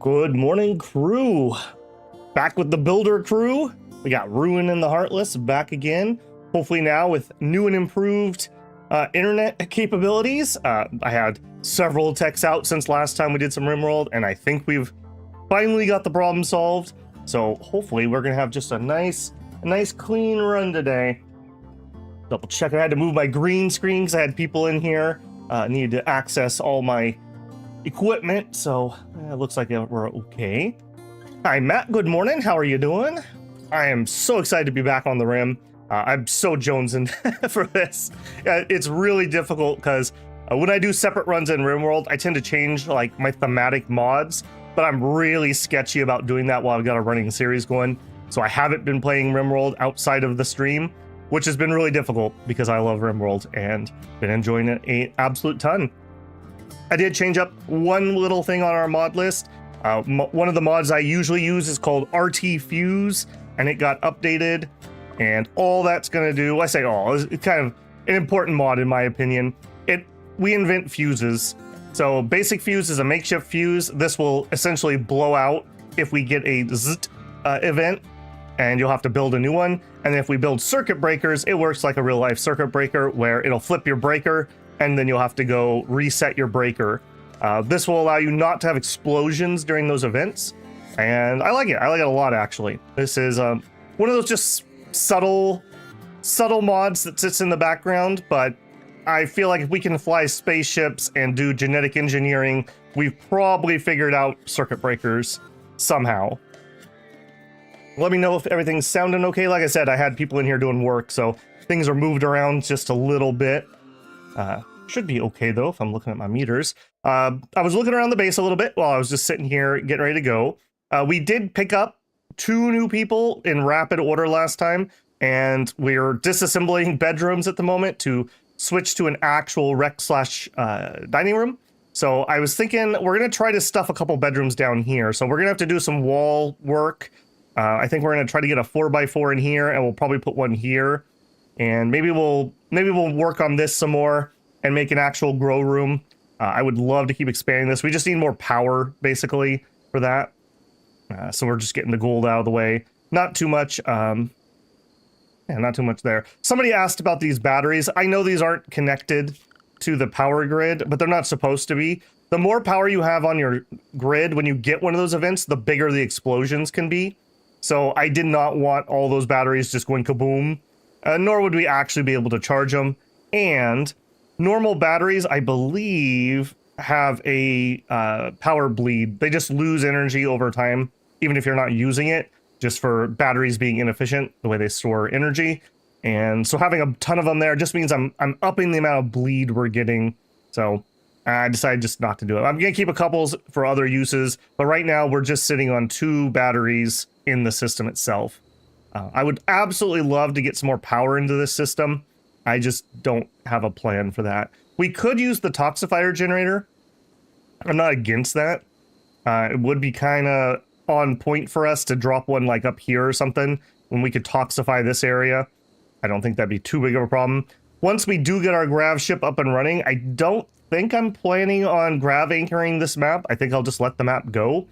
Good morning, crew. Back with the builder crew. We got Ruin and the Heartless back again. Hopefully now with new and improved internet capabilities. I had several techs out since last time we did some Rimworld, and I think we've finally got the problem solved. So hopefully we're gonna have just a nice clean run today. Double check. I had to move my green screen because I had people in here. Needed to access all my equipment, so it looks like we're okay. Hi, Matt. Good morning. How are you doing? I am so excited to be back on the Rim. I'm so jonesing for this. It's really difficult because when I do separate runs in Rimworld, I tend to change like my thematic mods, but I'm really sketchy about doing that while I've got a running series going. So I haven't been playing Rimworld outside of the stream, which has been really difficult because I love Rimworld and been enjoying it an absolute ton. I did change up one little thing on our mod list. One of the mods I usually use is called RT Fuse, and it got updated. And all that's going to do, I say all, it's kind of an important mod in my opinion. We invent fuses. So basic fuse is a makeshift fuse. This will essentially blow out if we get a ZT event, and you'll have to build a new one. And if we build circuit breakers, it works like a real life circuit breaker where it'll flip your breaker and then you'll have to go reset your breaker. This will allow you not to have explosions during those events. And I like it. I like it a lot, actually. This is one of those just subtle mods that sits in the background, but I feel like if we can fly spaceships and do genetic engineering, we've probably figured out circuit breakers somehow. Let me know if everything's sounding okay. Like I said, I had people in here doing work, so things are moved around just a little bit. Should be okay though if I'm looking at my meters. I was looking around the base a little bit while I was just sitting here getting ready to go. We did pick up 2 new people in rapid order last time, and we're disassembling bedrooms at the moment to switch to an actual rec/dining room. So I was thinking we're gonna try to stuff a couple bedrooms down here. So we're gonna have to do some wall work. I think we're gonna try to get a 4x4 in here, and we'll probably put one here. And maybe we'll work on this some more and make an actual grow room. I would love to keep expanding this. We just need more power, basically, for that. So we're just getting the gold out of the way. Not too much. Yeah, not too much there. Somebody asked about these batteries. I know these aren't connected to the power grid, but they're not supposed to be. The more power you have on your grid when you get one of those events, the bigger the explosions can be. So I did not want all those batteries just going kaboom. Nor would we actually be able to charge them. And normal batteries, I believe, have a power bleed. They just lose energy over time, even if you're not using it, just for batteries being inefficient, the way they store energy. And so having a ton of them there just means I'm upping the amount of bleed we're getting. So I decided just not to do it. I'm going to keep a couple for other uses, but right now we're just sitting on 2 batteries in the system itself. I would absolutely love to get some more power into this system. I just don't have a plan for that. We could use the toxifier generator. I'm not against that. It would be kind of on point for us to drop one like up here or something when we could toxify this area. I don't think that'd be too big of a problem. Once we do get our grav ship up and running, I don't think I'm planning on grav anchoring this map. I think I'll just let the map go.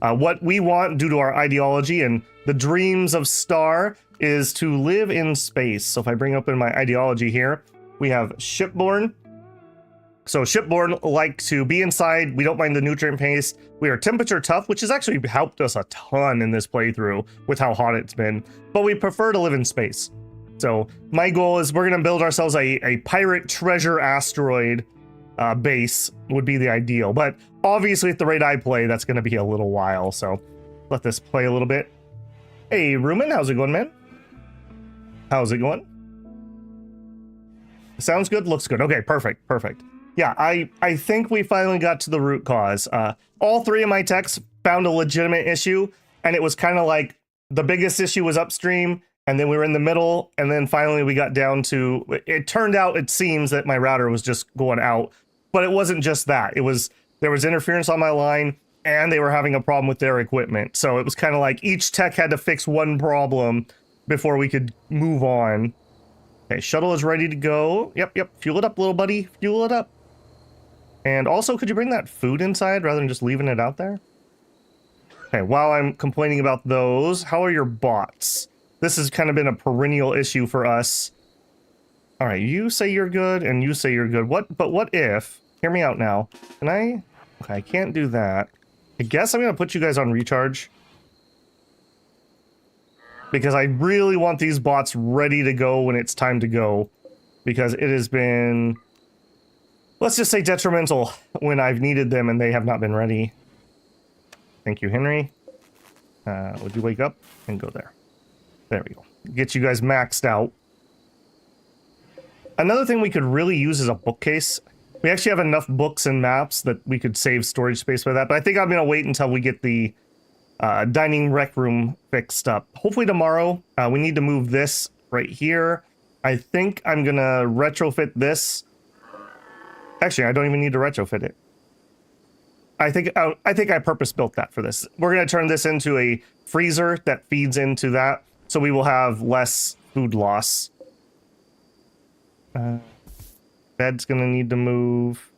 What we want, due to our ideology and the dreams of Star, is to live in space. So if I bring up in my ideology here, we have shipborne. So shipborne like to be inside. We don't mind the nutrient paste. We are temperature tough, which has actually helped us a ton in this playthrough with how hot it's been. But we prefer to live in space. So my goal is we're going to build ourselves a pirate treasure asteroid base would be the ideal. But obviously at the rate I play, that's going to be a little while. So let this play a little bit. Hey, Rumen, how's it going, man? How's it going? Sounds good, looks good. Okay, perfect. Yeah, I think we finally got to the root cause. All 3 of my techs found a legitimate issue, and it was kind of like the biggest issue was upstream, and then we were in the middle, and then finally we got down to, it turned out, it seems that my router was just going out, but it wasn't just that. There was interference on my line, and they were having a problem with their equipment. So it was kind of like each tech had to fix one problem before we could move on. Okay, shuttle is ready to go. Yep. Fuel it up, little buddy. Fuel it up. And also, could you bring that food inside rather than just leaving it out there? Okay, while I'm complaining about those, how are your bots? This has kind of been a perennial issue for us. All right, you say you're good, and you say you're good. But what if... Hear me out now. Can I... Okay, I can't do that. I guess I'm going to put you guys on recharge. Because I really want these bots ready to go when it's time to go. Because it has been... Let's just say detrimental when I've needed them and they have not been ready. Thank you, Henry. Would you wake up and go there? There we go. Get you guys maxed out. Another thing we could really use is a bookcase. We actually have enough books and maps that we could save storage space by that, but I think I'm going to wait until we get the dining rec room fixed up. Hopefully tomorrow. We need to move this right here. I think I'm going to retrofit this. Actually, I don't even need to retrofit it. I think I purpose-built that for this. We're going to turn this into a freezer that feeds into that, so we will have less food loss. Bed's going to need to move.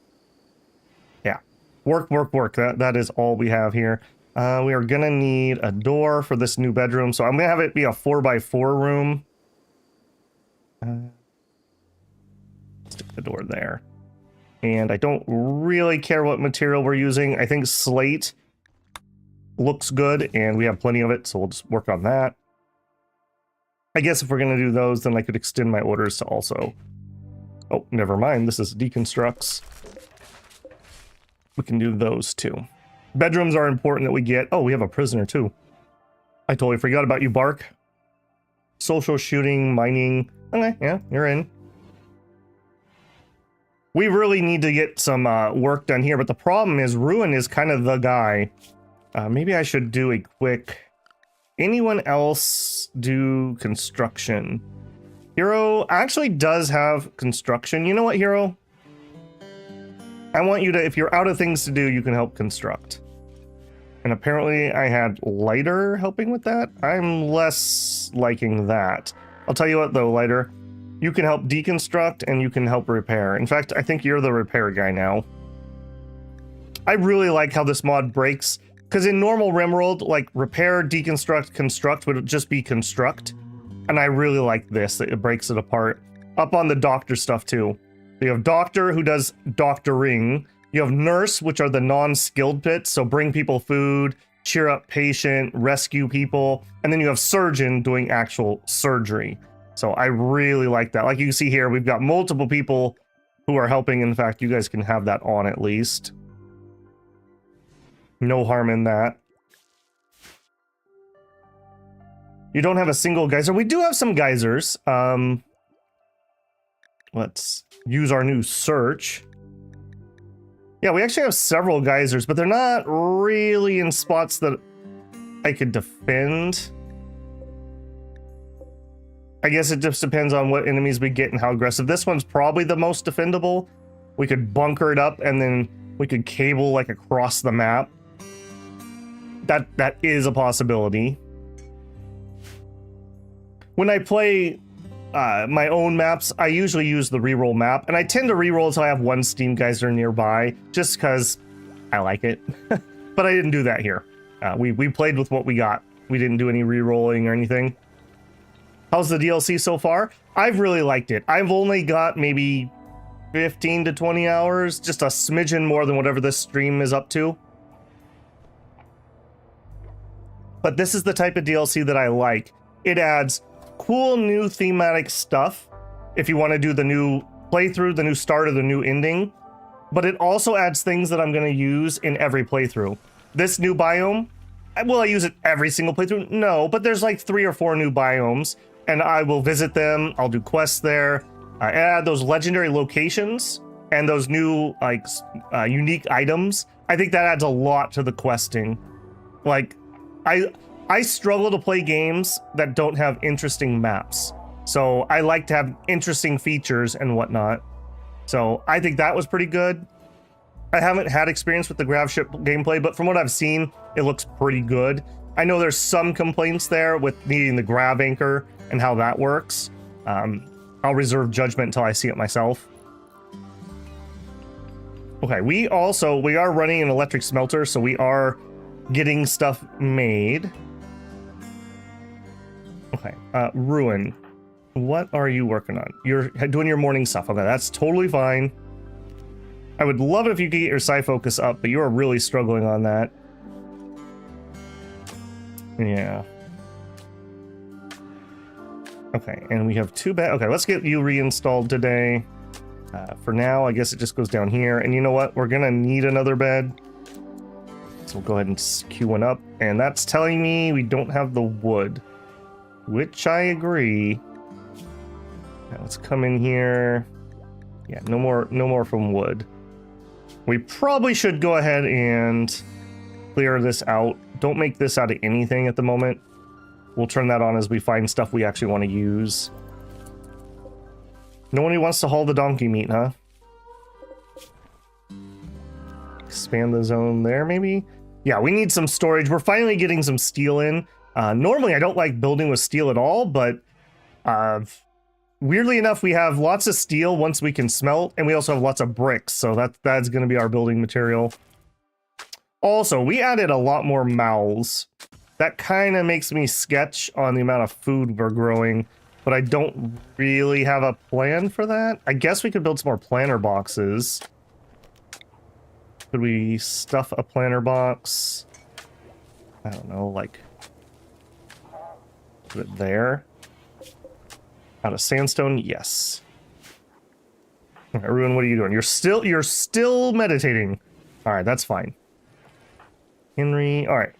Yeah. Work. That is all we have here. We are going to need a door for this new bedroom, so I'm going to have it be a 4x4 room. Stick the door there. And I don't really care what material we're using. I think slate looks good, and we have plenty of it, so we'll just work on that. I guess if we're going to do those, then I could extend my orders to also... Oh, never mind. This is deconstructs. We can do those too. Bedrooms are important that we get. Oh, we have a prisoner too. I totally forgot about you, Bark. Social shooting, mining. Okay, yeah, you're in. We really need to get some work done here, but the problem is Ruin is kind of the guy. Maybe I should do a quick... Anyone else do construction? Hero actually does have construction. You know what, Hero? I want you to, if you're out of things to do, you can help construct. And apparently I had Lighter helping with that. I'm less liking that. I'll tell you what though, Lighter. You can help deconstruct and you can help repair. In fact, I think you're the repair guy now. I really like how this mod breaks, because in normal Rimworld, like repair, deconstruct, construct would just be construct. And I really like this, that it breaks it apart. Up on the doctor stuff too. You have doctor who does doctoring. You have nurse, which are the non-skilled bits, so bring people food, cheer up patient, rescue people. And then you have surgeon doing actual surgery. So I really like that. Like you can see here, we've got multiple people who are helping. In fact, you guys can have that on at least. No harm in that. You don't have a single geyser. We do have some geysers. Let's use our new search. Yeah, we actually have several geysers, but they're not really in spots that I could defend. I guess it just depends on what enemies we get and how aggressive. This one's probably the most defendable. We could bunker it up and then we could cable like across the map. That is a possibility. When I play my own maps, I usually use the reroll map, and I tend to reroll until I have one steam geyser nearby, just because I like it. But I didn't do that here. We played with what we got. We didn't do any rerolling or anything. How's the DLC so far? I've really liked it. I've only got maybe 15 to 20 hours, just a smidgen more than whatever this stream is up to. But this is the type of DLC that I like. It adds cool new thematic stuff if you want to do the new playthrough, the new start, or the new ending. But it also adds things that I'm going to use in every playthrough. This new biome, will I use it every single playthrough? No, but there's like 3 or 4 new biomes, and I will visit them. I'll do quests there. I add those legendary locations and those new like unique items. I think that adds a lot to the questing. Like, I struggle to play games that don't have interesting maps. So I like to have interesting features and whatnot. So I think that was pretty good. I haven't had experience with the grav ship gameplay, but from what I've seen, it looks pretty good. I know there's some complaints there with needing the grav anchor and how that works. I'll reserve judgment until I see it myself. Okay, we are running an electric smelter, so we are getting stuff made. Okay, Ruin. What are you working on? You're doing your morning stuff. Okay, that's totally fine. I would love it if you could get your psi focus up, but you are really struggling on that. Yeah. Okay, and we have 2 beds. Okay, let's get you reinstalled today. For now, I guess it just goes down here. And you know what? We're gonna need another bed. So we'll go ahead and queue one up. And that's telling me we don't have the wood, which I agree. Now let's come in here. Yeah, no more from wood. We probably should go ahead and clear this out. Don't make this out of anything at the moment. We'll turn that on as we find stuff we actually want to use. No one who wants to haul the donkey meat, huh? Expand the zone there, maybe? Yeah, we need some storage. We're finally getting some steel in. Normally, I don't like building with steel at all, but weirdly enough, we have lots of steel once we can smelt, and we also have lots of bricks, so that's going to be our building material. Also, we added a lot more mouths. That kind of makes me sketch on the amount of food we're growing, but I don't really have a plan for that. I guess we could build some more planter boxes. Could we stuff a planter box? I don't know, like put it there. Out of sandstone, yes. Okay, Ruin, what are you doing? You're still meditating. All right, that's fine. Henry, all right.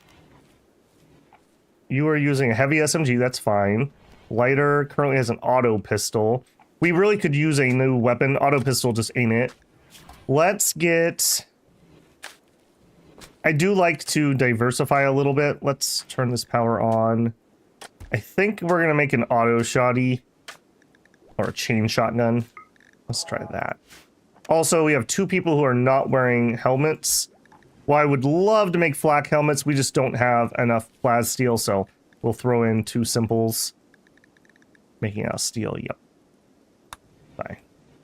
You are using a heavy SMG, that's fine. Lighter currently has an auto pistol. We really could use a new weapon. Auto pistol just ain't it. Let's get... I do like to diversify a little bit. Let's turn this power on. I think we're going to make an auto shotty. Or a chain shotgun. Let's try that. Also, we have 2 people who are not wearing helmets. Well, I would love to make flak helmets. We just don't have enough plas steel, so we'll throw in 2 simples. Making out of steel, yep. Bye.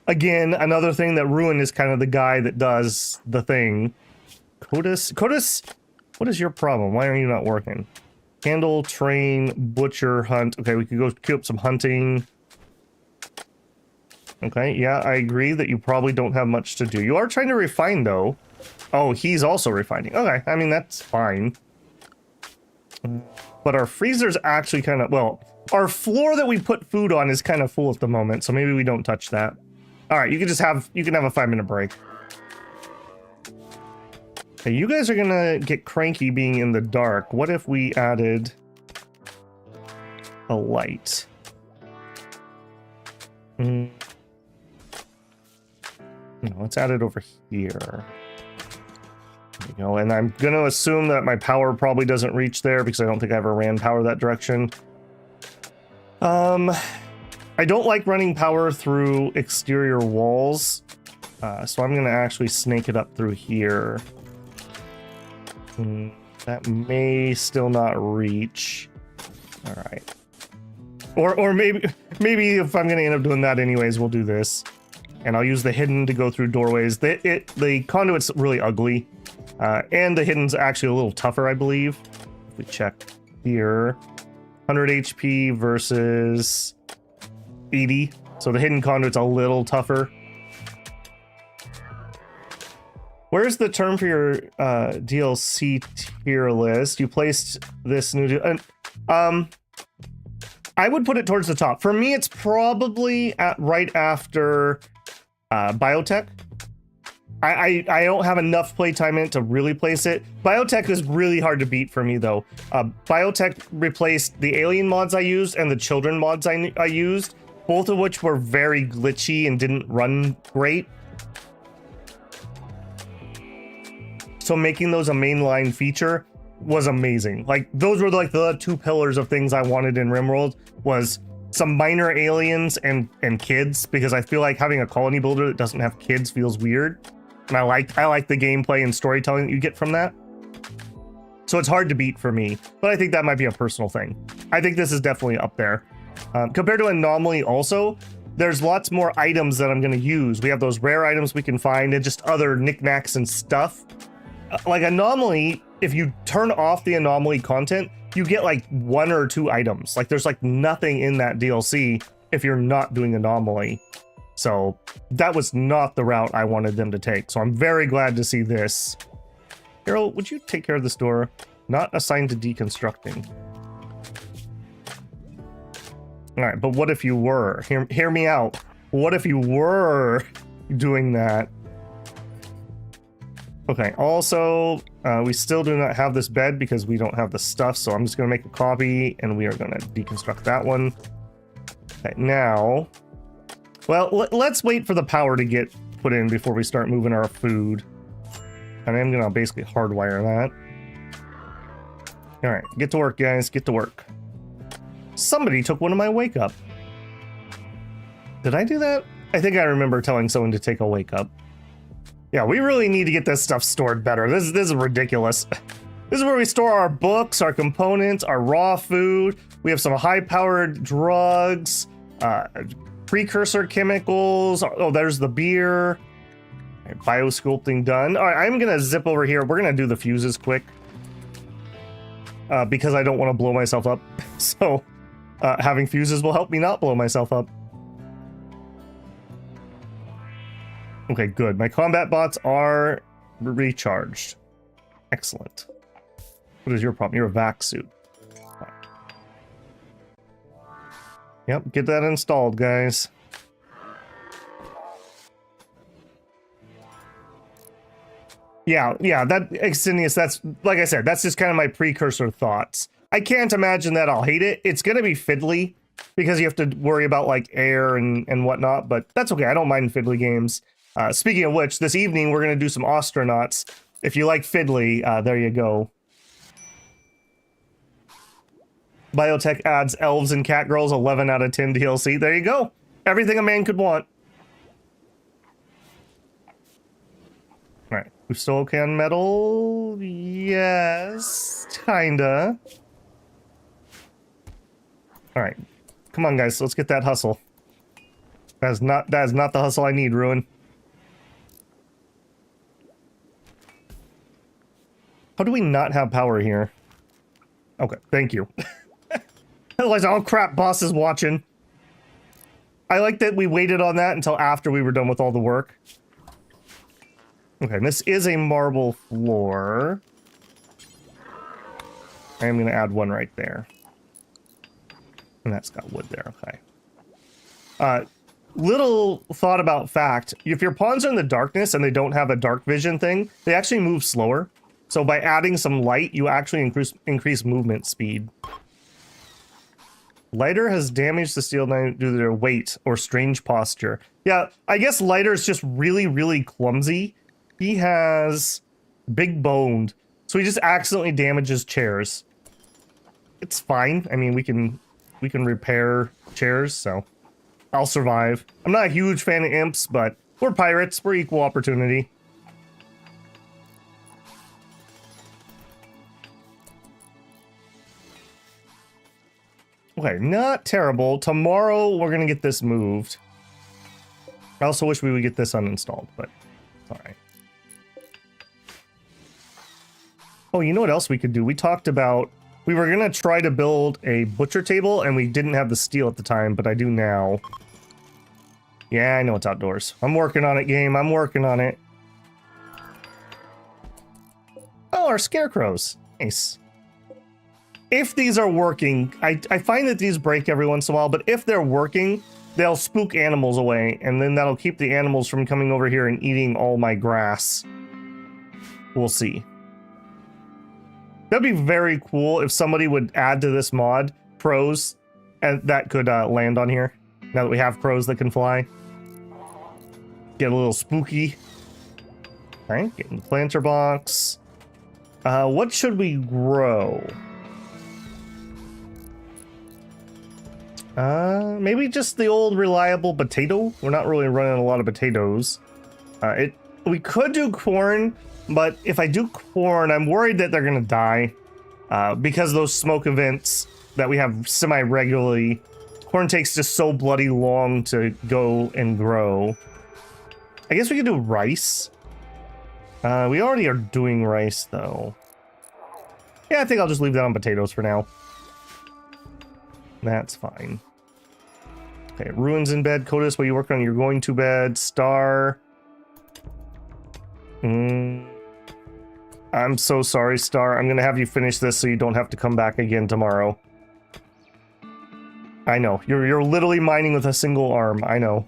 Again, another thing that Ruin is kind of the guy that does the thing. Codus, what is your problem? Why are you not working? Handle, train, butcher, hunt. Okay, we could go queue up some hunting. Okay, yeah, I agree that you probably don't have much to do. You are trying to refine, though. Oh, he's also refining. Okay, I mean, that's fine. But our freezer's actually kind of... Well, our floor that we put food on is kind of full at the moment, so maybe we don't touch that. All right, you can just have... You can have a 5-minute break. Okay, you guys are gonna get cranky being in the dark. What if we added a light? No, let's add it over here. There you go. And I'm gonna assume that my power probably doesn't reach there because I don't think I ever ran power that direction. I don't like running power through exterior walls, so I'm gonna actually snake it up through here. That may still not reach. All right. Or maybe if I'm gonna end up doing that anyways, we'll do this. And I'll use the hidden to go through doorways. The conduit's really ugly. And the hidden's actually a little tougher, I believe. If we check here. 100 HP versus 80. So the hidden conduit's a little tougher. Where's the term for your DLC tier list? You placed this new... I would put it towards the top. For me, it's probably right after biotech. I don't have enough playtime in it to really place it. Biotech is really hard to beat for me, though. Biotech replaced the alien mods I used and the children mods I used, both of which were very glitchy and didn't run great. So making those a mainline feature was amazing. Like, those were like the 2 pillars of things I wanted in Rimworld, was some minor aliens and kids, because I feel like having a colony builder that doesn't have kids feels weird. And I like the gameplay and storytelling that you get from that. So it's hard to beat for me, but I think that might be a personal thing. I think this is definitely up there. Compared to Anomaly also, there's lots more items that I'm going to use. We have those rare items we can find and just other knickknacks and stuff. Like Anomaly, if you turn off the anomaly content, you get like 1 or 2 items. Like there's like nothing in that DLC if you're not doing anomaly. So that was not the route I wanted them to take. So I'm very glad to see this. Carol, would you take care of this door? Not assigned to deconstructing. All right, but what if you were? Hear me out. What if you were doing that? Okay, also, we still do not have this bed because we don't have the stuff, so I'm just going to make a copy, and we are going to deconstruct that one. Okay, now... Well, let's wait for the power to get put in before we start moving our food. And I'm going to basically hardwire that. Alright, get to work, guys. Get to work. Somebody took one of my wake up. Did I do that? I think I remember telling someone to take a wake up. Yeah, we really need to get this stuff stored better. This is ridiculous. This is where we store our books, our components, our raw food. We have some high-powered drugs, precursor chemicals. Oh, there's the beer. Right, biosculpting done. All right, I'm going to zip over here. We're going to do the fuses quick. Because I don't want to blow myself up. So having fuses will help me not blow myself up. Okay, good. My combat bots are recharged. Excellent. What is your problem? You're a vac suit. Yep, get that installed, guys. Yeah, that Exinius, that's, like I said, that's just kind of my precursor thoughts. I can't imagine that I'll hate it. It's going to be fiddly because you have to worry about like air and whatnot, but that's okay. I don't mind fiddly games. Speaking of which, this evening we're going to do some astronauts. If you like fiddly, there you go. Biotech adds elves and cat girls, 11 out of 10 DLC. There you go. Everything a man could want. All right, we're still okay on metal? Yes, kinda. All right, come on, guys. Let's get that hustle. That is not the hustle I need, Ruin. How do we not have power here? Okay, thank you. Otherwise, oh crap, boss is watching. I like that we waited on that until after we were done with all the work. Okay, this is a marble floor. I'm going to add one right there. And that's got wood there, okay. Little thought about fact, if your pawns are in the darkness and they don't have a dark vision thing, they actually move slower. So by adding some light, you actually increase movement speed. Lighter has damaged the steel knife due to their weight or strange posture. Yeah, I guess Lighter is just really, really clumsy. He has big boned, so he just accidentally damages chairs. It's fine. I mean, we can repair chairs, so I'll survive. I'm not a huge fan of imps, but we're pirates. We're equal opportunity. Okay, not terrible. Tomorrow, we're going to get this moved. I also wish we would get this uninstalled, but it's all right. Oh, you know what else we could do? We talked about... We were going to try to build a butcher table, and we didn't have the steel at the time, but I do now. Yeah, I know it's outdoors. I'm working on it, game. I'm working on it. Oh, our scarecrows. Nice. If these are working, I find that these break every once in a while, but if they're working, they'll spook animals away, and then that'll keep the animals from coming over here and eating all my grass. We'll see. That'd be very cool if somebody would add to this mod crows and that could land on here. Now that we have crows that can fly. Get a little spooky. All right, getting the planter box. What should we grow? Maybe just the old reliable potato. We're not really running a lot of potatoes. We could do corn, but if I do corn, I'm worried that they're gonna die. Because those smoke events that we have semi-regularly, corn takes just so bloody long to go and grow. I guess we could do rice. We already are doing rice, though. Yeah, I think I'll just leave that on potatoes for now. That's fine. Okay, Ruin's in bed. Codus, what are you working on? You're going to bed. Star. I'm so sorry, Star. I'm gonna have you finish this so you don't have to come back again tomorrow. I know. You're literally mining with a single arm. I know.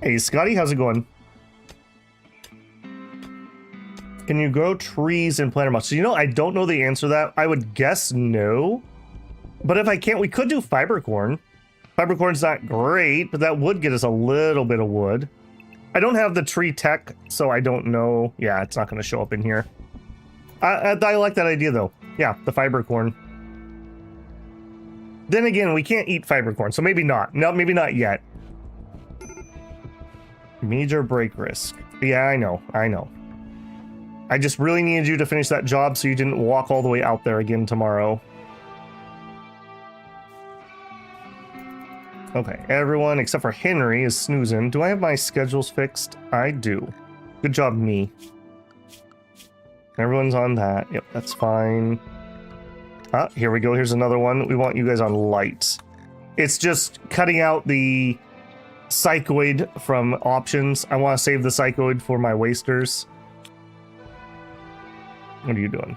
Hey, Scotty, how's it going? Can you grow trees in planter moss? So, you know, I don't know the answer to that. I would guess no. But if I can't, we could do fiber corn. Fiber corn's not great, but that would get us a little bit of wood. I don't have the tree tech, so I don't know. Yeah, it's not going to show up in here. I like that idea, though. Yeah, the fiber corn. Then again, we can't eat fiber corn, so maybe not. No, maybe not yet. Major break risk. Yeah, I know. I know. I just really needed you to finish that job so you didn't walk all the way out there again tomorrow. Okay, everyone except for Henry is snoozing. Do I have my schedules fixed? I do. Good job, me. Everyone's on that. Yep, that's fine. Ah, here we go. Here's another one. We want you guys on light. It's just cutting out the psychoid from options. I want to save the psychoid for my wasters. What are you doing?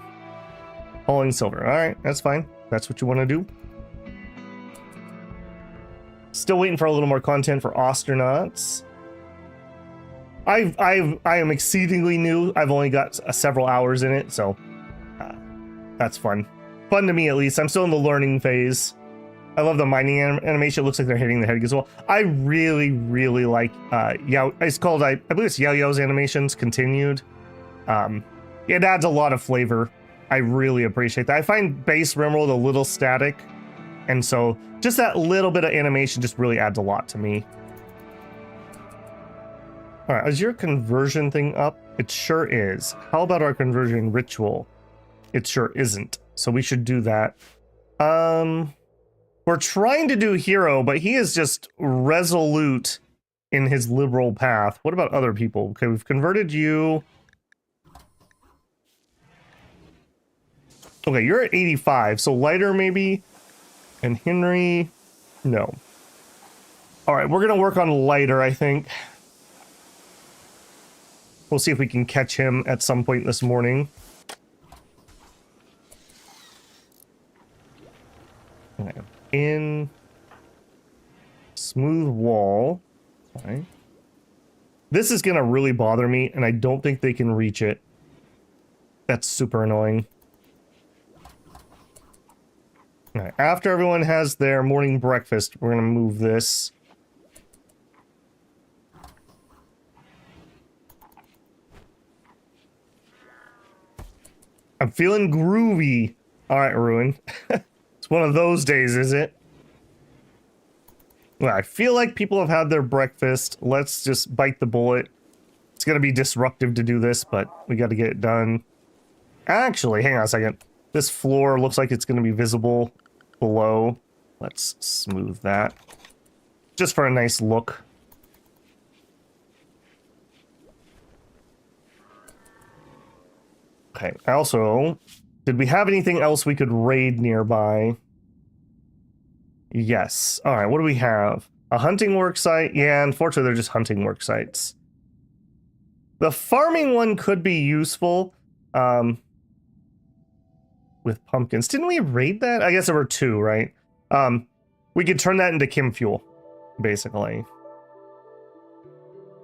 Hauling silver. All right, that's fine. That's what you want to do. Still waiting for a little more content for Osternauts. I am exceedingly new. I've only got several hours in it, so that's fun. Fun to me, at least. I'm still in the learning phase. I love the mining animation. It looks like they're hitting the head as well. I really, really like Yao. It's called, I believe it's Yao Yao's animations continued. It adds a lot of flavor. I really appreciate that. I find base Rimworld a little static, and so just that little bit of animation just really adds a lot to me. All right, is your conversion thing up? It sure is. How about our conversion ritual? It sure isn't. So we should do that. We're trying to do hero, but he is just resolute in his liberal path. What about other people? Okay, we've converted you. Okay, you're at 85, so lighter maybe. And Henry, no. All right, we're gonna work on lighter, I think. We'll see if we can catch him at some point this morning. Okay. In smooth wall. All right. This is gonna really bother me, and I don't think they can reach it. That's super annoying. All right. After everyone has their morning breakfast, we're gonna move this. I'm feeling groovy. All right, Ruin. It's one of those days, is it? Well, I feel like people have had their breakfast. Let's just bite the bullet. It's going to be disruptive to do this, but we got to get it done. Actually, hang on a second. This floor looks like it's going to be visible below. Let's smooth that. Just for a nice look. Okay, also, did we have anything else we could raid nearby? Yes. All right, what do we have? A hunting work site? Yeah, unfortunately, they're just hunting work sites. The farming one could be useful with pumpkins. Didn't we raid that? I guess there were two, right? We could turn that into Kim fuel, basically.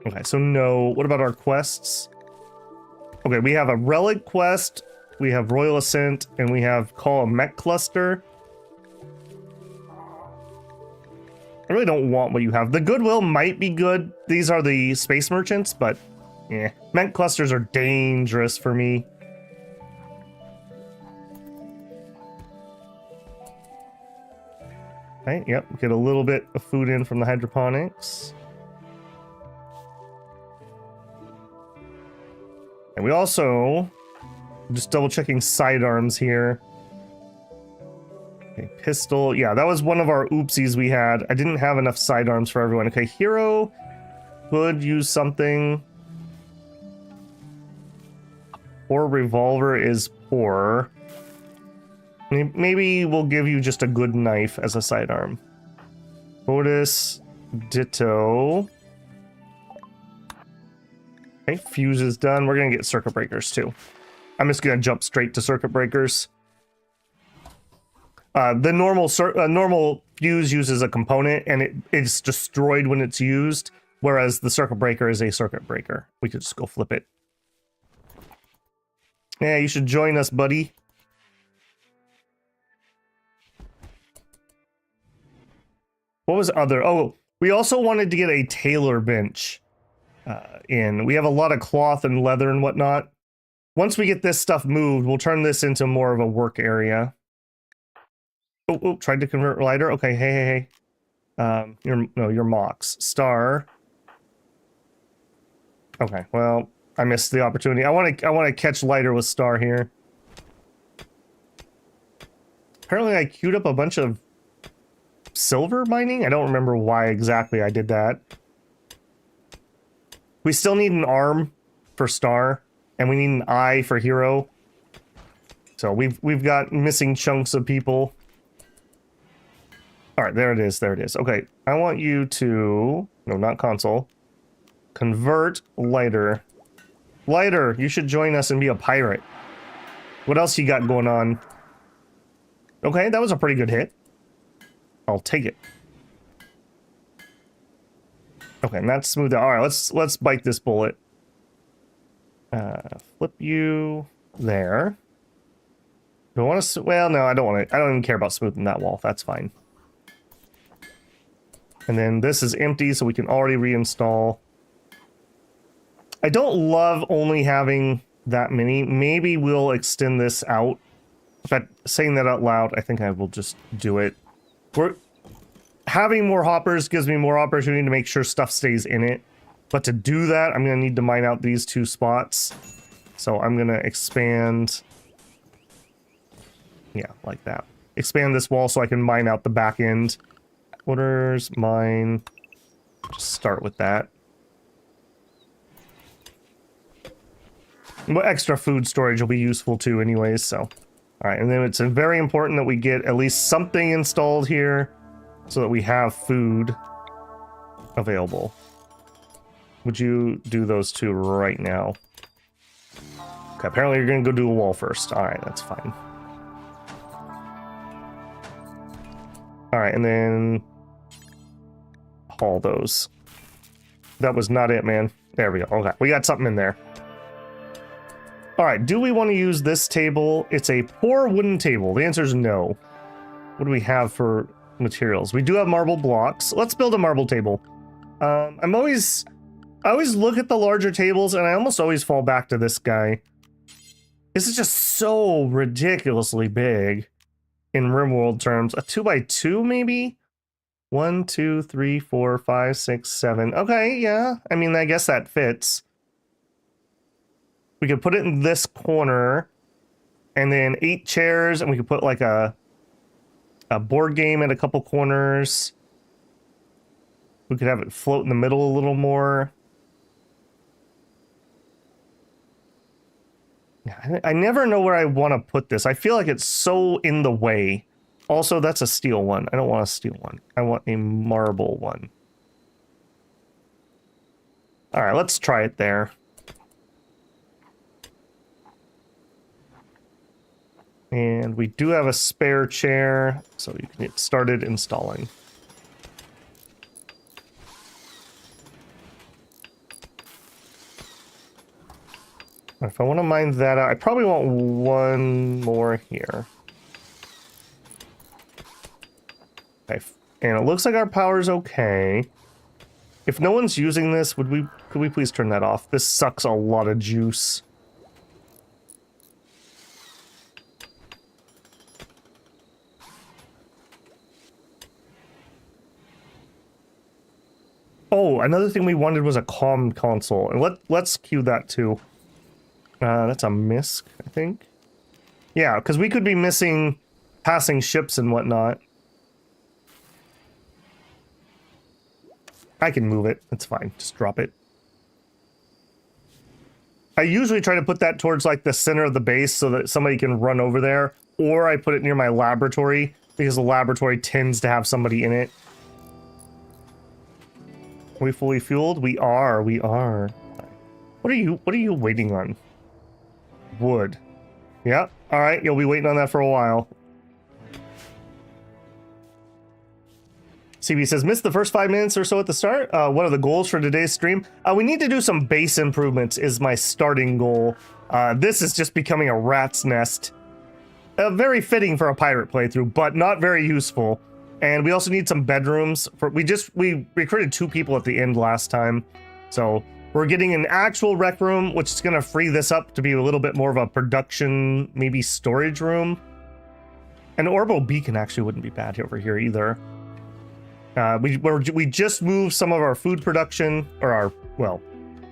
Okay, so no. What about our quests? Okay, we have a relic quest, we have Royal Ascent, and we have Call a Mech Cluster. I really don't want what you have. The Goodwill might be good. These are the space merchants, but yeah. Mech Clusters are dangerous for me. Okay, yep, get a little bit of food in from the hydroponics. And we also, just double checking sidearms here. Okay, pistol. Yeah, that was one of our oopsies we had. I didn't have enough sidearms for everyone. Okay, hero could use something. Poor revolver is poor. Maybe we'll give you just a good knife as a sidearm. Otis, ditto. Okay, fuse is done. We're gonna get circuit breakers too. I'm just gonna jump straight to circuit breakers. The normal fuse uses a component and it's destroyed when it's used, whereas the circuit breaker is a circuit breaker. We could just go flip it. Yeah, you should join us, buddy. What was other? Oh, we also wanted to get a tailor bench in. We have a lot of cloth and leather and whatnot. Once we get this stuff moved, we'll turn this into more of a work area. Oh, tried to convert lighter. Okay, hey. Your mocks. Star. Okay, well, I missed the opportunity. I want to catch lighter with Star here. Apparently I queued up a bunch of silver mining? I don't remember why exactly I did that. We still need an arm for Star, and we need an eye for Hero. So we've got missing chunks of people. All right, there it is. Okay, I want you to... No, not console. Convert lighter. Lighter, you should join us and be a pirate. What else you got going on? Okay, that was a pretty good hit. I'll take it. Okay, and that's smooth out. All right, let's bite this bullet. Flip you there. Do I want to? Well, no, I don't want to. I don't even care about smoothing that wall. That's fine. And then this is empty, so we can already reinstall. I don't love only having that many. Maybe we'll extend this out. But saying that out loud, I think I will just do it. Having more hoppers gives me more opportunity to make sure stuff stays in it. But to do that, I'm going to need to mine out these two spots. So I'm going to expand... Yeah, like that. Expand this wall so I can mine out the back end. Orders, mine. Just start with that. But extra food storage will be useful too anyways, so... Alright, and then it's very important that we get at least something installed here so that we have food available. Would you do those two right now? Okay, apparently you're going to go do a wall first. Alright, that's fine. Alright, and then haul those. That was not it, man. There we go. Okay, we got something in there. Alright, do we want to use this table? It's a poor wooden table. The answer is no. What do we have for materials? We do have marble blocks. Let's build a marble table. I always look at the larger tables and I almost always fall back to this guy. This is just so ridiculously big in Rimworld terms. A 2x2 maybe? 1, 2, 3, 4, 5, 6, 7. Okay, yeah. I mean, I guess that fits. We could put it in this corner, and then 8 chairs, and we could put like a board game at a couple corners. We could have it float in the middle a little more. I never know where I want to put this. I feel like it's so in the way. Also, that's a steel one. I don't want a steel one. I want a marble one. All right, let's try it there. And we do have a spare chair, so you can get started installing. If I want to mine that out, I probably want one more here. Okay, and it looks like our power's okay. If no one's using this, could we please turn that off? This sucks a lot of juice. Oh, another thing we wanted was a comm console, and let's cue that too. That's a misc, I think. Yeah, because we could be missing passing ships and whatnot. I can move it. It's fine. Just drop it. I usually try to put that towards like the center of the base so that somebody can run over there, or I put it near my laboratory because the laboratory tends to have somebody in it. Are we fully fueled? We are. What are you waiting on? Wood. Yeah. All right. You'll be waiting on that for a while. CB says, missed the first 5 minutes or so at the start. What are the goals for today's stream? We need to do some base improvements is my starting goal. This is just becoming a rat's nest. Very fitting for a pirate playthrough, but not very useful. And we also need some bedrooms. We recruited 2 people at the end last time. So we're getting an actual rec room, which is going to free this up to be a little bit more of a production, maybe storage room. An orbital beacon actually wouldn't be bad over here either. We just moved some of our food production, or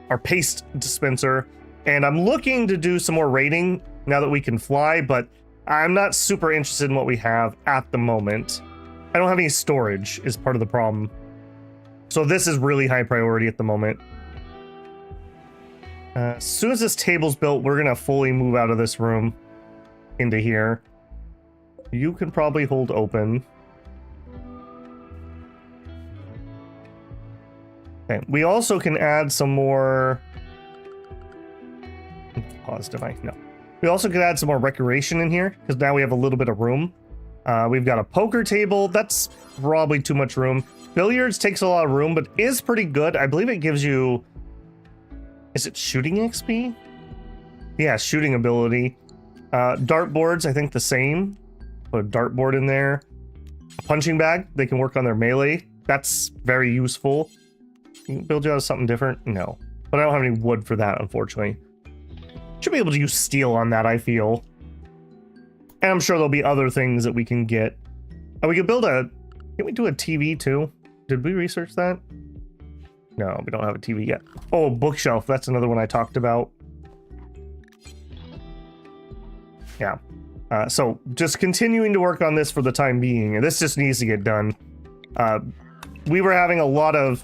our paste dispenser, and I'm looking to do some more raiding now that we can fly, but I'm not super interested in what we have at the moment. I don't have any storage is part of the problem. So this is really high priority at the moment. As soon as this table's built, we're gonna fully move out of this room into here. You can probably hold open. Okay, we also can add some more... Pause, did I? No. We also could add some more recreation in here, because now we have a little bit of room. We've got a poker table. That's probably too much room. Billiards takes a lot of room, but is pretty good. I believe it gives you... Is it shooting XP? Yeah, shooting ability. Dartboards, I think the same. Put a dartboard in there. A punching bag, they can work on their melee. That's very useful. Build you out of something different? No. But I don't have any wood for that, unfortunately. Should be able to use steel on that, I feel. And I'm sure there'll be other things that we can get. We could build a... Can we do a TV too? Did we research that? No, we don't have a TV yet. Oh, bookshelf. That's another one I talked about. Yeah. So just continuing to work on this for the time being. And this just needs to get done. We were having a lot of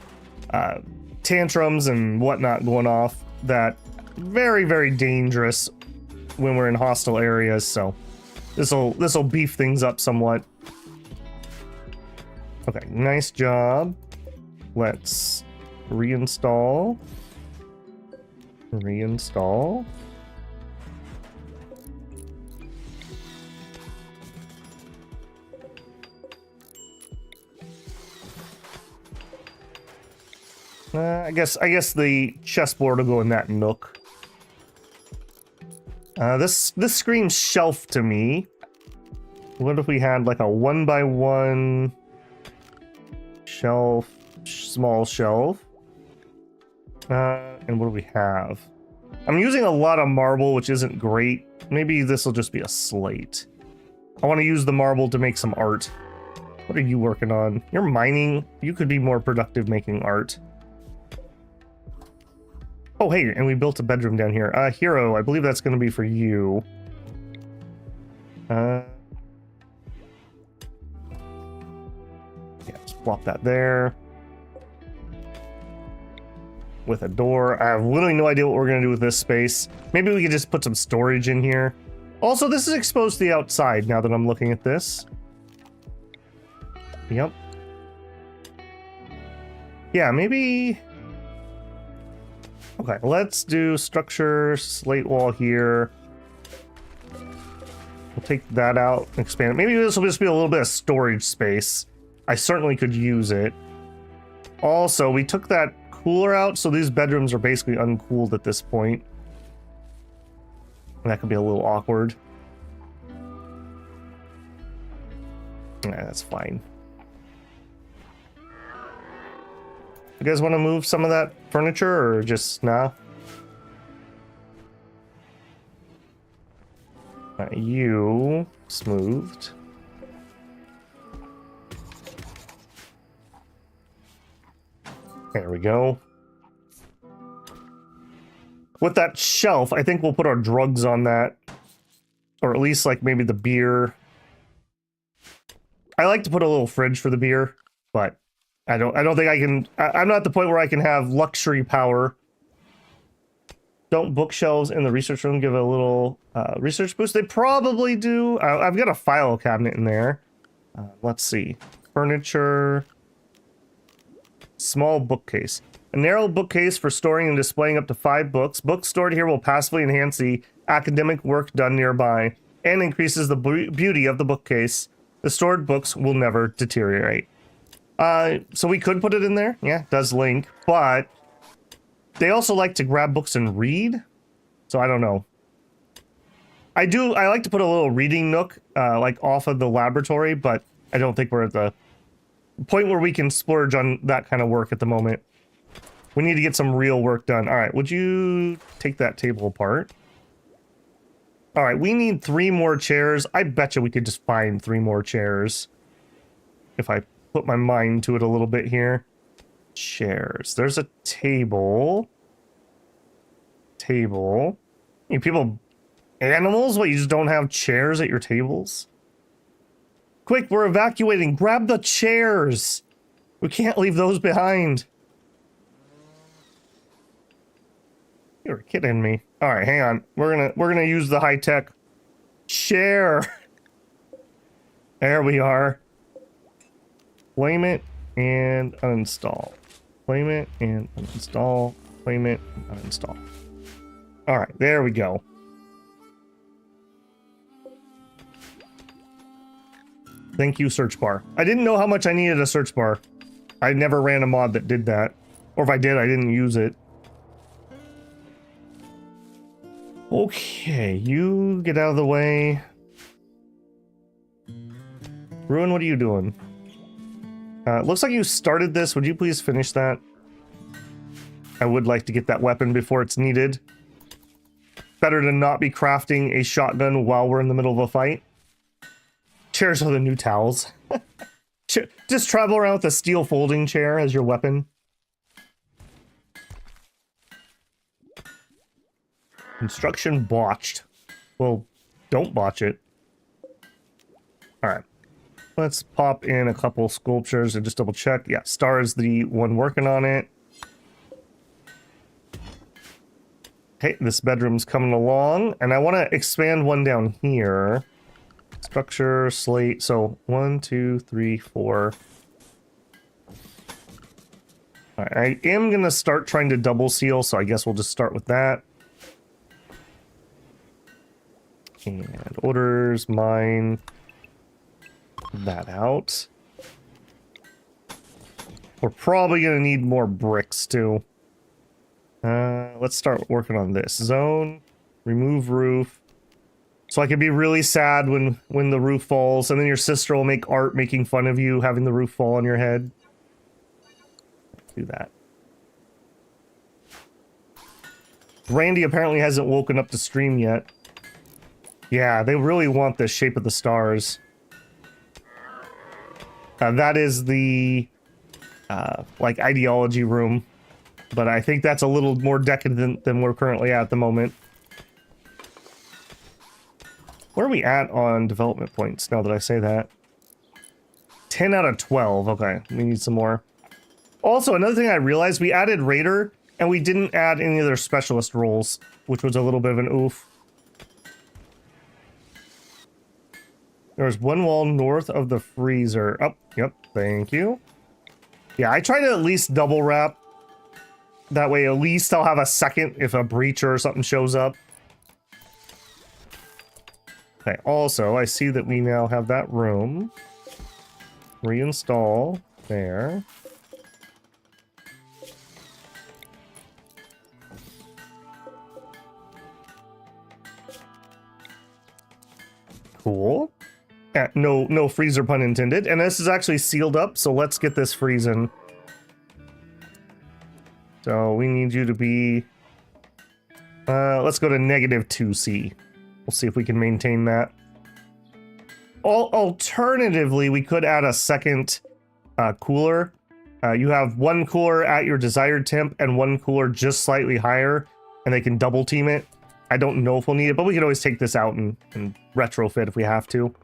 tantrums and whatnot going off that very, very dangerous when we're in hostile areas. So this'll beef things up somewhat. Okay, nice job. Let's reinstall. I guess the chessboard will go in that nook. This screams shelf to me. What if we had like a 1x1 shelf, small shelf? And what do we have? I'm using a lot of marble, which isn't great. Maybe this will just be a slate. I want to use the marble to make some art. What are you working on? You're mining. You could be more productive making art. Oh, hey, and we built a bedroom down here. Hero, I believe that's going to be for you. Yeah, just plop that there. With a door. I have literally no idea what we're going to do with this space. Maybe we could just put some storage in here. Also, this is exposed to the outside now that I'm looking at this. Yep. Yeah, maybe... Okay, let's do structure, slate wall here. We'll take that out, expand it. Maybe this will just be a little bit of storage space. I certainly could use it. Also, we took that cooler out, so these bedrooms are basically uncooled at this point. And that could be a little awkward. Yeah, that's fine. You guys want to move some of that furniture, or just nah? You smoothed. There we go. With that shelf, I think we'll put our drugs on that, or at least like maybe the beer. I like to put a little fridge for the beer, but I don't think I can. I'm not at the point where I can have luxury power. Don't bookshelves in the research room give a little research boost? They probably do. I've got a file cabinet in there. Let's see. Furniture. Small bookcase. A narrow bookcase for storing and displaying up to 5 books. Books stored here will passively enhance the academic work done nearby and increases the beauty of the bookcase. The stored books will never deteriorate. So we could put it in there. Yeah, it does link, but they also like to grab books and read. So I don't know. I like to put a little reading nook, like off of the laboratory, but I don't think we're at the point where we can splurge on that kind of work at the moment. We need to get some real work done. All right, would you take that table apart? All right, we need 3 more chairs. I bet you we could just find 3 more chairs if I put my mind to it a little bit here. Chairs. There's a table. Table. You people, animals? What, you just don't have chairs at your tables? Quick, we're evacuating. Grab the chairs. We can't leave those behind. You're kidding me. All right, hang on. We're gonna use the high-tech chair. There we are. Flame it and uninstall. Flame it and uninstall. Flame it and uninstall. All right, there we go. Thank you, search bar. I didn't know how much I needed a search bar. I never ran a mod that did that. Or if I did, I didn't use it. Okay, you get out of the way. Ruin, what are you doing? Looks like you started this. Would you please finish that? I would like to get that weapon before it's needed. Better to not be crafting a shotgun while we're in the middle of a fight. Chairs are the new towels. Just travel around with a steel folding chair as your weapon. Construction botched. Well, don't botch it. Alright. Let's pop in a couple sculptures and just double check. Yeah, Star is the one working on it. Okay, this bedroom's coming along. And I want to expand one down here. Structure, slate. So 1, 2, 3, 4. Alright, I am going to start trying to double seal, so I guess we'll just start with that. And orders, mine, that out. We're probably going to need more bricks too. Let's start working on this. Zone, remove roof. So I can be really sad when the roof falls, and then your sister will make art making fun of you having the roof fall on your head. Do that. Randy apparently hasn't woken up to stream yet. Yeah, they really want the shape of the stars. That is the, like, ideology room. But I think that's a little more decadent than we're currently at the moment. Where are we at on development points, now that I say that? 10 out of 12. Okay, we need some more. Also, another thing I realized, we added Raider, and we didn't add any other specialist roles, which was a little bit of an oof. There's one wall north of the freezer. Oh, yep, thank you. Yeah, I try to at least double wrap. That way, at least I'll have a second if a breacher or something shows up. Okay, also, I see that we now have that room. Reinstall there. Cool. No freezer pun intended. And this is actually sealed up, so let's get this freezing. So we need you to be... let's go to -2C. We'll see if we can maintain that. Alternatively, we could add a second cooler. You have one cooler at your desired temp and one cooler just slightly higher, and they can double team it. I don't know if we'll need it, but we can always take this out and retrofit if we have to.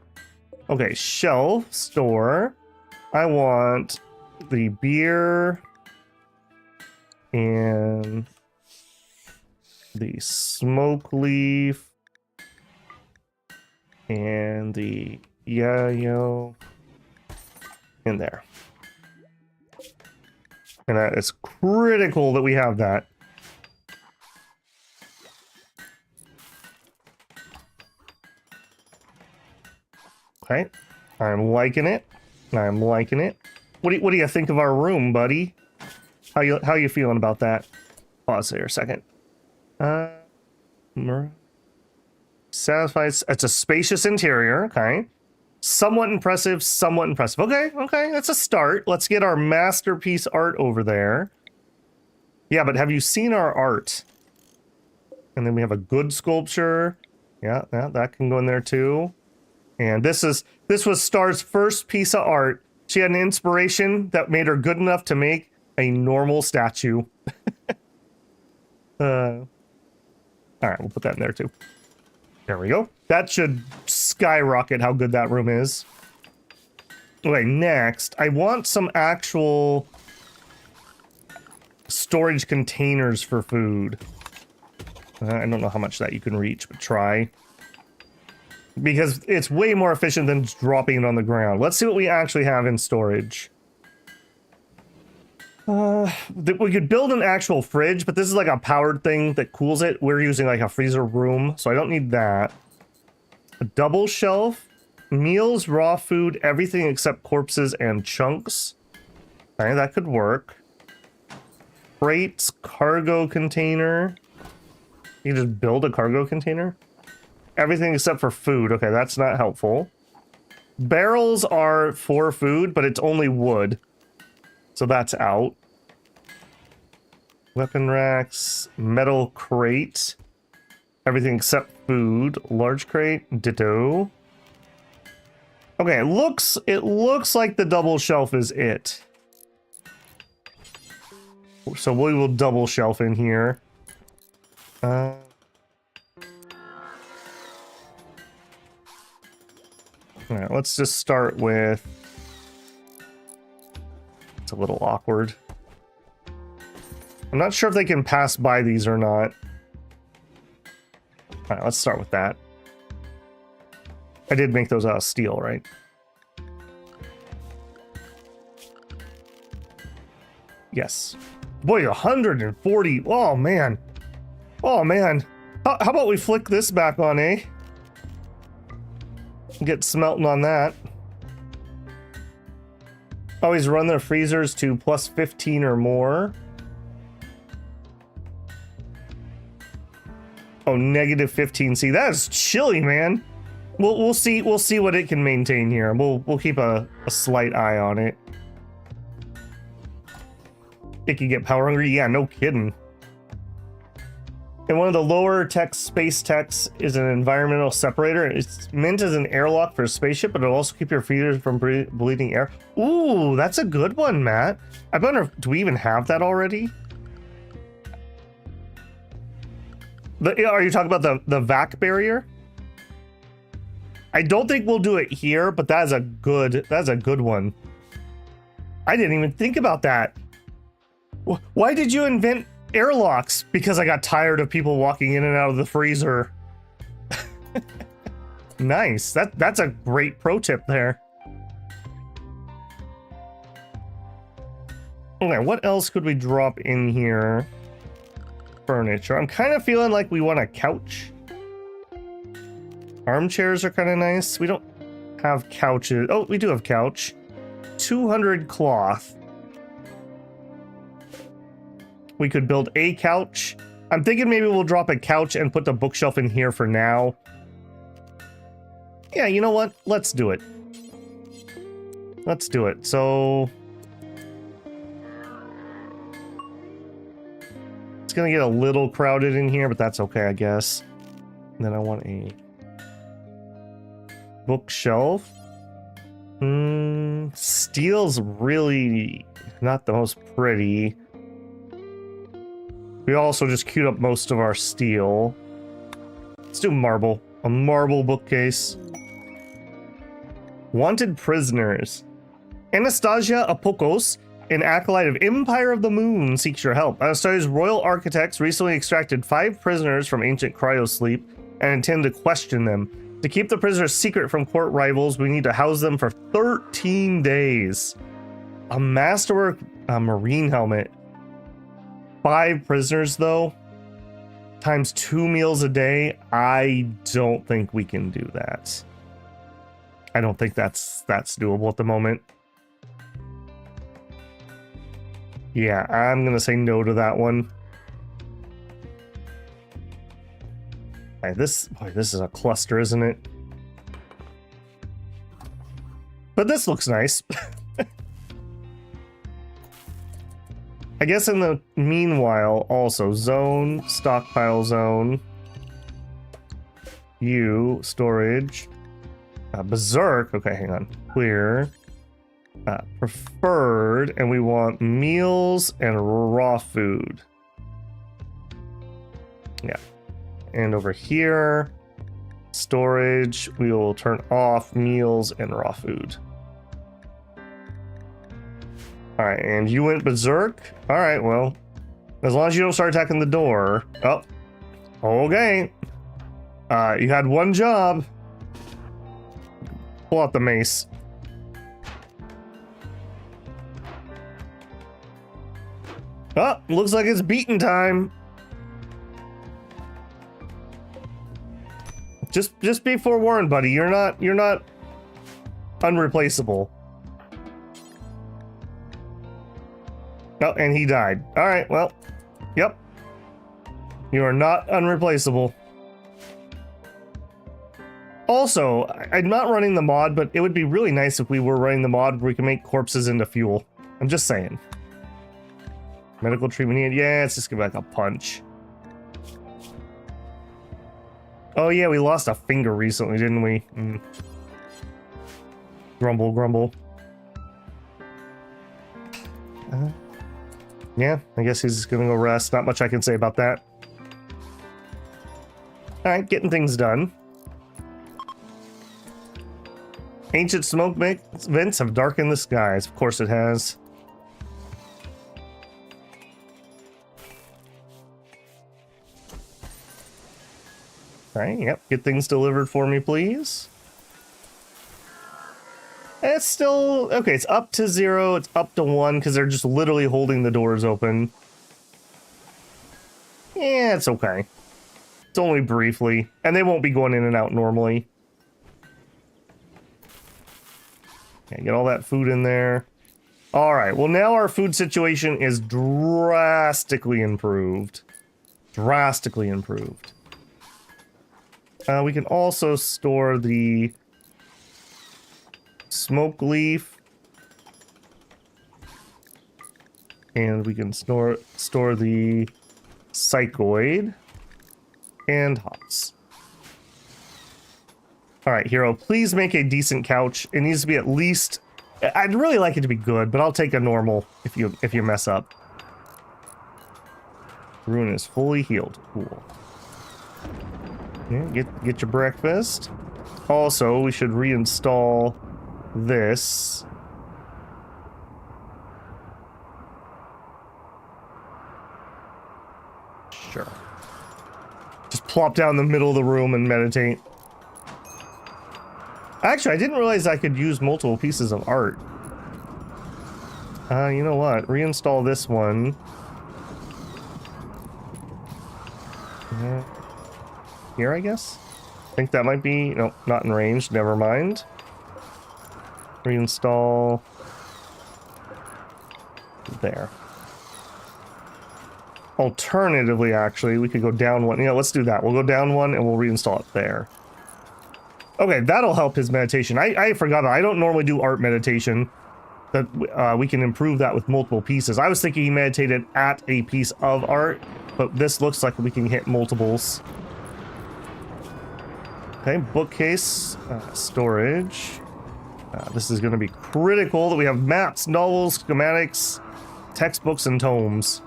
Okay, shelf, store. I want the beer and the smoke leaf, and the yayo in there. And that is critical that we have that. Okay, I'm liking it. I'm liking it. What do you think of our room, buddy? How you feeling about that? Pause there a second. Satisfies. It's a spacious interior. Okay. Somewhat impressive. Somewhat impressive. Okay. Okay. That's a start. Let's get our masterpiece art over there. Yeah, but have you seen our art? And then we have a good sculpture. Yeah, that can go in there too. And this was Star's first piece of art. She had an inspiration that made her good enough to make a normal statue. All right, we'll put that in there too. There we go. That should skyrocket how good that room is. Okay, next, I want some actual storage containers for food. I don't know how much that you can reach, but try. Because it's way more efficient than just dropping it on the ground. Let's see what we actually have in storage. We could build an actual fridge, but this is like a powered thing that cools it. We're using like a freezer room, so I don't need that. A double shelf, meals, raw food, everything except corpses and chunks. Okay, that could work. Crates, cargo container. You can just build a cargo container. Everything except for food. Okay, that's not helpful. Barrels are for food, but it's only wood. So that's out. Weapon racks, metal crate. Everything except food. Large crate, ditto. Okay, it looks like the double shelf is it. So we will double shelf in here. Alright, let's just start with... It's a little awkward. I'm not sure if they can pass by these or not. Alright, let's start with that. I did make those out of steel, right? Yes. Boy, 140. Oh, man. Oh, man. How about we flick this back on, eh? Get smelting on that. Always run their freezers to plus 15 or more. Oh, negative 15. See, that is chilly, man. We'll see what it can maintain here. We'll keep a slight eye on it. It can get power hungry. Yeah, no kidding. And one of the lower tech space techs is an environmental separator. It's meant as an airlock for a spaceship, but it'll also keep your feeders from bleeding air. Ooh, that's a good one, Matt. I wonder, do we even have that already? Are you talking about the vac barrier? I don't think we'll do it here, but that's a good one. I didn't even think about that. Why did you invent airlocks? Because I got tired of people walking in and out of the freezer. Nice. That's a great pro tip there. Okay, what else could we drop in here? Furniture. I'm kind of feeling like we want a couch. Armchairs are kind of nice. We don't have couches. Oh, we do have couch. 200 cloth. We could build a couch. I'm thinking maybe we'll drop a couch and put the bookshelf in here for now. Yeah, you know what? Let's do it. Let's do it. So... it's gonna get a little crowded in here, but that's okay, I guess. And then I want a... bookshelf. Steel's really not the most pretty. We also just queued up most of our steel. Let's do marble. A marble bookcase. Wanted prisoners. Anastasia Apokos, an acolyte of Empire of the Moon seeks your help. Anastasia's royal architects recently extracted 5 prisoners from ancient cryosleep and intend to question them. To keep the prisoners secret from court rivals, we need to house them for 13 days. A masterwork marine helmet. 5 prisoners, though, times 2 meals a day. I don't think we can do that. I don't think that's doable at the moment. Yeah, I'm gonna say no to that one. Right, this is a cluster, isn't it? But this looks nice. I guess in the meanwhile, also zone, stockpile zone, storage, berserk. Okay, hang on. Clear, preferred, and we want meals and raw food. Yeah, and over here, storage, we will turn off meals and raw food. All right, and you went berserk. All right, well, as long as you don't start attacking the door. Oh, okay. You had one job. Pull out the mace. Oh, looks like it's beating time. Just be forewarned, buddy. You're not unreplaceable. Oh, and he died. All right, well, yep. You are not unreplaceable. Also, I'm not running the mod, but it would be really nice if we were running the mod where we can make corpses into fuel. I'm just saying. Medical treatment needed. Yeah, let's just give back a punch. Oh yeah, we lost a finger recently, didn't we? Grumble, grumble. Yeah, I guess he's gonna go rest. Not much I can say about that. Alright, getting things done. Ancient smoke vents have darkened the skies. Of course it has. Alright, yep. Get things delivered for me, please. It's still... Okay, it's up to 0. It's up to 1 because they're just literally holding the doors open. Yeah, it's okay. It's only briefly. And they won't be going in and out normally. Okay, get all that food in there. Alright, well now our food situation is drastically improved. Drastically improved. We can also store the smoke leaf, and we can store the psychoid and hops. All right, Hero, please make a decent couch. It needs to be at least... I'd really like it to be good, but I'll take a normal if you mess up. Ruin is fully healed. Cool. Yeah, get your breakfast. Also, we should reinstall this. Sure. Just plop down in the middle of the room and meditate. Actually, I didn't realize I could use multiple pieces of art. You know what? Reinstall this one. Here, I guess? I think that might be... No, not in range. Never mind. Reinstall... There. Alternatively, actually, we could go down one. Yeah, let's do that. We'll go down one and we'll reinstall it there. Okay, that'll help his meditation. I forgot that. I don't normally do art meditation. That we can improve that with multiple pieces. I was thinking he meditated at a piece of art, but this looks like we can hit multiples. Okay, bookcase, storage. This is going to be critical that we have maps, novels, schematics, textbooks, and tomes.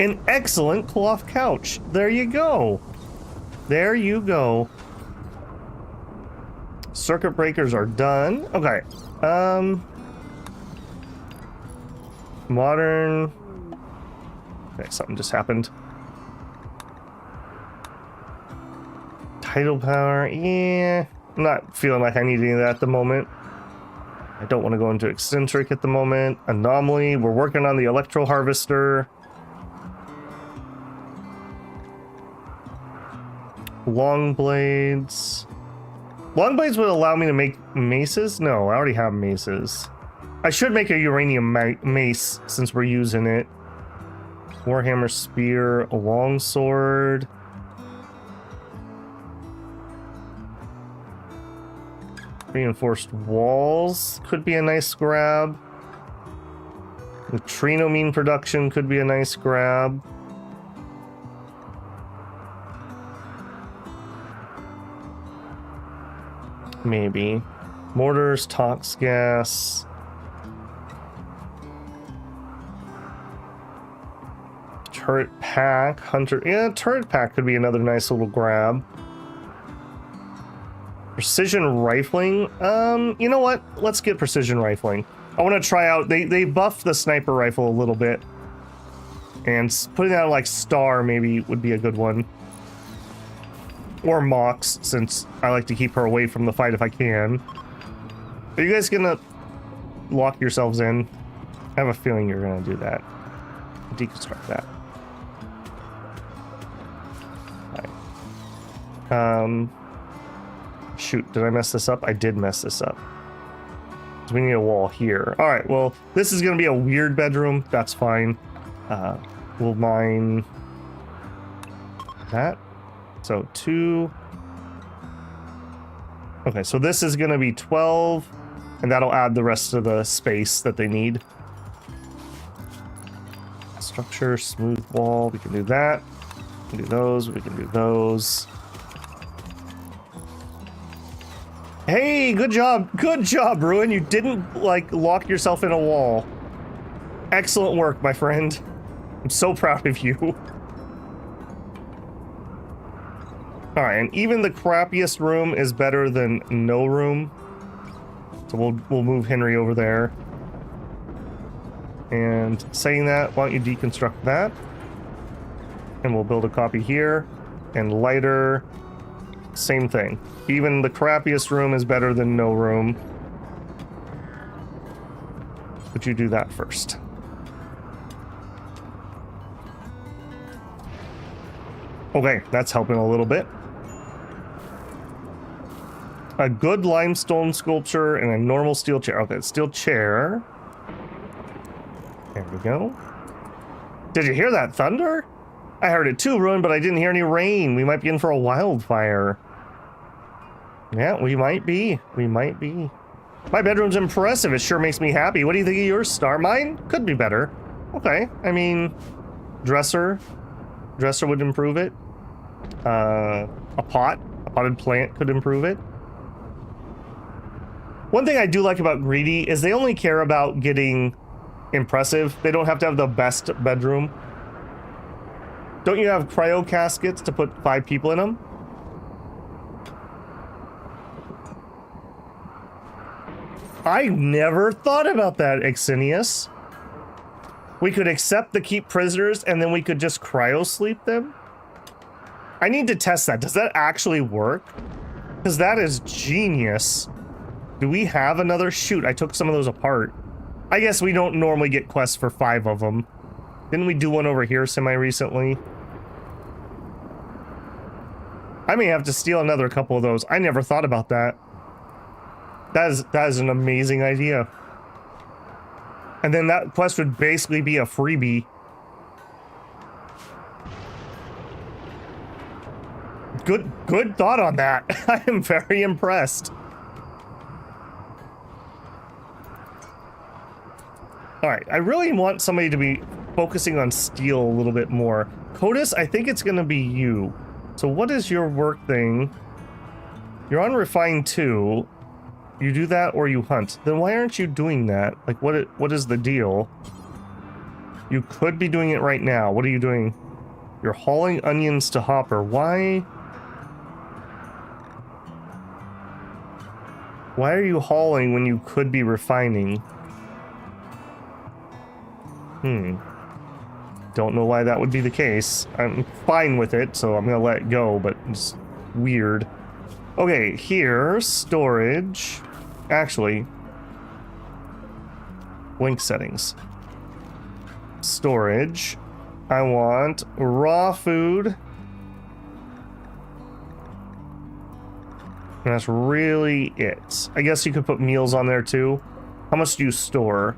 An excellent cloth couch. There you go. There you go. Circuit breakers are done. Okay. Modern. Okay, something just happened. Tidal power. Yeah. I'm not feeling like I need any of that at the moment. I don't want to go into eccentric at the moment. Anomaly. We're working on the electro harvester. Long blades. Long blades would allow me to make maces? No, I already have maces. I should make a uranium mace since we're using it. Warhammer spear, a longsword. Reinforced walls could be a nice grab. Neutrinomine production could be a nice grab. Maybe. Mortars, tox gas. Turret pack, hunter. Yeah, turret pack could be another nice little grab. Precision rifling. You know what? Let's get precision rifling. I want to try out. They buffed the sniper rifle a little bit, and putting out like Star maybe would be a good one. Or Mox, since I like to keep her away from the fight if I can. Are you guys gonna lock yourselves in? I have a feeling you're gonna do that. Deconstruct that. Right. Shoot, did I mess this up? I did mess this up. So we need a wall here. All right, well, this is gonna be a weird bedroom. That's fine. We'll mine that. So 2. Okay, so this is gonna be 12, and that'll add the rest of the space that they need. Structure, smooth wall, we can do that. We can do those, we can do those. Hey, good job, Ruin. You didn't, like, lock yourself in a wall. Excellent work, my friend. I'm so proud of you. Alright, and even the crappiest room is better than no room. So we'll move Henry over there. And saying that, why don't you deconstruct that? And we'll build a copy here. And lighter, same thing. Even the crappiest room is better than no room. But you do that first. Okay, that's helping a little bit. A good limestone sculpture and a normal steel chair. Okay, steel chair. There we go. Did you hear that thunder? I heard it too, Ruin, but I didn't hear any rain. We might be in for a wildfire. Yeah, we might be. We might be. My bedroom's impressive. It sure makes me happy. What do you think of yours, Star? Mine could be better. Okay, I mean, dresser. Dresser would improve it. A potted plant could improve it. One thing I do like about Greedy is they only care about getting impressive. They don't have to have the best bedroom. Don't you have cryo caskets to put 5 people in them? I never thought about that, Exinius. We could accept the keep prisoners and then we could just cryo sleep them? I need to test that. Does that actually work? Because that is genius. Do we have another? Shoot, I took some of those apart. I guess we don't normally get quests for 5 of them. Didn't we do one over here semi-recently? I may have to steal another couple of those. I never thought about that. That is an amazing idea. And then that quest would basically be a freebie. Good thought on that. I am very impressed. Alright, I really want somebody to be focusing on steel a little bit more. Codus, I think it's gonna be you. So what is your work thing? You're on Refine 2. You do that or you hunt. Then why aren't you doing that? Like, what is the deal? You could be doing it right now. What are you doing? You're hauling onions to Hopper. Why? Why are you hauling when you could be refining? Don't know why that would be the case. I'm fine with it, so I'm gonna let it go, but it's weird. Okay, here, storage. Actually, link settings. Storage. I want raw food. And that's really it. I guess you could put meals on there too. How much do you store?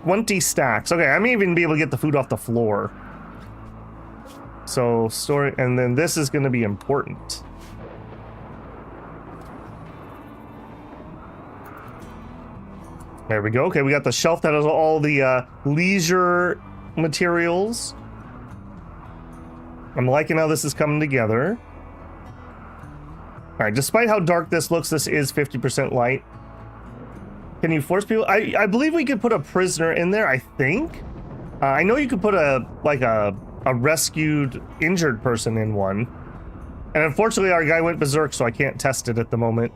20 stacks. Okay, I may even be able to get the food off the floor. So, store, and then this is going to be important. There we go. Okay, we got the shelf that has all the leisure materials. I'm liking how this is coming together. All right, despite how dark this looks, this is 50% light. Can you force people? I believe we could put a prisoner in there, I think. I know you could put a rescued, injured person in one. And unfortunately, our guy went berserk, so I can't test it at the moment.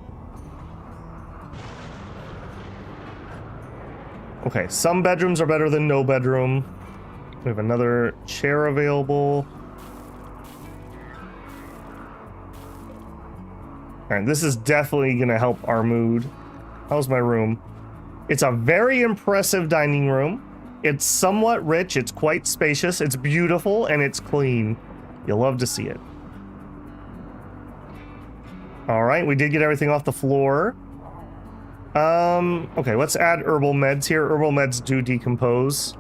Okay, some bedrooms are better than no bedroom. We have another chair available. All right, this is definitely gonna help our mood. How's my room? It's a very impressive dining room. It's somewhat rich, it's quite spacious, it's beautiful, and it's clean. You'll love to see it. All right, we did get everything off the floor. Okay, let's add herbal meds here. Herbal meds do decompose.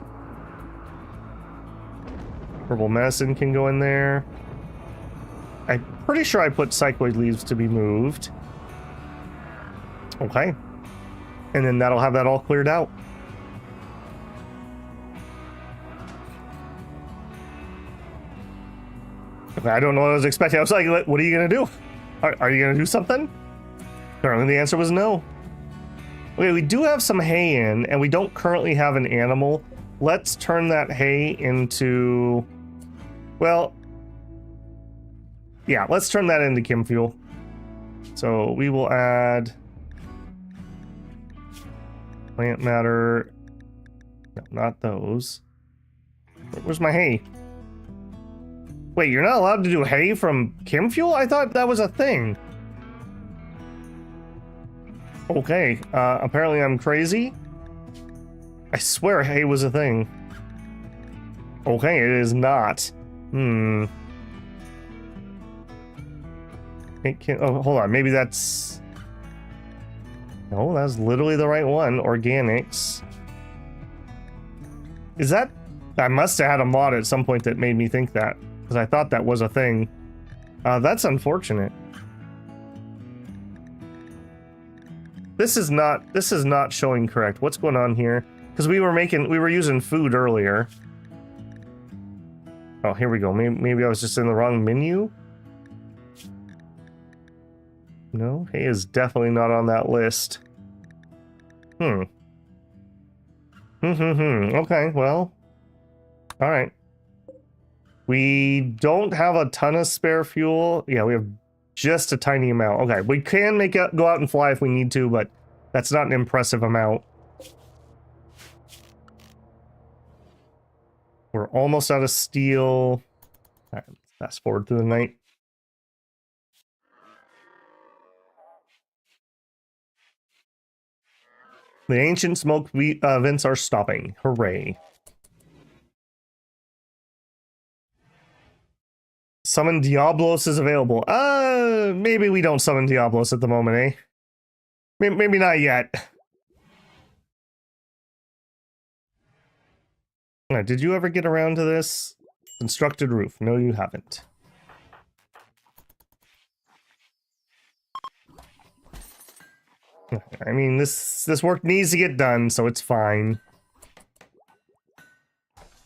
Herbal medicine can go in there. I'm pretty sure I put cycloid leaves to be moved. Okay. And then that'll have that all cleared out. Okay, I don't know what I was expecting. I was like, what are you going to do? Are you going to do something? Apparently the answer was no. Okay, we do have some hay in, and we don't currently have an animal. Let's turn that hay into... Well... Yeah, let's turn that into chem fuel. So we will add... Plant matter... No, not those. Where's my hay? Wait, you're not allowed to do hay from chem fuel? I thought that was a thing. Okay, apparently I'm crazy. I swear hay was a thing. Okay, it is not. It can, oh, hold on, maybe that's... No, that's literally the right one. Organics. Is that... I must have had a mod at some point that made me think that, because I thought that was a thing. That's unfortunate. This is not showing correct. What's going on here? Because we were using food earlier. Oh, here we go. Maybe I was just in the wrong menu. No, hay is definitely not on that list. Okay, well. Alright. We don't have a ton of spare fuel. Yeah, we have just a tiny amount. Okay, we can go out and fly if we need to, but that's not an impressive amount. We're almost out of steel. All right, fast forward through the night. The ancient smoke vents are stopping. Hooray. Summon Diablos is available. Maybe we don't summon Diablos at the moment, eh? Maybe not yet. Did you ever get around to this? Constructed roof. No, you haven't. I mean, this work needs to get done, so it's fine.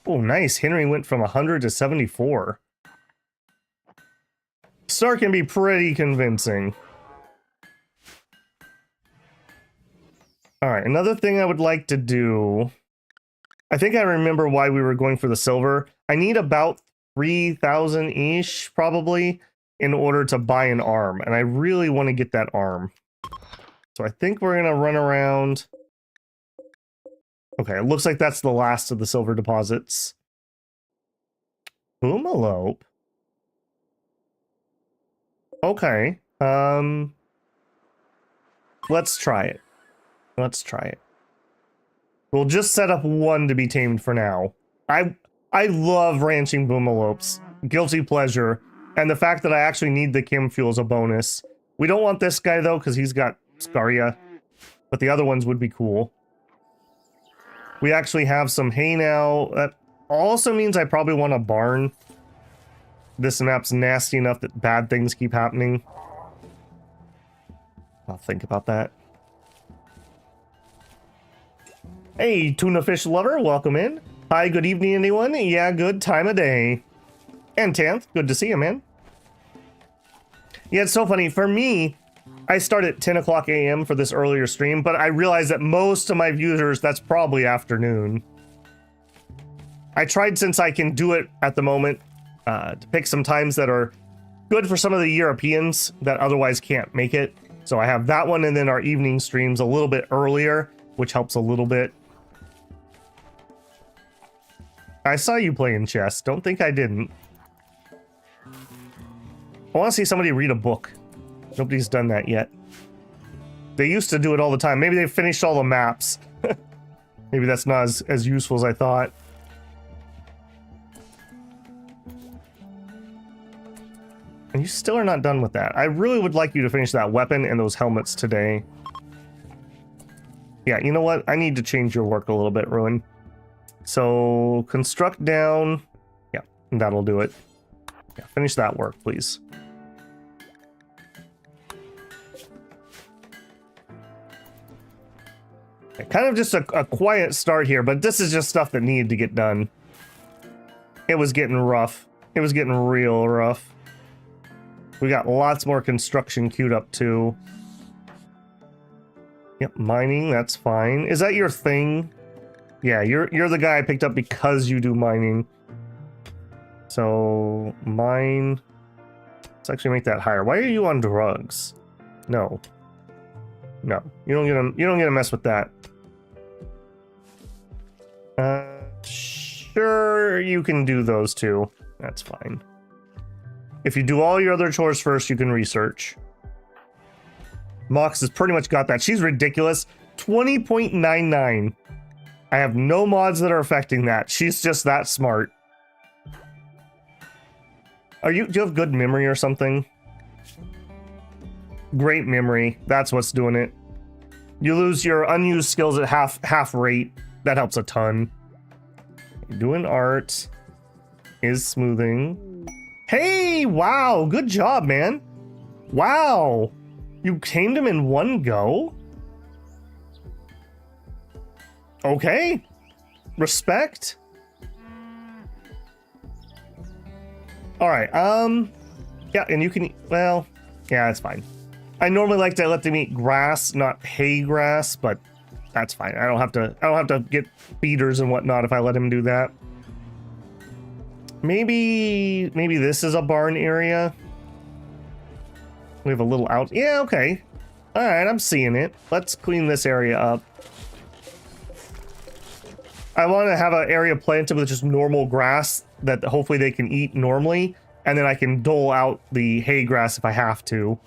Oh, nice. Henry went from 100 to 74. Star can be pretty convincing. Alright, another thing I would like to do... I think I remember why we were going for the silver. I need about 3,000-ish, probably, in order to buy an arm. And I really want to get that arm. So I think we're gonna run around. Okay, it looks like that's the last of the silver deposits. Boomalope. Okay. Let's try it. Let's try it. We'll just set up one to be tamed for now. I love ranching boomalopes. Guilty pleasure. And the fact that I actually need the chem fuel is a bonus. We don't want this guy though, because he's got Scaria. But the other ones would be cool. We actually have some hay now. That also means I probably want a barn. This map's nasty enough that bad things keep happening. I'll think about that. Hey, tuna fish lover, welcome in. Hi, good evening, anyone? Yeah, good time of day. And Tanth, good to see you, man. Yeah, it's so funny. For me, I start at 10 o'clock a.m. for this earlier stream, but I realize that most of my viewers, that's probably afternoon. I tried, since I can do it at the moment, to pick some times that are good for some of the Europeans that otherwise can't make it. So I have that one, and then our evening streams a little bit earlier, which helps a little bit. I saw you playing chess. Don't think I didn't. I want to see somebody read a book. Nobody's done that yet. They used to do it all the time. Maybe they finished all the maps. Maybe that's not as useful as I thought. And you still are not done with that. I really would like you to finish that weapon and those helmets today. Yeah, you know what? I need to change your work a little bit, Ruin. So, construct down. Yeah, that'll do it. Yeah, finish that work, please. Okay, kind of just a quiet start here, but this is just stuff that needed to get done. It was getting rough. It was getting real rough. We got lots more construction queued up too. Yep, mining, that's fine. Is that your thing? Yeah, you're the guy I picked up because you do mining. So, mine. Let's actually make that higher. Why are you on drugs? No. No, you don't get to mess with that. Sure, you can do those two. That's fine. If you do all your other chores first, you can research. Mox has pretty much got that. She's ridiculous. 20.99. I have no mods that are affecting that. She's just that smart. Do you have good memory or something? Great memory. That's what's doing it. You lose your unused skills at half rate. That helps a ton. Doing art. Is smoothing. Hey, wow, good job, man. Wow. You tamed him in one go? Okay. Respect. All right, yeah, and you can, well, yeah, that's fine. I normally like to let them eat grass, not hay grass, but that's fine. I don't have to get feeders and whatnot if I let him do that. Maybe this is a barn area. We have a little out. Yeah, okay. All right, I'm seeing it. Let's clean this area up. I want to have an area planted with just normal grass that hopefully they can eat normally, and then I can dole out the hay grass if I have to.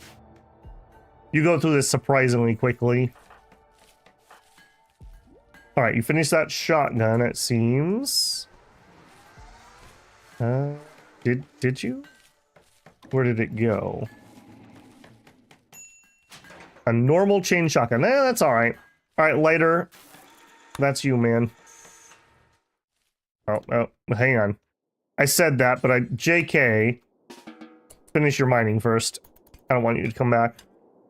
You go through this surprisingly quickly. All right, you finished that shotgun, it seems. Did you? Where did it go? A normal chain shotgun. That's all right. All right, lighter. That's you, man. Oh, hang on. I said that, but JK. Finish your mining first. I don't want you to come back.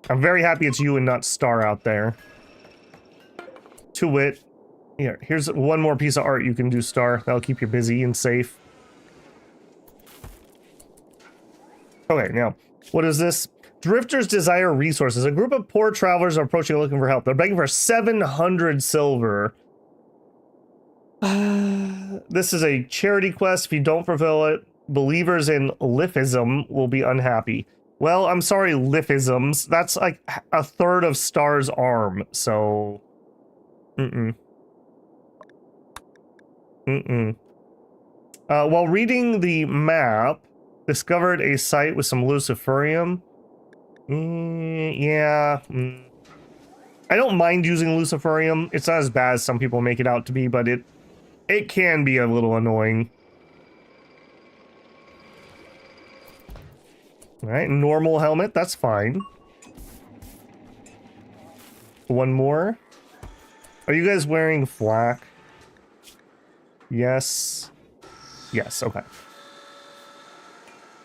I'm very happy it's you and not Star out there. To wit. Here, here's one more piece of art you can do, Star. That'll keep you busy and safe. Okay, now, what is this? Drifters desire resources. A group of poor travelers are approaching looking for help. They're begging for 700 silver. This is a charity quest. If you don't fulfill it, believers in Lifism will be unhappy. Well, I'm sorry, Liphisms. That's like a third of Star's arm, so... While reading the map, discovered a site with some luciferium. Yeah. I don't mind using luciferium. It's not as bad as some people make it out to be, but it can be a little annoying. Alright, normal helmet, that's fine. One more. Are you guys wearing flak? Yes. Yes, okay.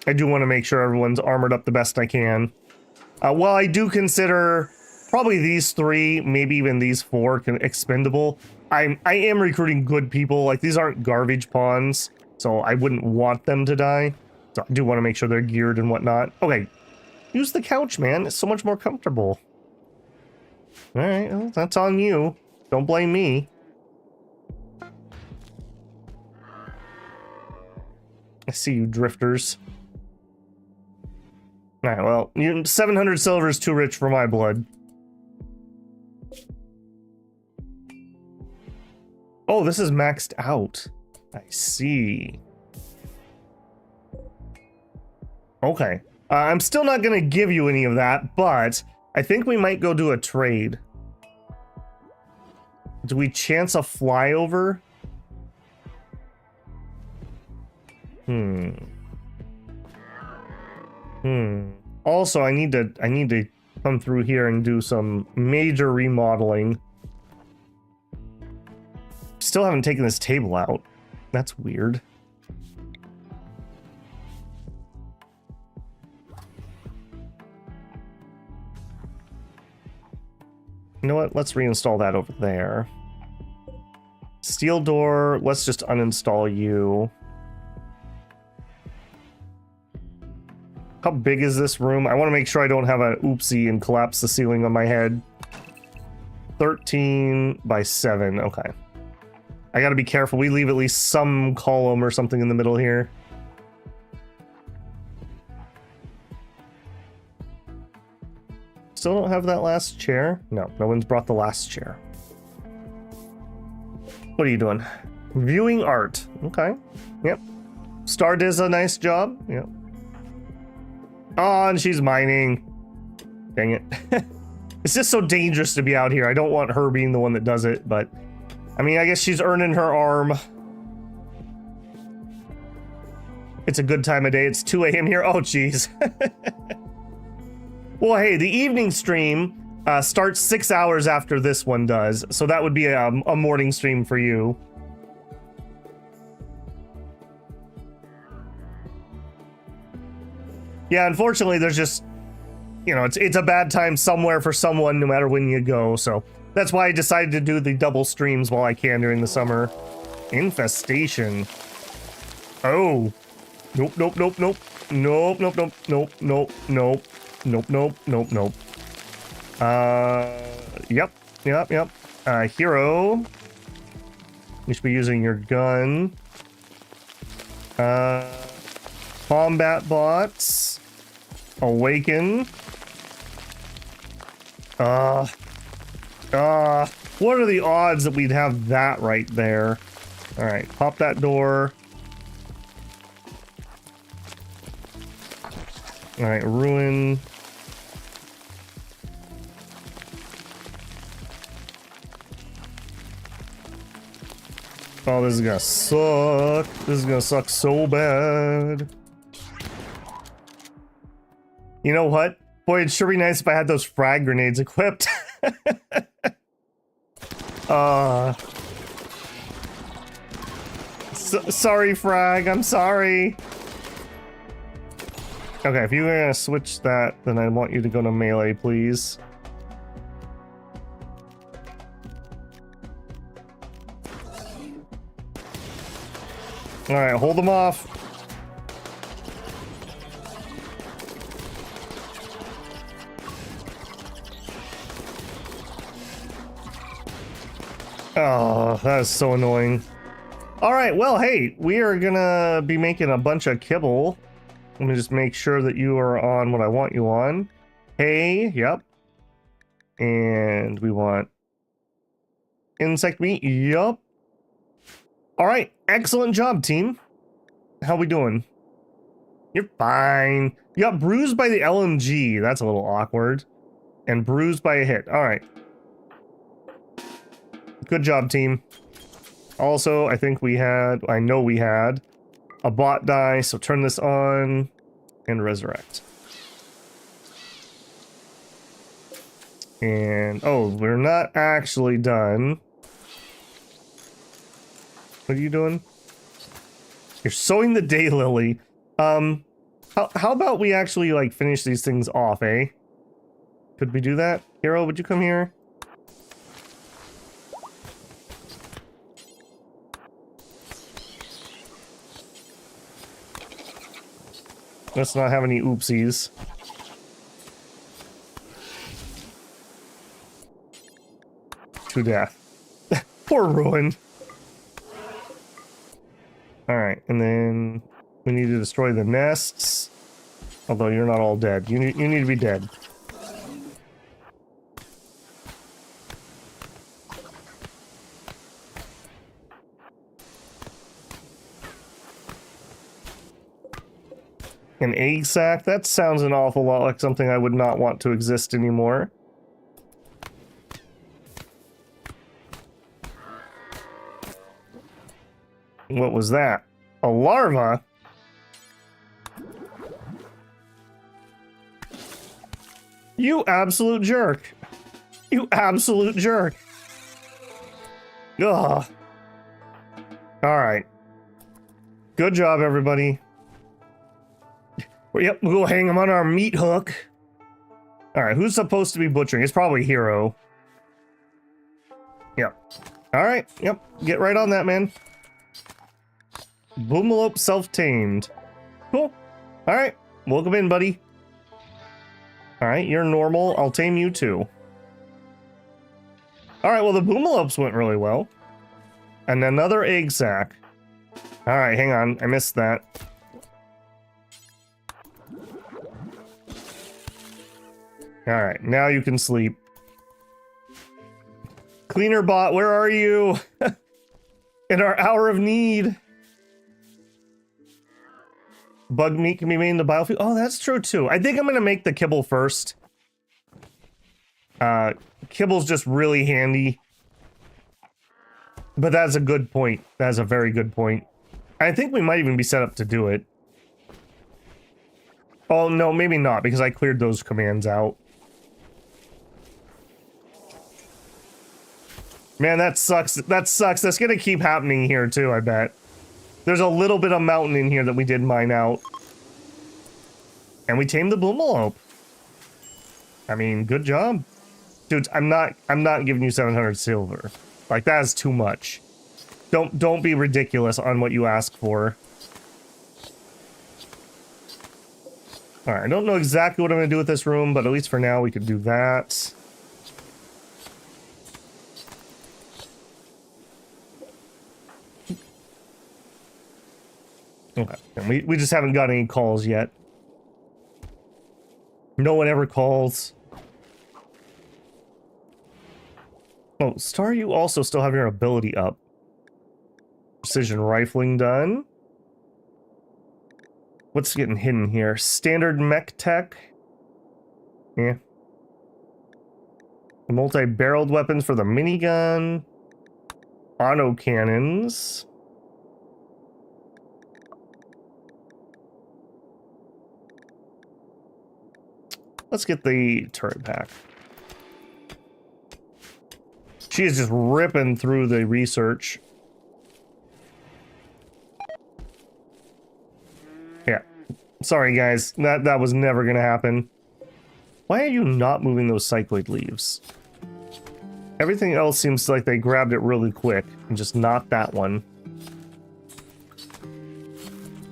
I do want to make sure everyone's armored up the best I can. Well, I do consider probably these three, maybe even these four, expendable. I am recruiting good people. Like, these aren't garbage pawns, so I wouldn't want them to die. So I do want to make sure they're geared and whatnot. Okay, use the couch, man. It's so much more comfortable. All right, well, that's on you. Don't blame me. I see you drifters. All right, well, 700 silver is too rich for my blood. Oh, this is maxed out. I see. Okay. I'm still not going to give you any of that, but I think we might go do a trade. Do we chance a flyover? Also, I need to come through here and do some major remodeling. Still haven't taken this table out. That's weird. You know what? Let's reinstall that over there. Steel door, let's just uninstall you. How big is this room? I want to make sure I don't have an oopsie and collapse the ceiling on my head. 13 by 7, okay. I gotta be careful. We leave at least some column or something in the middle here. Still don't have that last chair? No, no one's brought the last chair. What are you doing? Viewing art. Okay. Yep. Star does a nice job. Yep. Oh, and she's mining. Dang it. It's just so dangerous to be out here. I don't want her being the one that does it, but... I mean, I guess she's earning her arm. It's a good time of day. It's 2 a.m. here. Oh, jeez. Well, hey, the evening stream starts 6 hours after this one does, so that would be a morning stream for you. Yeah, unfortunately, there's just, you know, it's a bad time somewhere for someone no matter when you go, so that's why I decided to do the double streams while I can during the summer. Infestation. Oh. Nope, nope, nope, nope. Nope, nope, nope, nope, nope, nope. Nope, nope, nope, nope. Yep. Hero. You should be using your gun. Combat bots. Awaken. What are the odds that we'd have that right there? Alright, pop that door. Alright, ruin. Oh, this is gonna suck. This is gonna suck so bad. You know what? Boy, it'd sure be nice if I had those frag grenades equipped. Sorry, frag. I'm sorry. Okay, if you're gonna switch that, then I want you to go to melee, please. Alright, hold them off. Oh, that is so annoying. Alright, well, hey, we are gonna be making a bunch of kibble. Let me just make sure that you are on what I want you on. Hay, yep. And we want insect meat, yup. All right, excellent job, team. How we doing? You're fine. You got bruised by the LMG. That's a little awkward. And bruised by a hit. All right. Good job, team. Also, I think I know we had a bot die, so turn this on and resurrect. And, oh, we're not actually done. What are you doing? You're sowing the daylily. How about we actually, like, finish these things off, eh? Could we do that? Hero, would you come here? Let's not have any oopsies. To death. Poor Ruin. Alright, and then we need to destroy the nests. Although you're not all dead. You need to be dead. An egg sac? That sounds an awful lot like something I would not want to exist anymore. What was that? A larva? You absolute jerk. You absolute jerk. Ugh. Alright. Good job, everybody. Yep, we'll hang him on our meat hook. Alright, who's supposed to be butchering? It's probably Hero. Yep. Alright, yep. Get right on that, man. Boomalope self-tamed. Cool. Alright, welcome in, buddy. Alright, you're normal. I'll tame you too. Alright, well, the Boomalopes went really well. And another egg sac. Alright, hang on. I missed that. Alright, now you can sleep. Cleaner bot, where are you? In our hour of need. Bug meat can be made into biofuel. Oh, that's true too. I think I'm gonna make the kibble first. Kibble's just really handy. But that's a good point. That's a very good point. I think we might even be set up to do it. Oh, no, maybe not, because I cleared those commands out. Man, that sucks. That sucks. That's gonna keep happening here, too, I bet. There's a little bit of mountain in here that we did mine out. And we tamed the Boomalope. I mean, good job. Dude, I'm not giving you 700 silver. Like, that is too much. Don't be ridiculous on what you ask for. Alright, I don't know exactly what I'm gonna do with this room, but at least for now we could do that. Okay, and we just haven't got any calls yet. No one ever calls. Oh, Star, you also still have your ability up. Precision rifling done. What's getting hidden here? Standard mech tech. Yeah. Multi-barreled weapons for the minigun. Auto cannons. Let's get the turret pack. She is just ripping through the research. Yeah. Sorry, guys. That was never gonna happen. Why are you not moving those cycloid leaves? Everything else seems like they grabbed it really quick, and just not that one.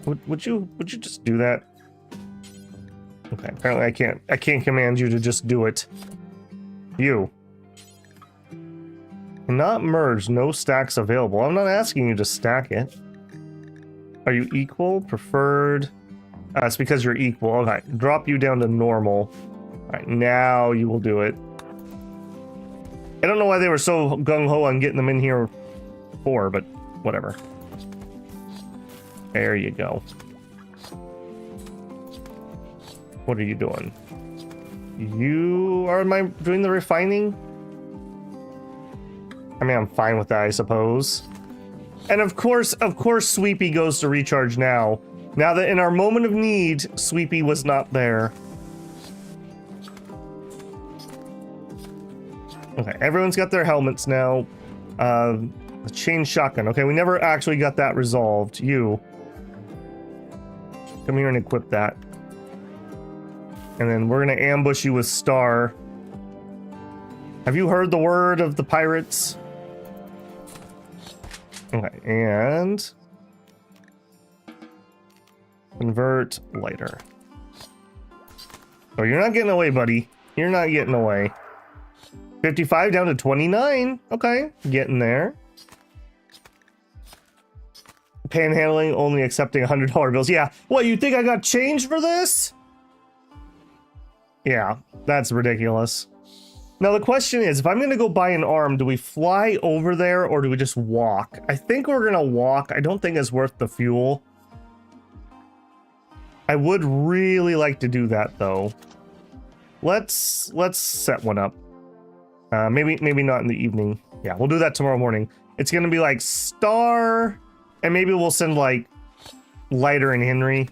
Would you just do that? Okay, apparently I can't command you to just do it. You. Not merge, no stacks available. I'm not asking you to stack it. Are you equal? Preferred? It's because you're equal. Okay, drop you down to normal. All right, now you will do it. I don't know why they were so gung-ho on getting them in here before, but whatever. There you go. What are you doing? You are doing the refining? I mean, I'm fine with that, I suppose. And of course, Sweepy goes to recharge now. Now that in our moment of need, Sweepy was not there. Okay, everyone's got their helmets now. The chain shotgun. Okay, we never actually got that resolved. You. Come here and equip that. And then we're gonna ambush you with Star. Have you heard the word of the pirates? Okay, and convert lighter. Oh, you're not getting away, buddy. You're not getting away. 55 down to 29. Okay, getting there. Panhandling, only accepting $100 bills. Yeah, what, you think I got change for this? Yeah, that's ridiculous. Now the question is, if I'm gonna go buy an arm, do we fly over there or do we just walk? I think we're gonna walk. I don't think it's worth the fuel. I would really like to do that though. Let's set one up. Maybe not in the evening. Yeah, we'll do that tomorrow morning. It's gonna be like Star, and maybe we'll send like Lighter and Henry,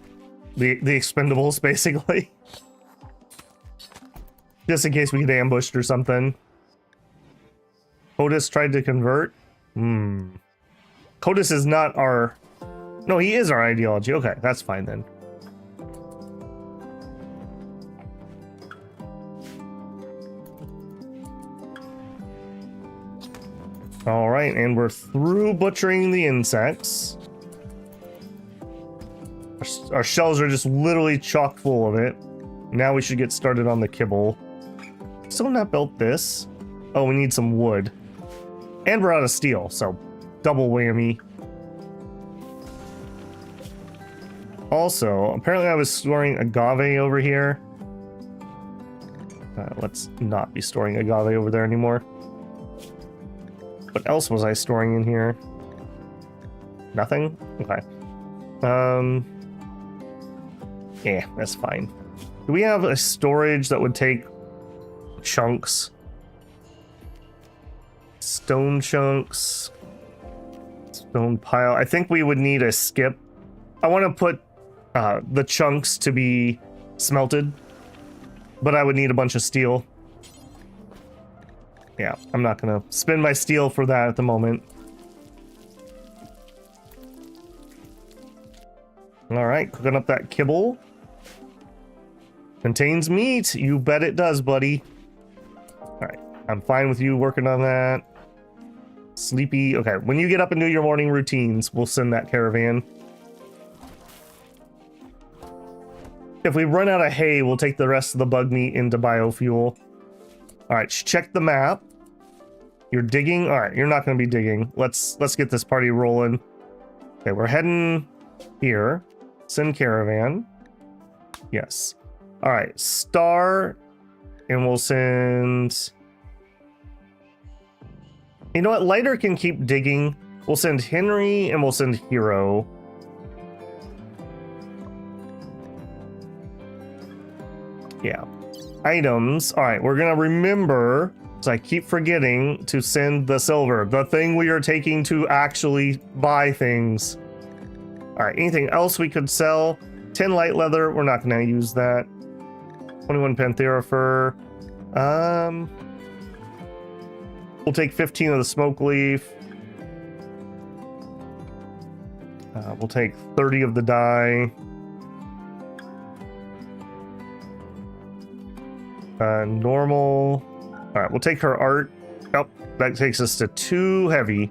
the expendables basically. Just in case we get ambushed or something. Otis tried to convert. Otis is not our... No, he is our ideology. Okay, that's fine then. All right, and we're through butchering the insects. Our shells are just literally chock full of it. Now we should get started on the kibble. Still not built this. Oh, we need some wood. And we're out of steel, so double whammy. Also, apparently I was storing agave over here. Let's not be storing agave over there anymore. What else was I storing in here? Nothing? Okay. Yeah, that's fine. Do we have a storage that would take chunks? Stone chunks. Stone pile. I think we would need a skip. I want to put the chunks to be smelted, but I would need a bunch of steel. Yeah, I'm not gonna spend my steel for that at the moment. All right, cooking up that kibble. Contains meat. You bet it does, buddy. All right, I'm fine with you working on that. Sleepy. Okay, when you get up and do your morning routines, we'll send that caravan. If we run out of hay, we'll take the rest of the bug meat into biofuel. All right, check the map. You're digging? All right, you're not going to be digging. Let's get this party rolling. Okay, we're heading here. Send caravan. Yes. All right, Star, and we'll send... You know what? Lighter can keep digging. We'll send Henry, and we'll send Hero. Yeah. Items. All right, we're going to remember... So I keep forgetting to send the silver, the thing we are taking to actually buy things. All right, anything else we could sell? 10 light leather, we're not gonna use that. 21 panthera fur. We'll take 15 of the smoke leaf. We'll take 30 of the dye. Normal. All right, we'll take her art. Oh, that takes us to 2 heavy.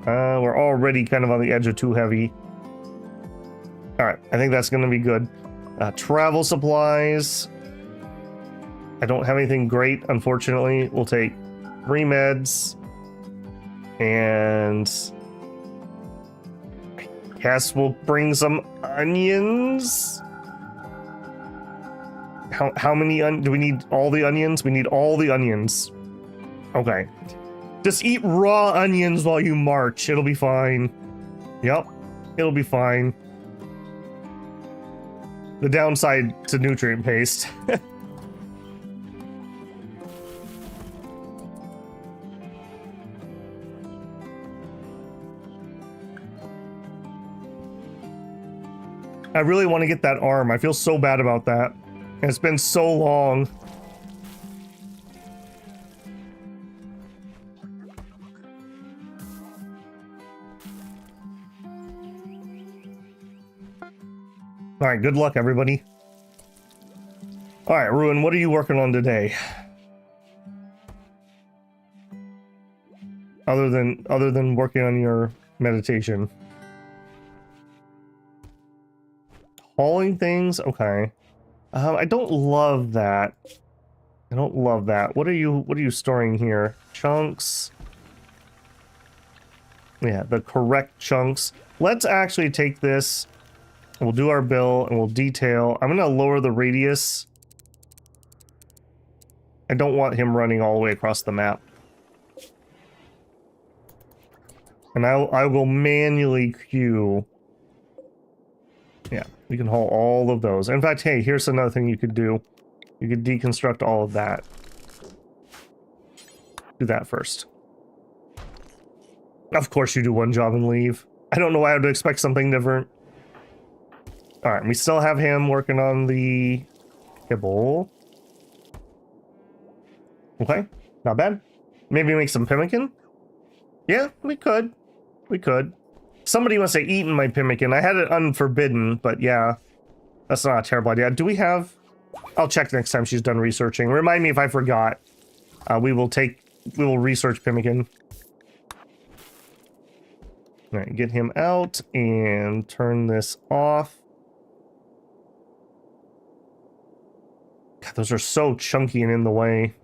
We're already kind of on the edge of 2 heavy. All right, I think that's going to be good. Travel supplies. I don't have anything great, unfortunately. We'll take 3 meds and guess we'll bring some onions. How many do we need? All the onions? We need all the onions. Okay. Just eat raw onions while you march. It'll be fine. Yep. It'll be fine. The downside to nutrient paste. I really want to get that arm. I feel so bad about that. And it's been so long. All right, good luck, everybody. All right, Ruin, what are you working on today? Other than working on your meditation. Hauling things? Okay. I don't love that. I don't love that. What are you storing here? Chunks. Yeah, the correct chunks. Let's actually take this. We'll do our bill and we'll detail. I'm gonna lower the radius. I don't want him running all the way across the map. And I will manually queue. Yeah, we can haul all of those. In fact, hey, here's another thing you could do. You could deconstruct all of that. Do that first. Of course you do one job and leave. I don't know why I would expect something different. Alright, we still have him working on the kibble. Okay, not bad. Maybe make some pemmican? Yeah, we could. We could. Somebody must have eaten my pemmican. I had it unforbidden, but yeah. That's not a terrible idea. Do we have... I'll check next time she's done researching. Remind me if I forgot. We will research pemmican. Alright, get him out and turn this off. God, those are so chunky and in the way.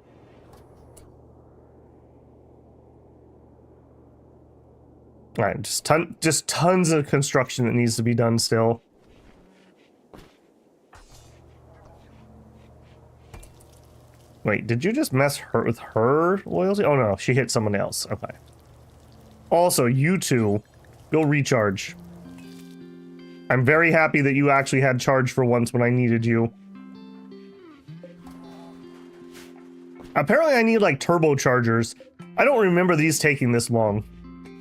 All right, just tons of construction that needs to be done still. Wait, did you just mess with her loyalty? Oh no, she hit someone else. Okay. Also, you two, go recharge. I'm very happy that you actually had charge for once when I needed you. Apparently I need like turbochargers. I don't remember these taking this long.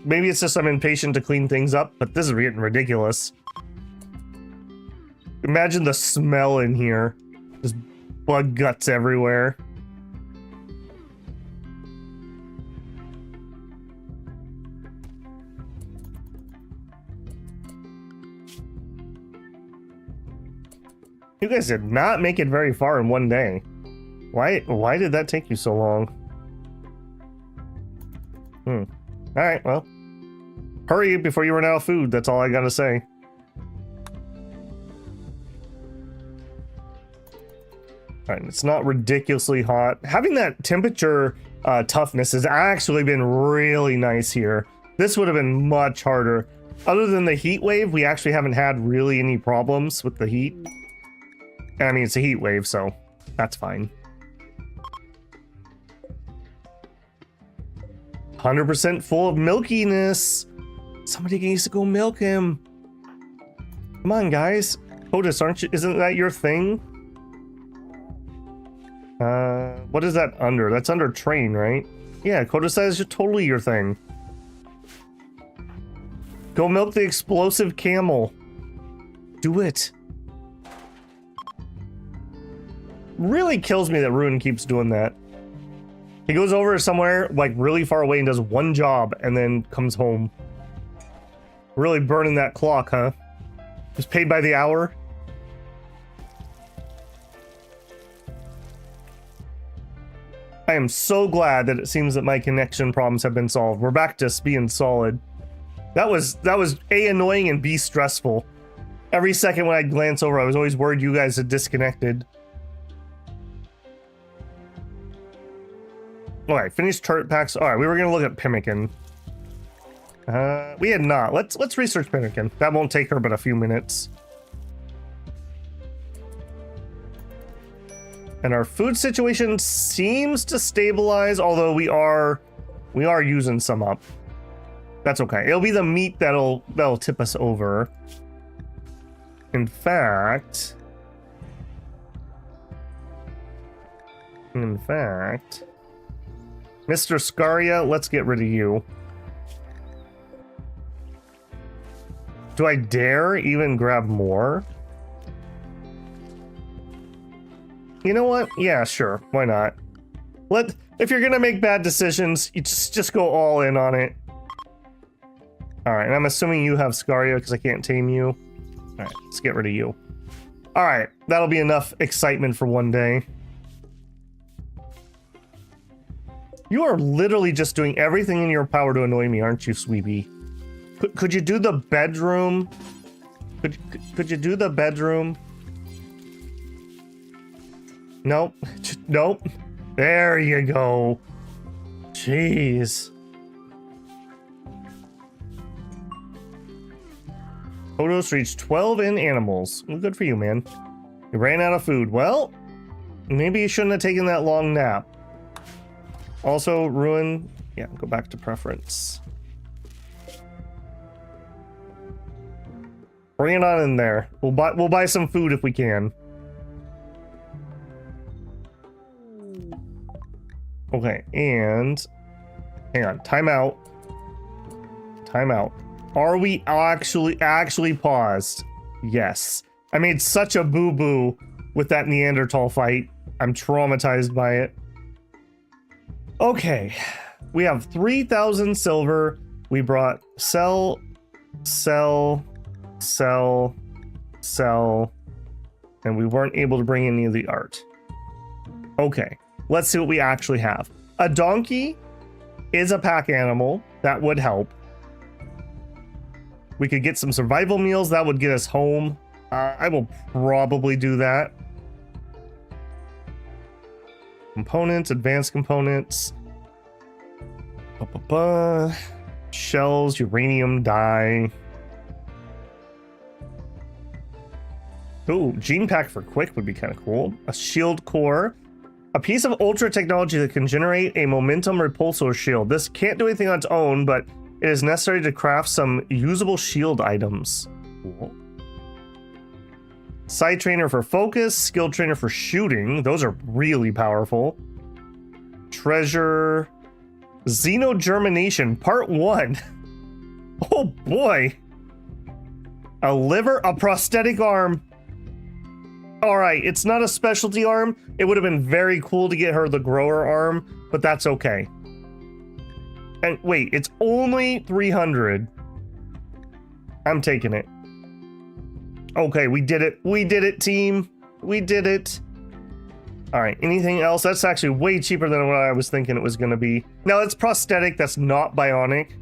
Maybe it's just I'm impatient to clean things up, but this is getting ridiculous. Imagine the smell in here. Just bug guts everywhere. You guys did not make it very far in one day. Why did that take you so long? Alright, well. Hurry before you run out of food, that's all I gotta say. Alright, it's not ridiculously hot. Having that temperature toughness has actually been really nice here. This would have been much harder. Other than the heat wave, we actually haven't had really any problems with the heat. I mean, it's a heat wave, so that's fine. 100% full of milkiness. Somebody needs to go milk him. Come on, guys. Otis, isn't that your thing? What is that under? That's under train, right? Yeah, Coda says it's totally your thing. Go milk the explosive camel. Do it. Really kills me that Ruin keeps doing that. He goes over somewhere like really far away and does one job and then comes home. Really burning that clock, huh? Just paid by the hour. I am so glad that it seems that my connection problems have been solved. We're back to being solid. That was A, annoying, and B, stressful. Every second when I'd glance over, I was always worried you guys had disconnected. Alright, finished turret packs. Alright, we were gonna look at pemmican. We had not. Let's research Pinnakin. That won't take her but a few minutes. And our food situation seems to stabilize, although we are using some up. That's okay. It'll be the meat that'll tip us over. In fact, Mr. Scaria, let's get rid of you. Do I dare even grab more? You know what? Yeah, sure. Why not? If you're gonna make bad decisions, you just go all in on it. Alright, and I'm assuming you have Scaria because I can't tame you. Alright, let's get rid of you. Alright, that'll be enough excitement for one day. You are literally just doing everything in your power to annoy me, aren't you, Sweepy? Could you do the bedroom? Could you do the bedroom? Nope. Nope. There you go. Jeez. Photos reached 12 in animals. Well, good for you, man. You ran out of food. Well, maybe you shouldn't have taken that long nap. Also, ruin. Yeah, go back to preference. Bring it on in there. We'll buy some food if we can. Okay, and hang on. Time out. Time out. Are we actually paused? Yes. I made such a boo-boo with that Neanderthal fight. I'm traumatized by it. Okay. We have 3,000 silver. We brought sell, and we weren't able to bring any of the art. Okay. Let's see what we actually have. A donkey is a pack animal. That would help. We could get some survival meals. That would get us home. I will probably do that. Components, advanced components. Shells, uranium dye. Ooh, gene pack for quick would be kind of cool. A shield core. A piece of ultra technology that can generate a momentum repulsor shield. This can't do anything on its own, but it is necessary to craft some usable shield items. Cool. Side trainer for focus, skill trainer for shooting. Those are really powerful. Treasure. Xenogermination, part 1. Oh boy. A liver, a prosthetic arm. Alright, it's not a specialty arm. It would have been very cool to get her the grower arm, but that's okay. And wait, it's only 300. I'm taking it. Okay, we did it. We did it, team. We did it. Alright, anything else? That's actually way cheaper than what I was thinking it was going to be. Now, it's prosthetic. That's not bionic,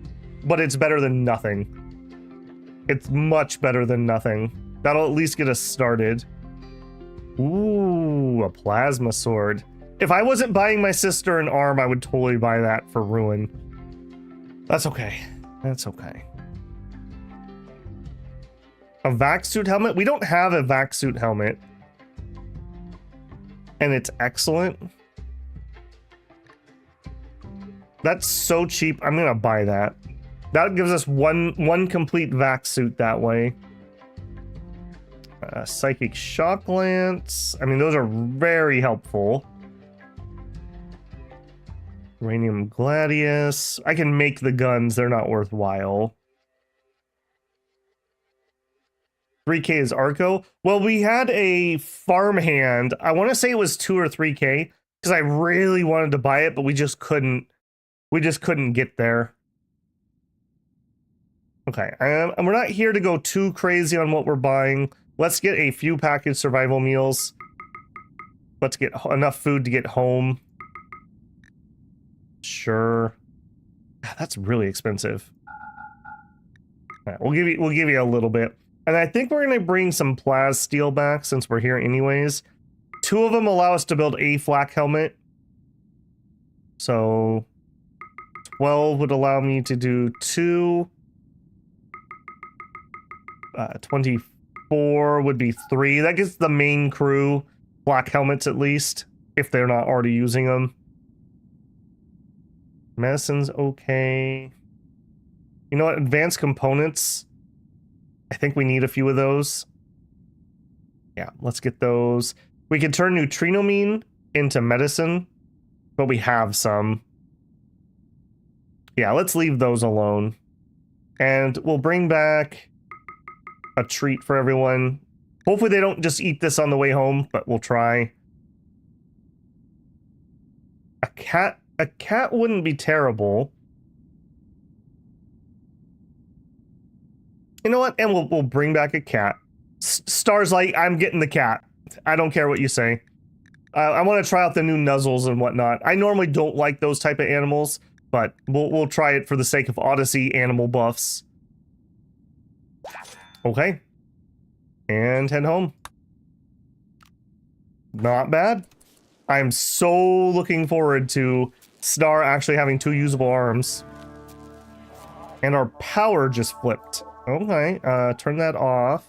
but it's better than nothing. It's much better than nothing. That'll at least get us started. Ooh, a plasma sword. If I wasn't buying my sister an arm, I would totally buy that for Ruin. That's okay. That's okay. A vac suit helmet? We don't have a vac suit helmet. And it's excellent. That's so cheap. I'm gonna buy that. That gives us one complete vac suit that way. Psychic shock lance. I mean, those are very helpful. Uranium gladius. I can make the guns. They're not worthwhile. 3K is Arco. Well, we had a farmhand. I want to say it was 2 or 3K because I really wanted to buy it, but we just couldn't. We just couldn't get there. Okay, and we're not here to go too crazy on what we're buying. Let's get a few packaged survival meals. Let's get enough food to get home. Sure. That's really expensive. All right, we'll give you a little bit. And I think we're going to bring some Plaz steel back since we're here anyways. 2 of them allow us to build a flak helmet. So 12 would allow me to do 2. 24 would be 3. That gets the main crew black helmets at least, if they're not already using them. Medicine's okay. You know what? Advanced components. I think we need a few of those. Yeah, let's get those. We can turn neutrinomine into medicine, but we have some. Yeah, let's leave those alone. And we'll bring back a treat for everyone. Hopefully they don't just eat this on the way home, but we'll try. A cat wouldn't be terrible. You know what? And we'll bring back a cat. Star's like, I'm getting the cat. I don't care what you say. I want to try out the new nuzzles and whatnot. I normally don't like those type of animals, but we'll try it for the sake of Odyssey animal buffs. Okay. And head home. Not bad. I'm so looking forward to Star actually having 2 usable arms. And our power just flipped. Okay, turn that off.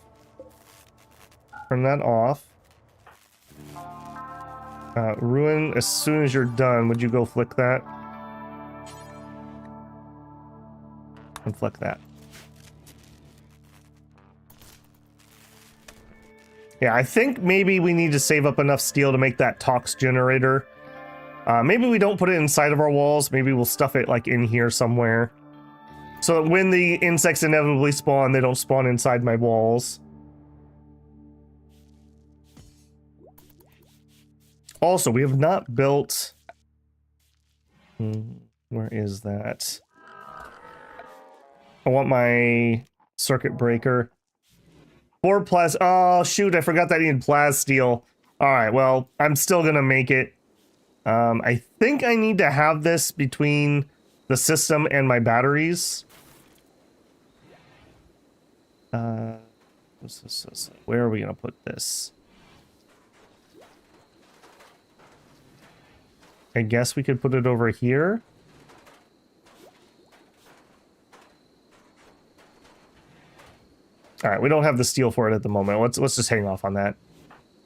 Turn that off. Ruin, as soon as you're done, would you go flick that? And flick that. Yeah, I think maybe we need to save up enough steel to make that tox generator. Maybe we don't put it inside of our walls. Maybe we'll stuff it like in here somewhere. So that when the insects inevitably spawn, they don't spawn inside my walls. Also, we have not built... where is that? I want my circuit breaker. 4 plas... Oh, shoot, I forgot that I needed plas steel. Alright, well, I'm still gonna make it. I think I need to have this between the system and my batteries. Where are we gonna put this? I guess we could put it over here. All right, we don't have the steel for it at the moment. Let's just hang off on that.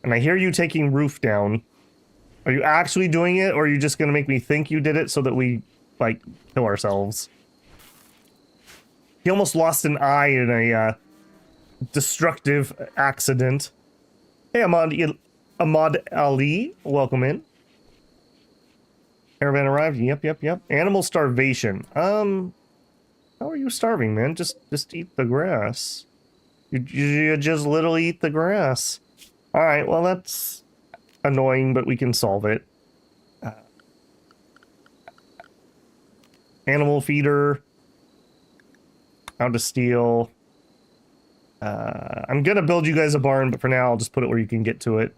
And I hear you taking roof down. Are you actually doing it, or are you just gonna make me think you did it so that we, like, kill ourselves? He almost lost an eye in a destructive accident. Hey, Ahmad Ali, welcome in. Caravan arrived. Yep. Animal starvation. How are you starving, man? Just eat the grass. You just literally eat the grass. All right. Well, that's annoying, but we can solve it. Animal feeder. Out of steel. I'm gonna build you guys a barn, but for now I'll just put it where you can get to it.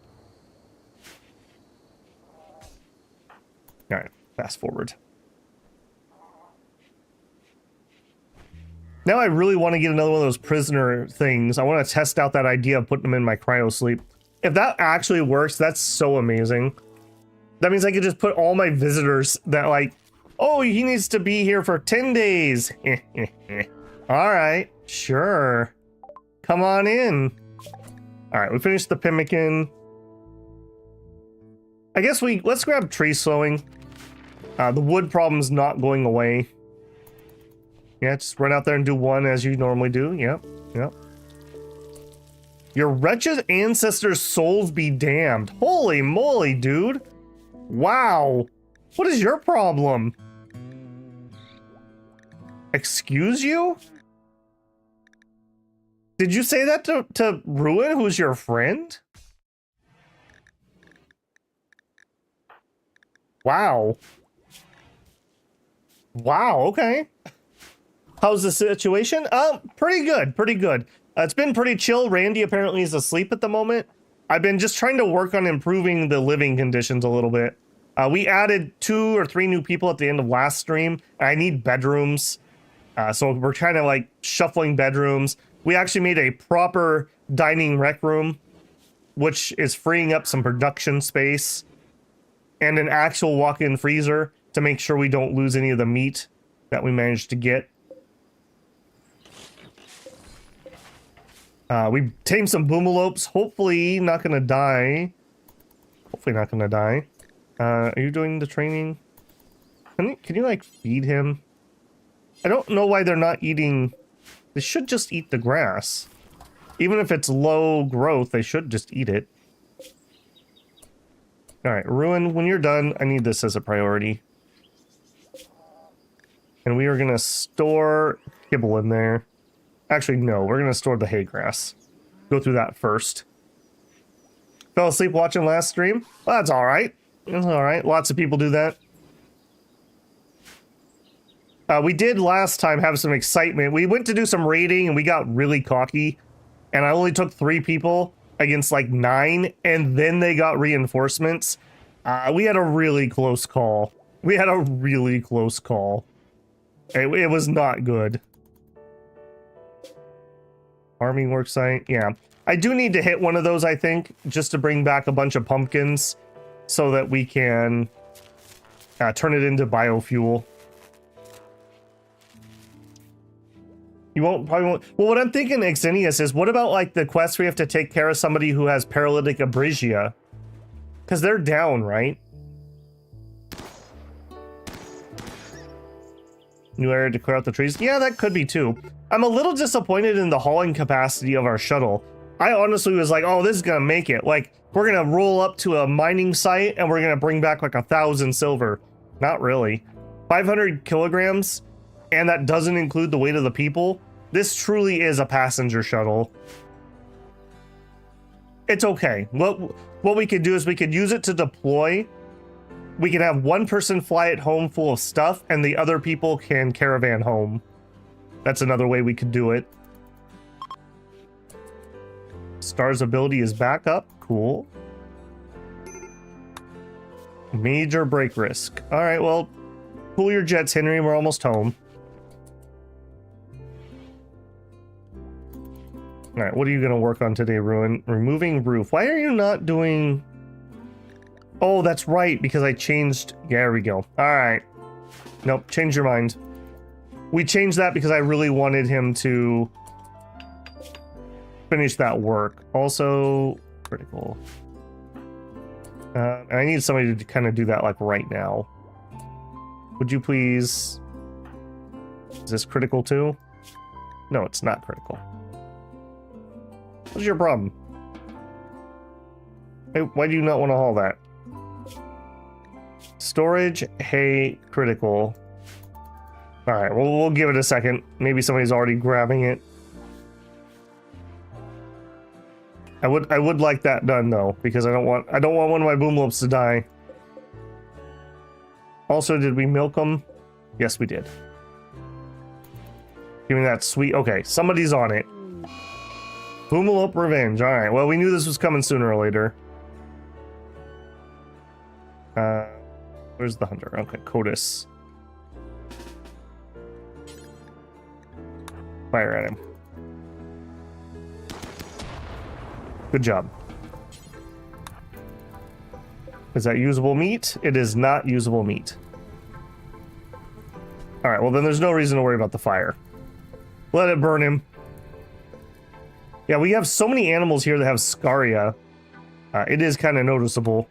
Alright, fast forward. Now I really want to get another one of those prisoner things. I want to test out that idea of putting them in my cryo sleep. If that actually works, that's so amazing. That means I could just put all my visitors that, like, oh, he needs to be here for 10 days. Alright, sure. Come on in. Alright, we finished the pemmican. I guess let's grab tree slowing. The wood problem's not going away. Yeah, just run out there and do 1 as you normally do. Yep. Your wretched ancestors' souls be damned. Holy moly, dude. Wow. What is your problem? Excuse you? Did you say that to Ruin, who's your friend? Wow. Wow, okay. How's the situation? Pretty good. It's been pretty chill. Randy apparently is asleep at the moment. I've been just trying to work on improving the living conditions a little bit. We added 2 or 3 new people at the end of last stream. I need bedrooms. So we're kind of like shuffling bedrooms. We actually made a proper dining rec room, which is freeing up some production space, and an actual walk-in freezer to make sure we don't lose any of the meat that we managed to get. We tamed some boomalopes. Hopefully not gonna die. Hopefully not gonna die. Are you doing the training? Can you like feed him? I don't know why they're not eating. They should just eat the grass. Even if it's low growth, they should just eat it. Alright, Ruin, when you're done, I need this as a priority. And we are gonna store kibble in there. Actually, no, we're gonna store the hay grass. Go through that first. Fell asleep watching last stream? Well, that's alright. That's alright. Lots of people do that. We did last time have some excitement. We went to do some raiding and we got really cocky. And I only took 3 people against like 9, and then they got reinforcements. We had a really close call. We had a really close call. It was not good. Farming worksite, yeah. I do need to hit one of those, I think, just to bring back a bunch of pumpkins so that we can turn it into biofuel. You probably won't. Well, what I'm thinking, Exinius, is what about like the quest where you have to take care of somebody who has paralytic abrasia? Because they're down, right? New area to clear out the trees. Yeah, that could be too. I'm a little disappointed in the hauling capacity of our shuttle. I honestly was like, oh, this is gonna make it. Like, we're gonna roll up to a mining site and we're gonna bring back like 1,000 silver. Not really. 500 kilograms. And that doesn't include the weight of the people. This truly is a passenger shuttle. It's okay. What we could do is we could use it to deploy. We can have one person fly it home full of stuff, and the other people can caravan home. That's another way we could do it. Star's ability is back up. Cool. Major break risk. All right, well, cool your jets, Henry. We're almost home. All right, what are you going to work on today, Ruin? Removing roof. Why are you not doing... Oh, that's right, because I changed... There we go. All right. Nope, change your mind. We changed that because I really wanted him to finish that work. Also, critical. I need somebody to kind of do that, like, right now. Would you please... Is this critical too? No, it's not critical. What's your problem? Hey, why do you not want to haul that? Storage, hay, critical. All right, well, we'll give it a second. Maybe somebody's already grabbing it. I would like that done though, because I don't want one of my boomlopes to die. Also, did we milk them? Yes, we did. Give me that sweet. Okay, somebody's on it. Boomalope revenge. All right. Well, we knew this was coming sooner or later. Where's the hunter? Okay, Codus. Fire at him. Good job. Is that usable meat? It is not usable meat. All right. Well, then there's no reason to worry about the fire. Let it burn him. Yeah, we have so many animals here that have scaria. It is kind of noticeable.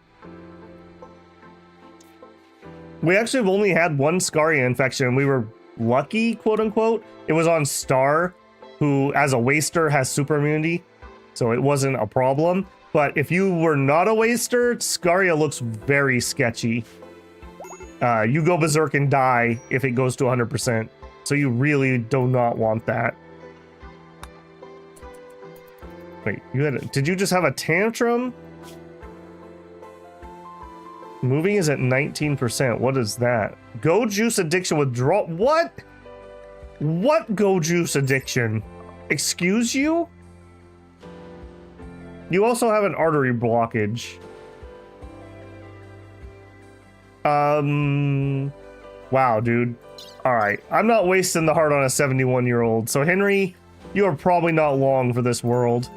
We actually have only had one scaria infection. We were lucky, quote unquote. It was on Star, who as a waster has super immunity. So it wasn't a problem. But if you were not a waster, scaria looks very sketchy. You go berserk and die if it goes to 100%. So you really do not want that. Wait, did you just have a tantrum? Moving is at 19%. What is that? Go juice addiction withdrawal. What? What go juice addiction? Excuse you? You also have an artery blockage. Wow, dude. All right. I'm not wasting the heart on a 71-year-old. So, Henry, you are probably not long for this world.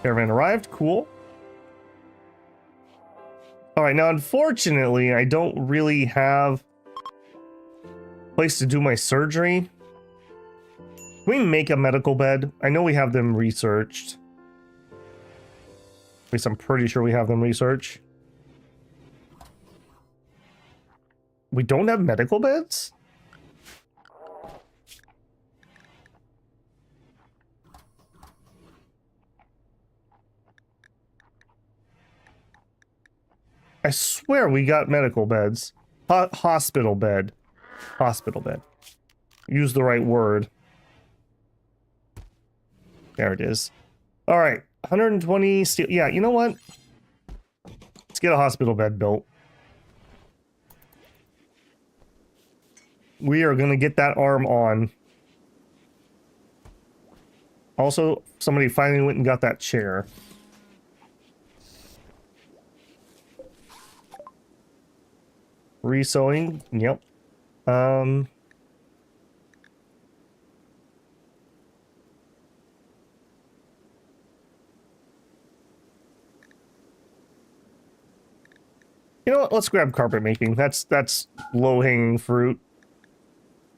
Caravan arrived. Cool. All right. Now, unfortunately, I don't really have a place to do my surgery. Can we make a medical bed? I know we have them researched. At least I'm pretty sure we have them researched. We don't have medical beds? I swear we got medical beds. Hospital bed. Hospital bed. Use the right word. There it is. All right. 120 steel. Yeah, you know what? Let's get a hospital bed built. We are going to get that arm on. Also, somebody finally went and got that chair. Resewing. Yep. You know what? Let's grab carpet making. That's low-hanging fruit.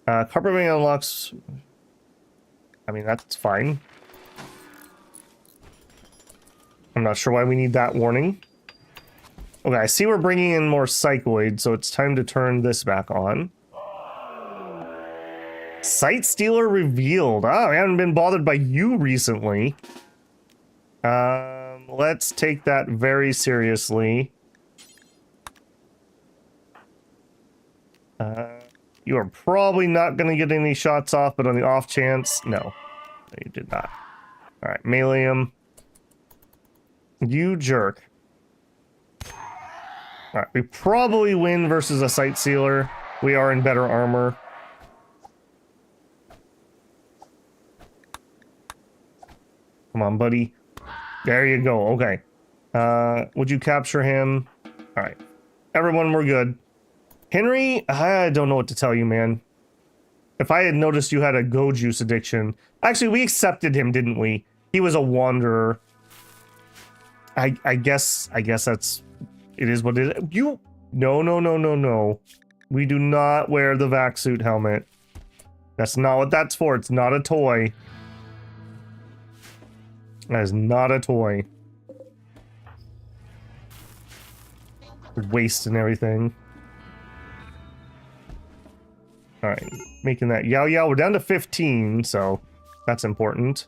Carpet making unlocks... I mean, that's fine. I'm not sure why we need that warning. Okay, I see we're bringing in more psychoids, so it's time to turn this back on. Sight Stealer revealed. Oh, I haven't been bothered by you recently. Let's take that very seriously. You are probably not going to get any shots off, but on the off chance, no. You did not. All right, melee him. You jerk. All right, we probably win versus a Sight Sealer. We are in better armor. Come on, buddy. There you go. Okay. Would you capture him? All right. Everyone, we're good. Henry, I don't know what to tell you, man. If I had noticed you had a go juice addiction. Actually, we accepted him, didn't we? He was a wanderer. I guess that's... It is what it is. You... No. We do not wear the vac suit helmet. That's not what that's for. It's not a toy. That is not a toy. Waste and everything. Alright, making that Yao. We're down to 15, so that's important.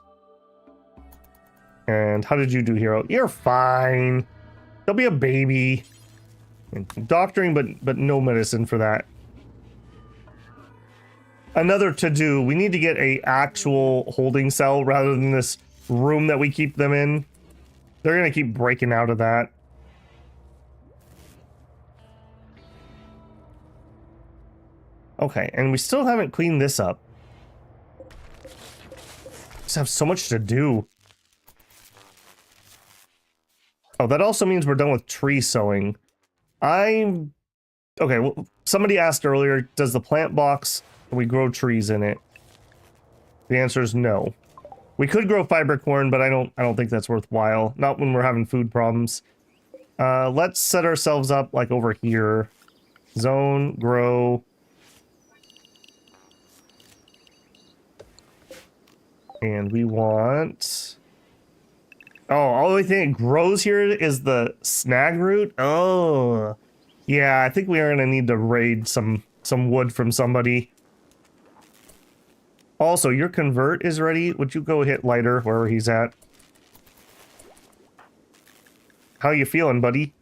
And how did you do, hero? You're fine. There'll be a baby. And doctoring, but no medicine for that. Another to-do. We need to get a actual holding cell rather than this room that we keep them in. They're gonna keep breaking out of that. Okay, and we still haven't cleaned this up. Just have so much to do. Oh, that also means we're done with tree sowing. Okay, well, somebody asked earlier, does the plant box, can we grow trees in it? The answer is no. We could grow fiber corn, but I don't think that's worthwhile. Not when we're having food problems. Let's set ourselves up like over here. Zone, grow. And we want... Oh, only thing that grows here is the snag root? Oh. Yeah, I think we are going to need to raid some wood from somebody. Also, your convert is ready. Would you go hit lighter wherever he's at? How you feeling, buddy?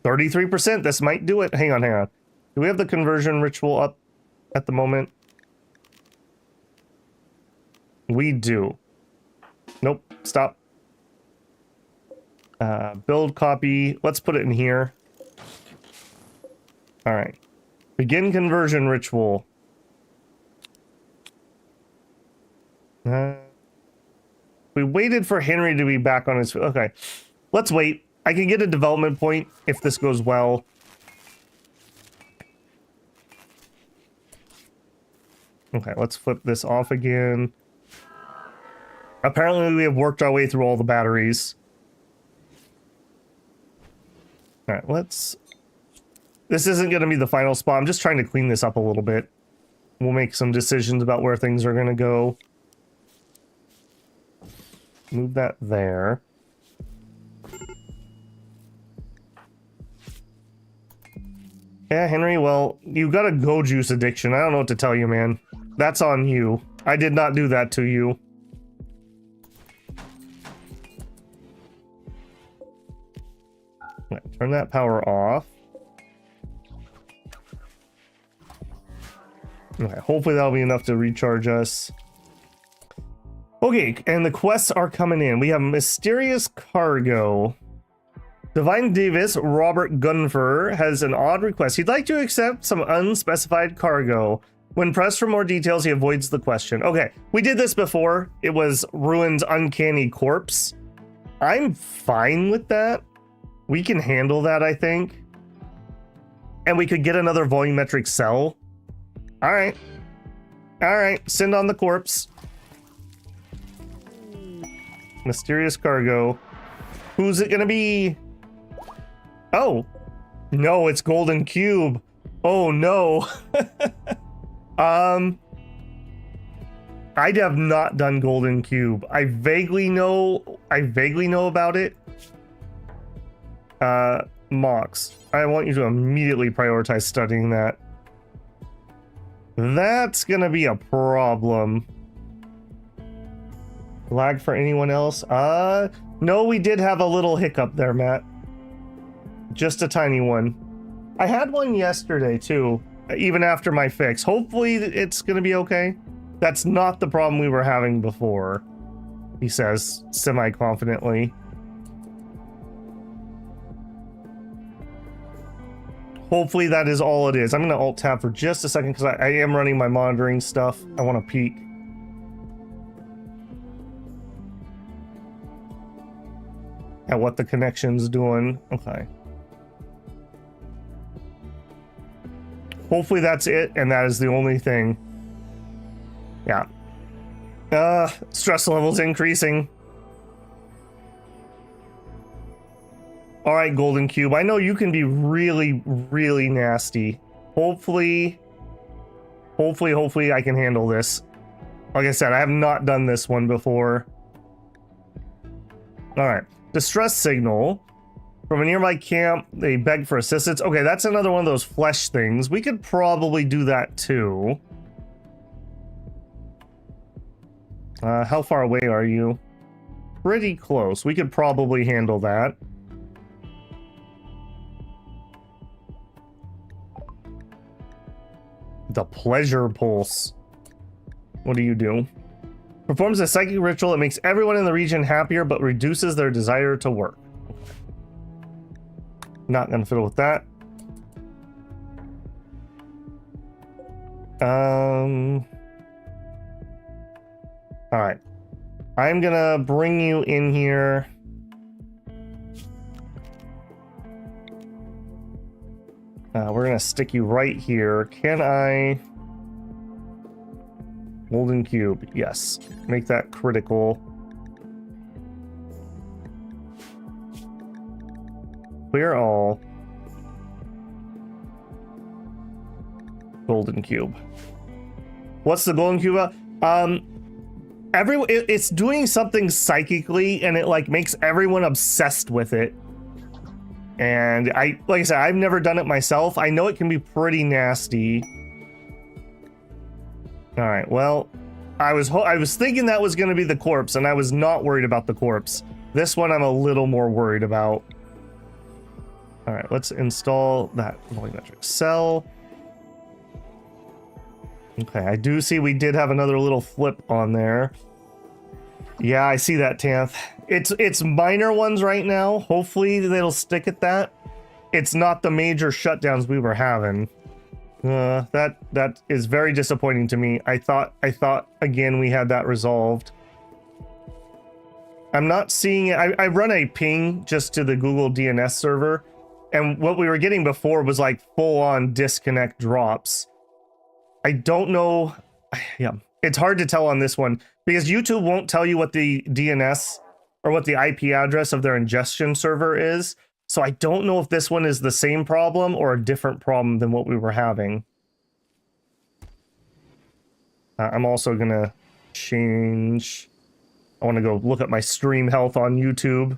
33%. This might do it. Hang on. Do we have the conversion ritual up at the moment? We do. Nope. Stop. Build copy. Let's put it in here. All right. Begin conversion ritual. We waited for Henry to be back on his... Okay. Let's wait. I can get a development point if this goes well. Okay, let's flip this off again. Apparently we have worked our way through all the batteries. Alright, let's... This isn't going to be the final spot. I'm just trying to clean this up a little bit. We'll make some decisions about where things are going to go. Move that there. Yeah, Henry, well, you got a go juice addiction. I don't know what to tell you, man. That's on you. I did not do that to you. Right, turn that power off. Okay, hopefully that'll be enough to recharge us. Okay, and the quests are coming in. We have Mysterious Cargo. Divine Davis Robert Gunfer has an odd request. He'd like to accept some unspecified cargo. When pressed for more details, he avoids the question. Okay, we did this before. It was Ruin's Uncanny Corpse. I'm fine with that. We can handle that, I think. And we could get another volumetric cell. All right. All right, send on the corpse. Mysterious Cargo. Who's it gonna be? Oh, no, it's Golden Cube. Oh, no. I have not done Golden Cube. I vaguely know about it. Mox, I want you to immediately prioritize studying that. That's gonna be a problem. Lag for anyone else? No, we did have a little hiccup there, Matt. Just a tiny one. I had one yesterday too, even after my fix. Hopefully it's gonna be okay. That's not the problem we were having before, he says semi-confidently. Hopefully that is all it is. I'm gonna alt tab for just a second because I am running my monitoring stuff. I want to peek. At what the connection's doing. Okay. Hopefully that's it, and that is the only thing. Yeah. Stress levels increasing. All right, Golden Cube. I know you can be really, really nasty. Hopefully I can handle this. Like I said, I have not done this one before. All right. Distress signal. From a nearby camp, they beg for assistance. Okay, that's another one of those flesh things. We could probably do that too. How far away are you? Pretty close. We could probably handle that. The Pleasure Pulse. What do you do? Performs a psychic ritual that makes everyone in the region happier but reduces their desire to work. Not gonna fiddle with that. All right. I'm gonna bring you in here. We're gonna stick you right here. Can I? Golden Cube, yes. Make that critical. Clear all. Golden Cube. What's the Golden Cube? It's doing something psychically, and it like makes everyone obsessed with it. And like I said, I've never done it myself. I know it can be pretty nasty. All right, well, I was thinking that was going to be the corpse, and I was not worried about the corpse. This one I'm a little more worried about. All right, let's install that volumetric cell. Okay, I do see we did have another little flip on there. Yeah, I see that, Tanth. It's minor ones right now. Hopefully they'll stick at that. It's not the major shutdowns we were having. That is very disappointing to me. I thought again we had that resolved. I'm not seeing it. I run a ping just to the Google DNS server, and what we were getting before was like full-on disconnect drops. I don't know. Yeah, it's hard to tell on this one because YouTube won't tell you what the DNS or what the IP address of their ingestion server is. So I don't know if this one is the same problem or a different problem than what we were having. I'm also gonna change I want to go look at my stream health on YouTube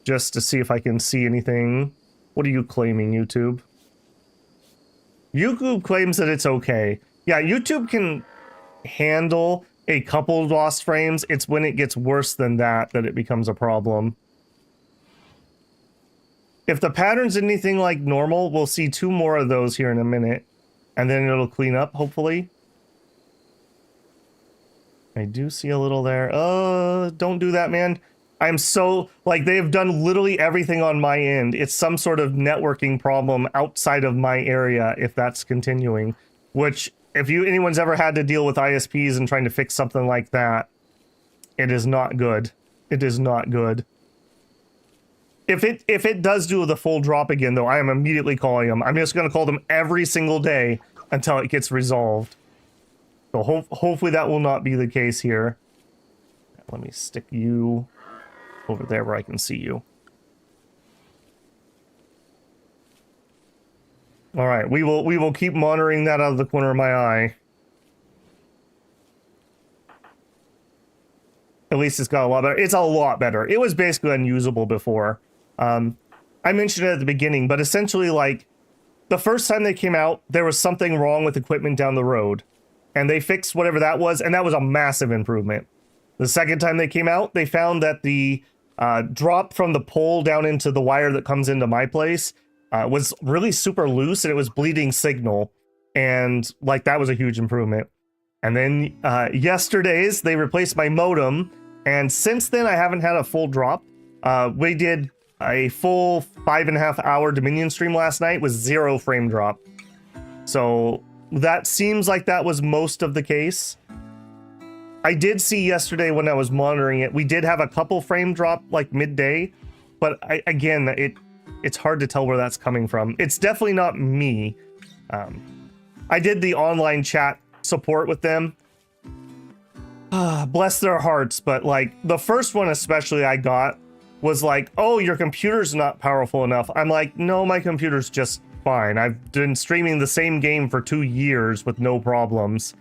just to see if I can see anything. What are you claiming, YouTube? YouTube claims that it's okay. Yeah, YouTube can handle a couple lost frames. It's when it gets worse than that that it becomes a problem. If the pattern's anything like normal, we'll see 2 more of those here in a minute. And then it'll clean up, hopefully. I do see a little there. Don't do that, man. I'm so... like, they have done literally everything on my end. It's some sort of networking problem outside of my area, if that's continuing. Which, if anyone's ever had to deal with ISPs and trying to fix something like that, it is not good. It is not good. If it does do the full drop again, though, I am immediately calling them. I'm just going to call them every single day until it gets resolved. So hopefully that will not be the case here. Let me stick you over there where I can see you. All right, we will keep monitoring that out of the corner of my eye. At least it's got a lot better. It's a lot better. It was basically unusable before. I mentioned it at the beginning, but essentially, like, the first time they came out, there was something wrong with equipment down the road. And they fixed whatever that was, and that was a massive improvement. The second time they came out, they found that the drop from the pole down into the wire that comes into my place was really super loose, and it was bleeding signal. And, like, that was a huge improvement. And then yesterday's, they replaced my modem, and since then, I haven't had a full drop. We did a full 5.5 hour Dominion stream last night with 0 frame drop. So that seems like that was most of the case. I did see yesterday when I was monitoring it, we did have a couple frame drop like midday, but again, it's hard to tell where that's coming from. It's definitely not me. I did the online chat support with them. Bless their hearts, but like the first one especially I got was like, oh, your computer's not powerful enough. I'm like, no, my computer's just fine. I've been streaming the same game for 2 years with no problems.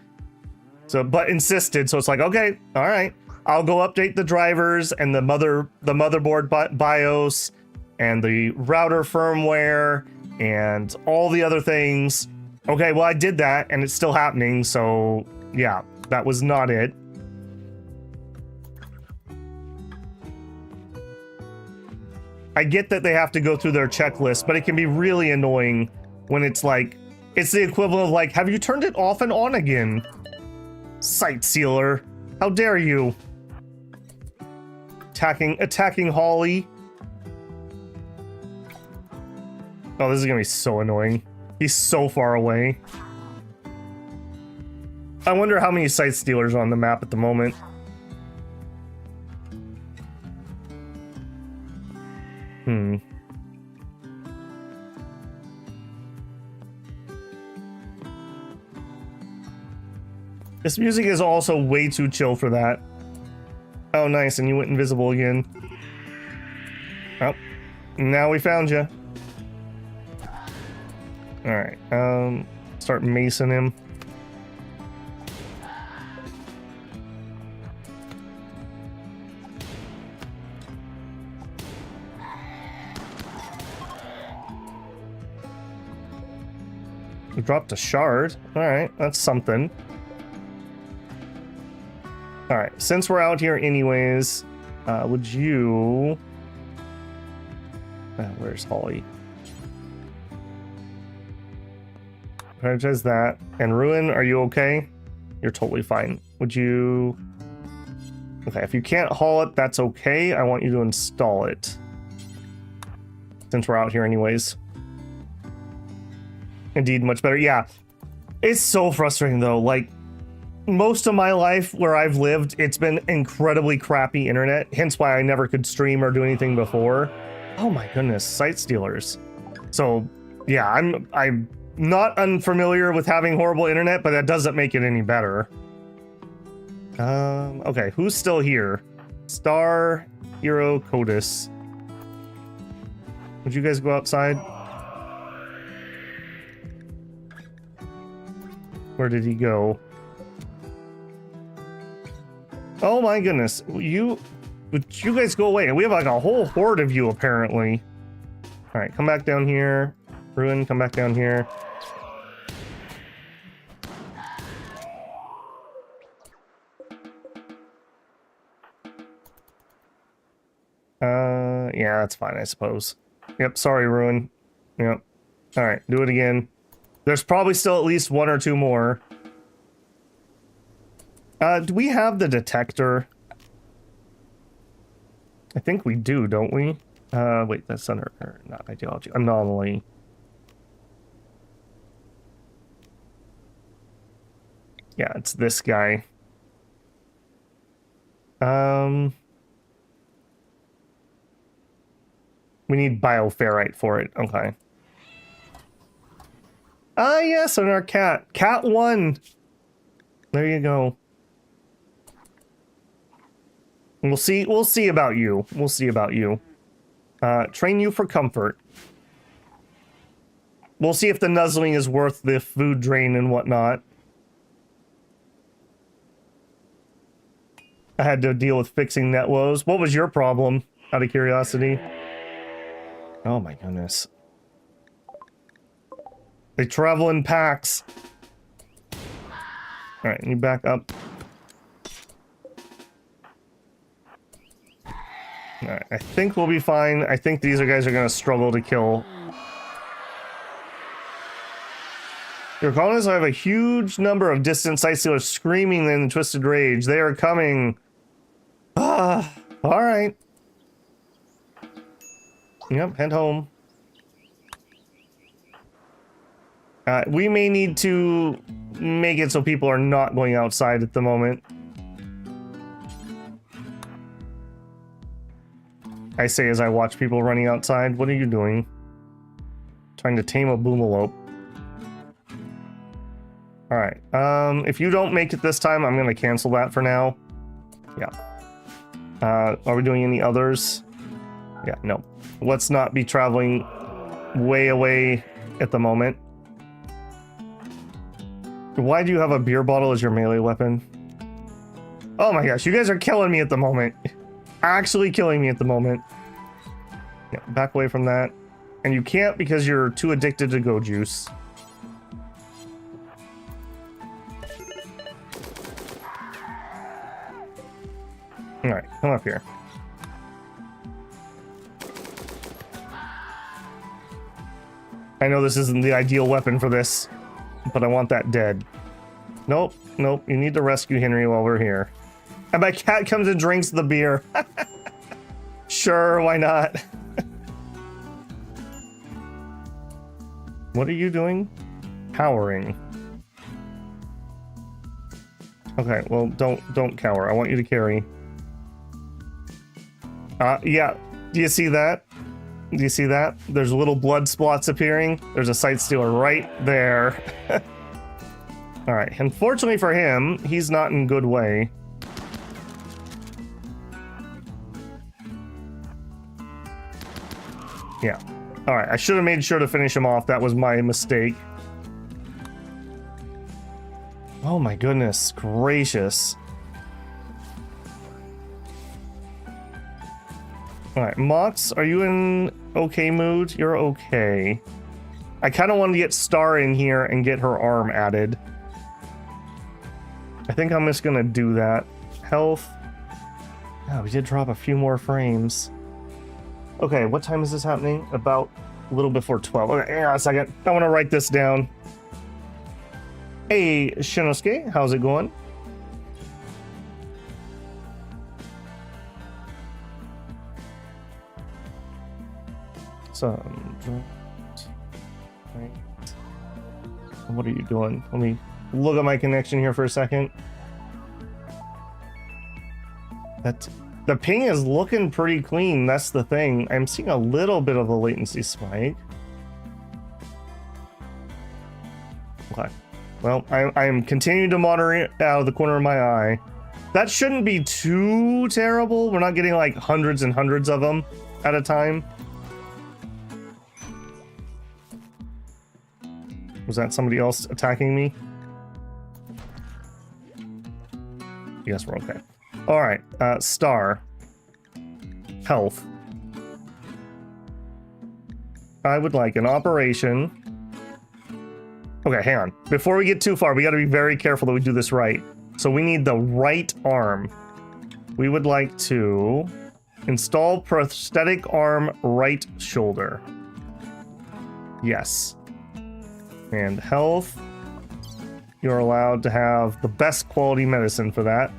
So, but insisted, so it's like, okay, all right. I'll go update the drivers and the motherboard BIOS and the router firmware and all the other things. Okay, well, I did that and it's still happening, so yeah, that was not it. I get that they have to go through their checklist, but it can be really annoying when it's like, it's the equivalent of like, have you turned it off and on again? Sight sealer, how dare you? Attacking Holly. Oh, this is gonna be so annoying. He's so far away. I wonder how many sight stealers are on the map at the moment. This music is also way too chill for that. Oh, nice, and you went invisible again. Oh, now we found you. Alright, start macing him. We dropped a shard. Alright, that's something. Alright, since we're out here anyways, would you... where's Holly? Prioritize that. And Ruin, are you okay? You're totally fine. Would you... Okay, if you can't haul it, that's okay. I want you to install it. Since we're out here anyways. Indeed, much better. Yeah. It's so frustrating though. Like, most of my life where I've lived, it's been incredibly crappy internet, hence why I never could stream or do anything before. Oh my goodness, sight stealers. So yeah, I'm not unfamiliar with having horrible internet, but that doesn't make it any better. Okay, who's still here? Star, Hero, Codus. Would you guys go outside? Where did he go? Oh my goodness. You guys go away. We have like a whole horde of you apparently. All right, come back down here. Ruin, come back down here. Yeah, that's fine, I suppose. Yep, sorry, Ruin. Yep. All right, do it again. There's probably still at least one or two more. Do we have the detector? I think we do, don't we? Wait, that's under, not ideology, anomaly. Yeah, it's this guy. We need bioferrite for it. Okay. Ah, yes, on our cat. Cat 1. There you go. We'll see about you. We'll see about you. Train you for comfort. We'll see if the nuzzling is worth the food drain and whatnot. I had to deal with fixing net woes. What was your problem, out of curiosity? Oh my goodness. They travel in packs. Alright, you back up. Alright, I think we'll be fine. I think these guys are gonna struggle to kill. Your colonists have a huge number of distant sightseers screaming in twisted rage. They are coming. Ah, alright. Yep, head home. We may need to make it so people are not going outside at the moment. I say as I watch people running outside. What are you doing? Trying to tame a boomalope. Alright, if you don't make it this time, I'm gonna cancel that for now. Yeah. Are we doing any others? Yeah, no. Let's not be traveling way away at the moment. Why do you have a beer bottle as your melee weapon? Oh my gosh, you guys are killing me at the moment. Actually killing me at the moment. Yeah, back away from that. And you can't because you're too addicted to go juice. Alright, come up here. I know this isn't the ideal weapon for this, but I want that dead. Nope, nope, you need to rescue Henry while we're here. And my cat comes and drinks the beer. Sure, why not? What are you doing? Powering. Okay, well, don't cower. I want you to carry. Yeah, do you see that? Do you see that? There's little blood spots appearing. There's a sight stealer right there. All right, unfortunately for him, he's not in good way. Yeah. All right, I should have made sure to finish him off. That was my mistake. Oh my goodness gracious. All right, Mox, are you in okay mood? You're okay. I kind of wanted to get Star in here and get her arm added. I think I'm just gonna do that. Health. Oh, we did drop a few more frames. Okay, what time is this happening? About a little before 12. Okay, hang on a second. I want to write this down. Hey, Shinosuke, how's it going? What are you doing? Let me look at my connection here for a second. The ping is looking pretty clean. That's the thing. I'm seeing a little bit of a latency spike. Okay. Well, I am continuing to monitor it out of the corner of my eye. That shouldn't be too terrible. We're not getting like hundreds and hundreds of them at a time. Was that somebody else attacking me? Yes, we're okay. All right, star. Health. I would like an operation. Okay, hang on. Before we get too far, we got to be very careful that we do this right. So we need the right arm. We would like to install prosthetic arm right shoulder. Yes. And health. You're allowed to have the best quality medicine for that.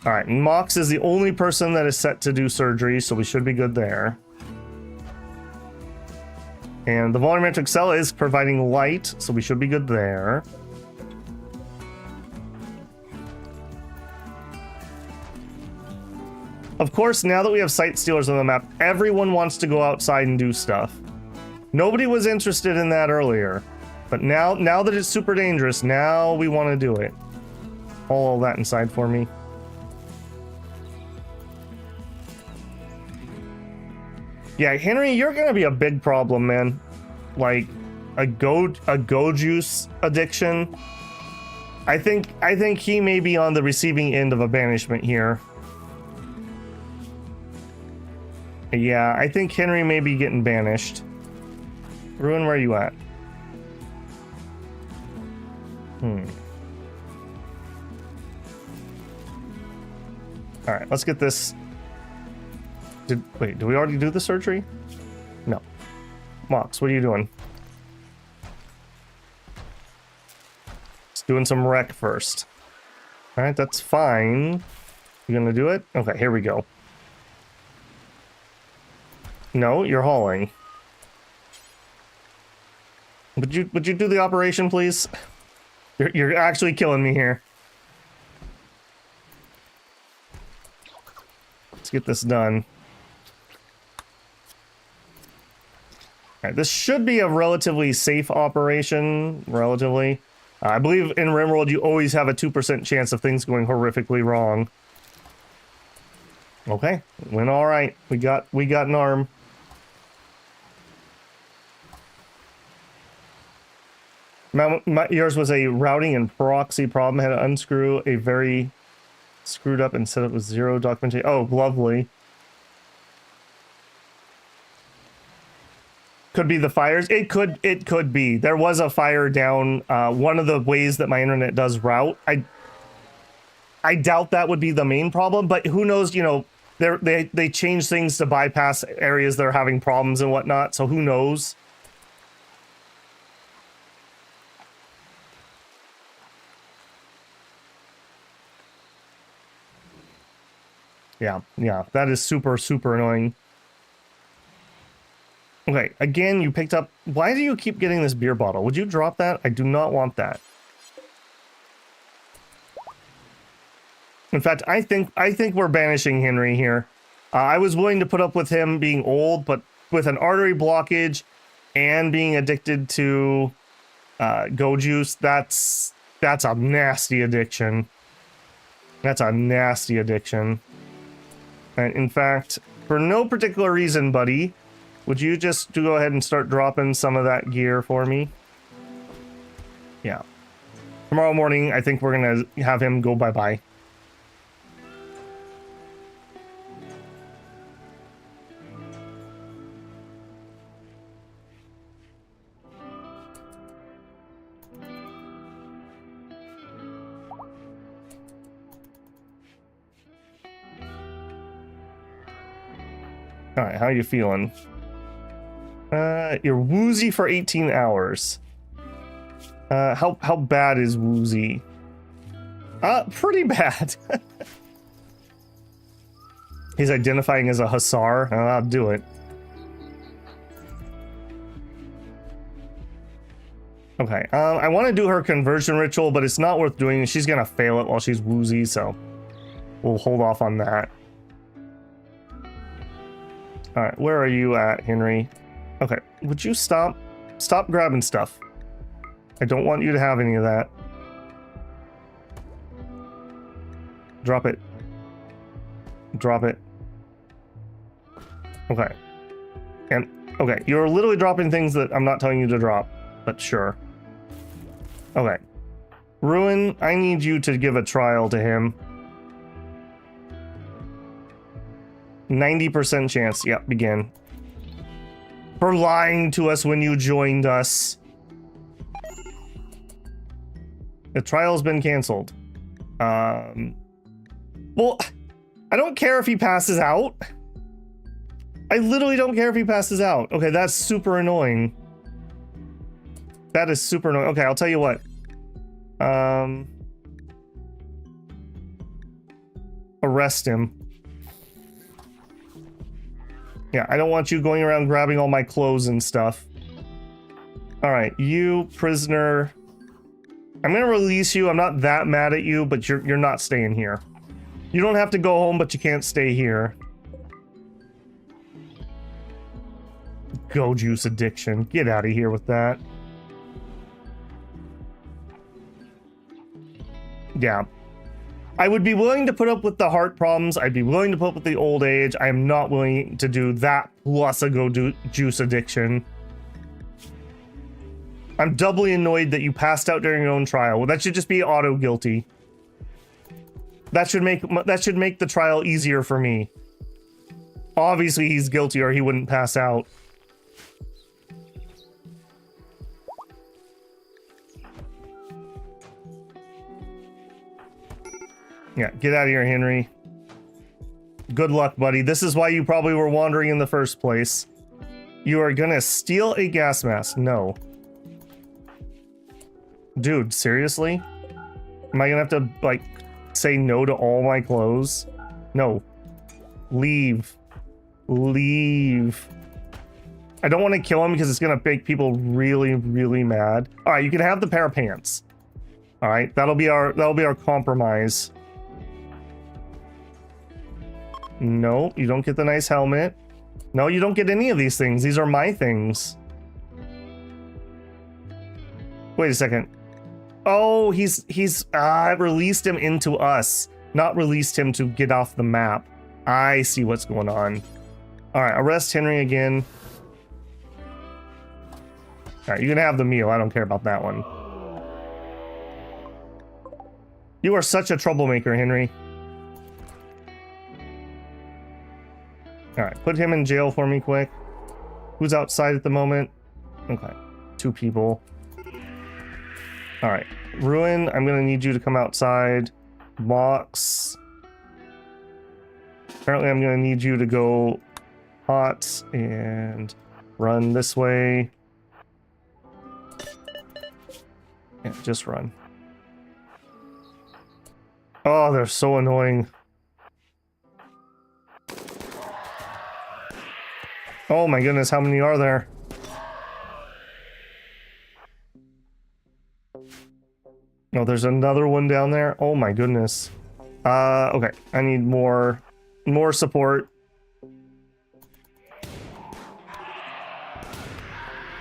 All right, Mox is the only person that is set to do surgery, so we should be good there. And the volumetric cell is providing light, so we should be good there. Of course, now that we have sight stealers on the map, everyone wants to go outside and do stuff. Nobody was interested in that earlier, but now that it's super dangerous, now we want to do it. All that inside for me. Yeah, Henry, you're gonna be a big problem, man. Like a go juice addiction. I think he may be on the receiving end of a banishment here. Yeah, I think Henry may be getting banished. Ruin, where are you at? All right, let's get this. Wait, did we already do the surgery? No. Mox, what are you doing? Just doing some rec first. All right, that's fine. You gonna do it? Okay, here we go. No, you're hauling. Would you do the operation, please? You're actually killing me here. Let's get this done. All right, this should be a relatively safe operation, relatively. I believe in Rimworld you always have a 2% chance of things going horrifically wrong. Okay, went all right. We got an arm. Yours was a routing and proxy problem. Had to unscrew a very screwed up and set up with zero documentation. Oh, lovely. Could be the fires. It could be. There was a fire down one of the ways that my internet does route. I doubt that would be the main problem, but who knows, you know, they change things to bypass areas that are having problems and whatnot, so who knows? Yeah, that is super annoying. Okay, again, you picked up... Why do you keep getting this beer bottle? Would you drop that? I do not want that. In fact, I think we're banishing Henry here. I was willing to put up with him being old, but with an artery blockage and being addicted to go juice, that's a nasty addiction. That's a nasty addiction. And in fact, for no particular reason, buddy, would you just go ahead and start dropping some of that gear for me? Yeah. Tomorrow morning, I think we're gonna have him go bye-bye. All right, how are you feeling? You're woozy for 18 hours. How bad is woozy? Pretty bad. He's identifying as a hussar. I'll do it. Okay, I want to do her conversion ritual, but it's not worth doing. She's gonna fail it while she's woozy, so we'll hold off on that. All right, where are you at, Henry? Okay, would you stop grabbing stuff? I don't want you to have any of that. Drop it. Drop it. Okay. And, okay, you're literally dropping things that I'm not telling you to drop, but sure. Okay. Ruin, I need you to give a trial to him. 90% chance. Yep, begin. For lying to us when you joined us. The trial's been canceled. Well, I don't care if he passes out. I literally don't care if he passes out. Okay, that's super annoying. That is super annoying. Okay, I'll tell you what. Arrest him. Yeah, I don't want you going around grabbing all my clothes and stuff. All right, you prisoner. I'm gonna release you. I'm not that mad at you, but you're not staying here. You don't have to go home, but you can't stay here. Go juice addiction. Get out of here with that. Yeah. I would be willing to put up with the heart problems. I'd be willing to put up with the old age. I am not willing to do that plus a juice addiction. I'm doubly annoyed that you passed out during your own trial. Well, that should just be auto guilty. That should make the trial easier for me. Obviously he's guilty or he wouldn't pass out. Yeah, get out of here, Henry. Good luck, buddy. This is why you probably were wandering in the first place. You are gonna steal a gas mask. No. Dude, seriously? Am I gonna have to, like, say no to all my clothes? No. Leave. Leave. I don't want to kill him because it's gonna make people really, really mad. Alright, you can have the pair of pants. Alright, that'll be our compromise. No, you don't get the nice helmet. No, you don't get any of these things. These are my things. Wait a second. Oh, he's released him into us, not released him to get off the map. I see what's going on. All right, arrest Henry again. All right, you can have the meal. I don't care about that one. You are such a troublemaker, Henry. All right, put him in jail for me quick. Who's outside at the moment? Okay, 2 people. All right, Ruin, I'm gonna need you to come outside. Box. Apparently I'm gonna need you to go hot and run this way. Yeah, just run. Oh, they're so annoying. Oh my goodness, how many are there? Oh, there's another one down there. Oh my goodness. Okay, I need more support.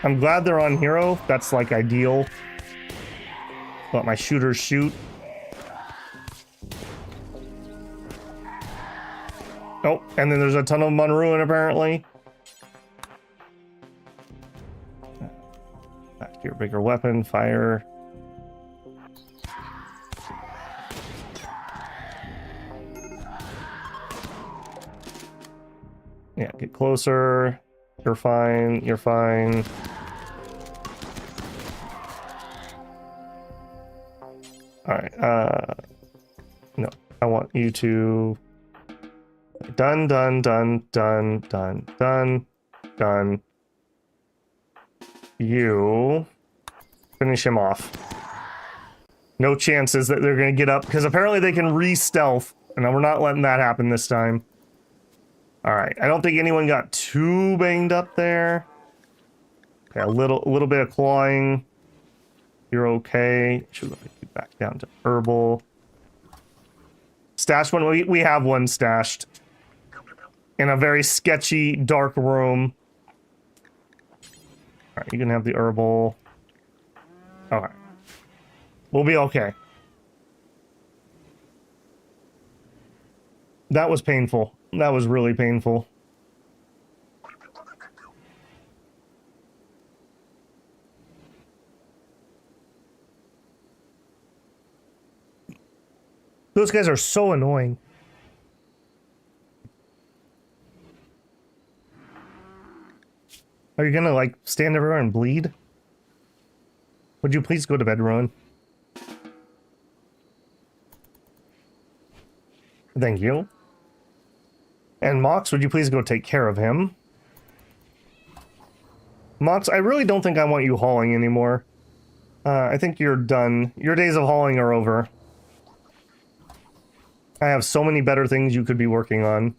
I'm glad they're on hero. That's like ideal. Let my shooters shoot. Oh, and then there's a ton of them on Ruin apparently. Back to your bigger weapon, fire. Yeah, get closer. You're fine. You're fine. Alright, no. I want you to... Done, done, done, done, done, done, done. You... Finish him off. No chances that they're gonna get up, because apparently they can re-stealth, and we're not letting that happen this time. Alright, I don't think anyone got too banged up there. Okay, a little bit of clawing. You're okay. Should let you back down to herbal. Stash one. We have one stashed. In a very sketchy, dark room. Alright, you can have the herbal. Alright. We'll be okay. That was painful. That was really painful. Those guys are so annoying. Are you gonna, like, stand everywhere and bleed? Would you please go to bed, Rowan? Thank you. And Mox, would you please go take care of him? Mox, I really don't think I want you hauling anymore. I think you're done. Your days of hauling are over. I have so many better things you could be working on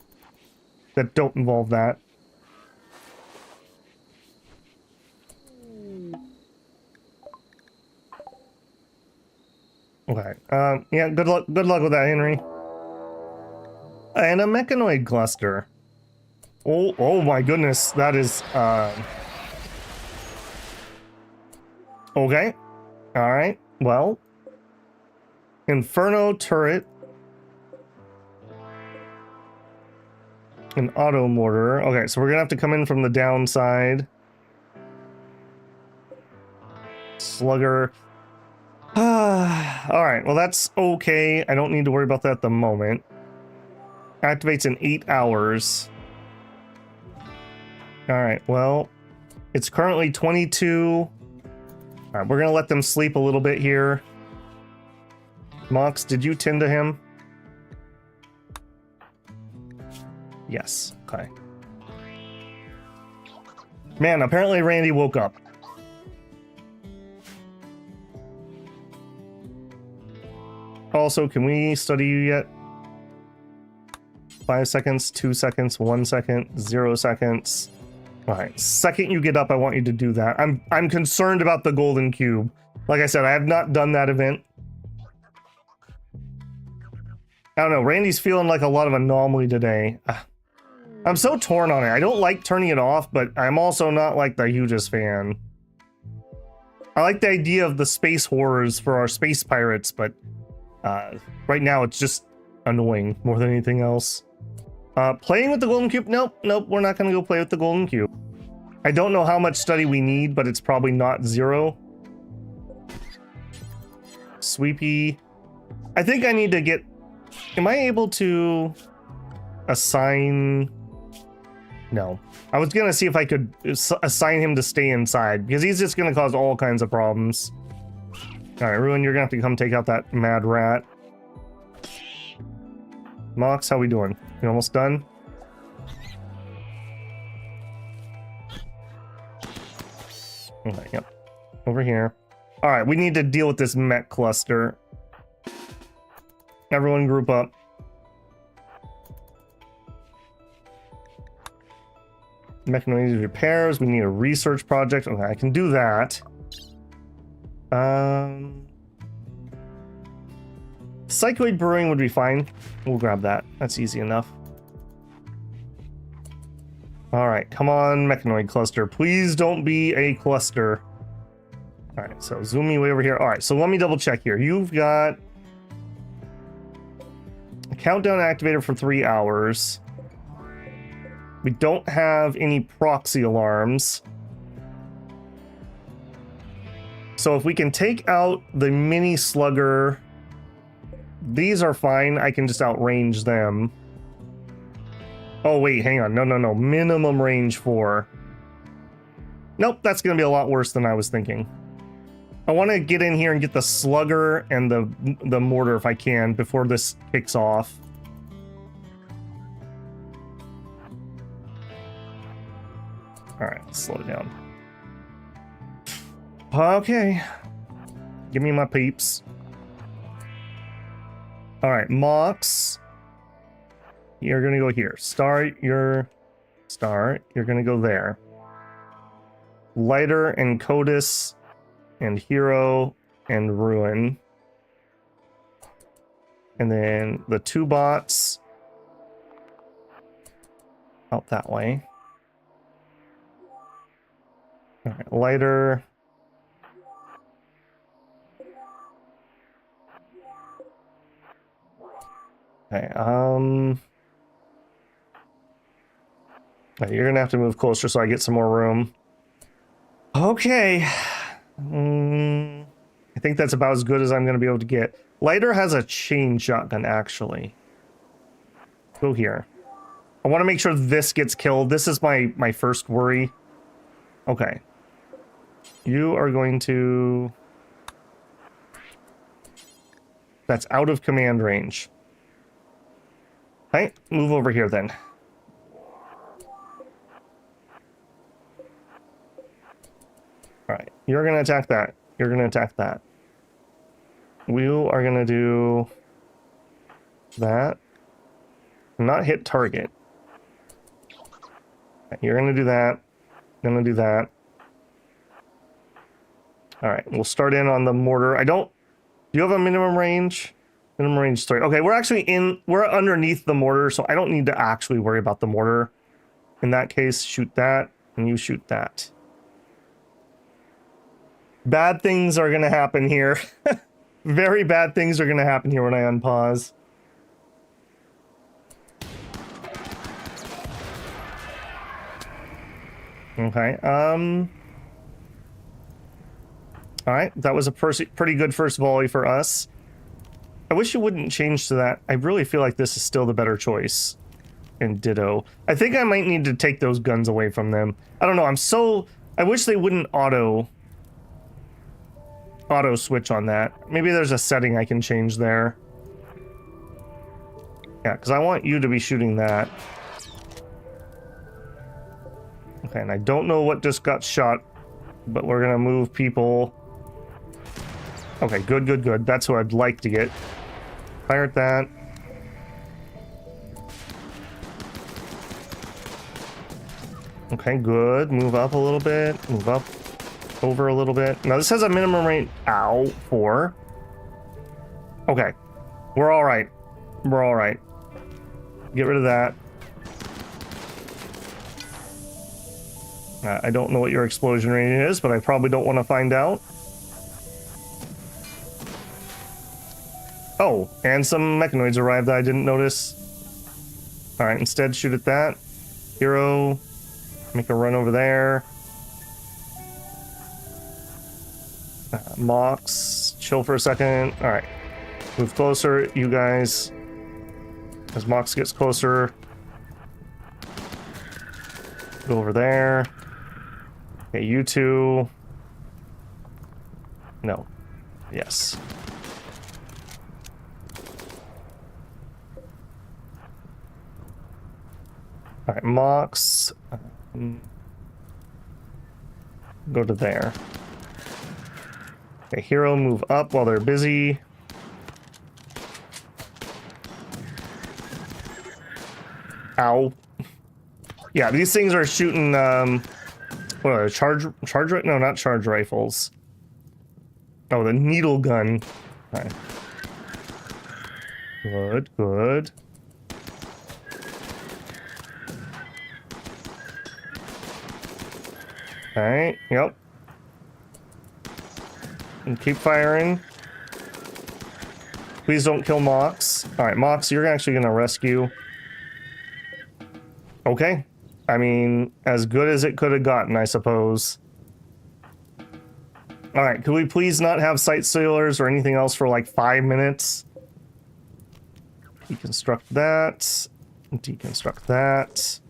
that don't involve that. Okay. Yeah, good luck with that, Henry. And a mechanoid cluster. Oh my goodness, that is okay. All right. Well, Inferno turret. An auto mortar. Okay, so we're gonna have to come in from the downside. Slugger. Alright, well that's okay. I don't need to worry about that at the moment. Activates in 8 hours. Alright, well, it's currently 22. Alright, we're gonna let them sleep a little bit here. Mox, did you tend to him? Yes, okay. Man, apparently Randy woke up. Also, can we study you yet? 5 seconds, 2 seconds, 1 second, 0 seconds. Alright, second you get up, I want you to do that. I'm concerned about the golden cube. Like I said, I have not done that event. I don't know, Randy's feeling like a lot of anomaly today. I'm so torn on it. I don't like turning it off, but I'm also not like the hugest fan. I like the idea of the space horrors for our space pirates, but right now it's just annoying more than anything else. Playing with the golden cube? Nope, we're not gonna go play with the golden cube. I don't know how much study we need, but it's probably not 0. Sweepy. I think I need to get... Am I able to assign... No. I was gonna see if I could assign him to stay inside, because he's just gonna cause all kinds of problems. Alright, Ruin, you're gonna have to come take out that mad rat. Mox, how we doing? You almost done? Okay, yep. Over here. Alright, we need to deal with this mech cluster. Everyone group up. Mechanoid repairs. We need a research project. Okay, I can do that. Psychoid brewing would be fine. We'll grab that. That's easy enough. Alright, come on, mechanoid cluster. Please don't be a cluster. Alright, so zoom me way over here. Alright, so let me double check here. You've got a countdown activator for 3 hours. We don't have any proxy alarms. So if we can take out the mini slugger, these are fine. I can just outrange them. Oh, wait, hang on. No. Minimum range 4. Nope, that's going to be a lot worse than I was thinking. I want to get in here and get the slugger and the mortar if I can before this kicks off. Alright, slow it down. Okay. Give me my peeps. Alright, Mox. You're gonna go here. You're gonna go there. Lighter and Codis and Hero and Ruin. And then the 2 bots out that way. Alright, lighter. Okay, you're gonna have to move closer so I get some more room. Okay. I think that's about as good as I'm gonna be able to get. Lighter has a chain shotgun, actually. Go here. I want to make sure this gets killed. This is my first worry. Okay. You are going to... That's out of command range. Okay, move over here then. Alright, you're gonna attack that. You're gonna attack that. You are gonna do... that. Not hit target. You're gonna do that. Gonna do that. Alright, we'll start in on the mortar. I don't... Do you have a minimum range? Minimum range 3. Okay, we're actually in... We're underneath the mortar, so I don't need to actually worry about the mortar. In that case, shoot that, and you shoot that. Bad things are gonna happen here. Very bad things are gonna happen here when I unpause. Okay, alright, that was a pretty good first volley for us. I wish you wouldn't change to that. I really feel like this is still the better choice. And ditto. I think I might need to take those guns away from them. I don't know, I wish they wouldn't auto switch on that. Maybe there's a setting I can change there. Yeah, because I want you to be shooting that. Okay, and I don't know what just got shot, but we're gonna move people. Okay, good, good, good. That's who I'd like to get. Fire at that. Okay, good. Move up a little bit. Move up. Over a little bit. Now this has a minimum rate. Ow. 4. Okay. We're alright. We're alright. Get rid of that. I don't know what your explosion rating is, but I probably don't want to find out. Oh, and some mechanoids arrived that I didn't notice. Alright, instead shoot at that. Hero. Make a run over there. Mox. Chill for a second. Alright. Move closer, you guys. As Mox gets closer. Go over there. Okay, you two. No. Yes. Alright, Mox. Go to there. Okay, Hero, move up while they're busy. Ow. Yeah, these things are shooting, what are they, charge, no, not charge rifles. Oh, the needle gun. Okay. Good, good. Alright, yep. And keep firing. Please don't kill Mox. Alright, Mox, you're actually gonna rescue. Okay. I mean, as good as it could have gotten, I suppose. Alright, could we please not have sight stealers or anything else for like 5 minutes? Deconstruct that. Deconstruct that.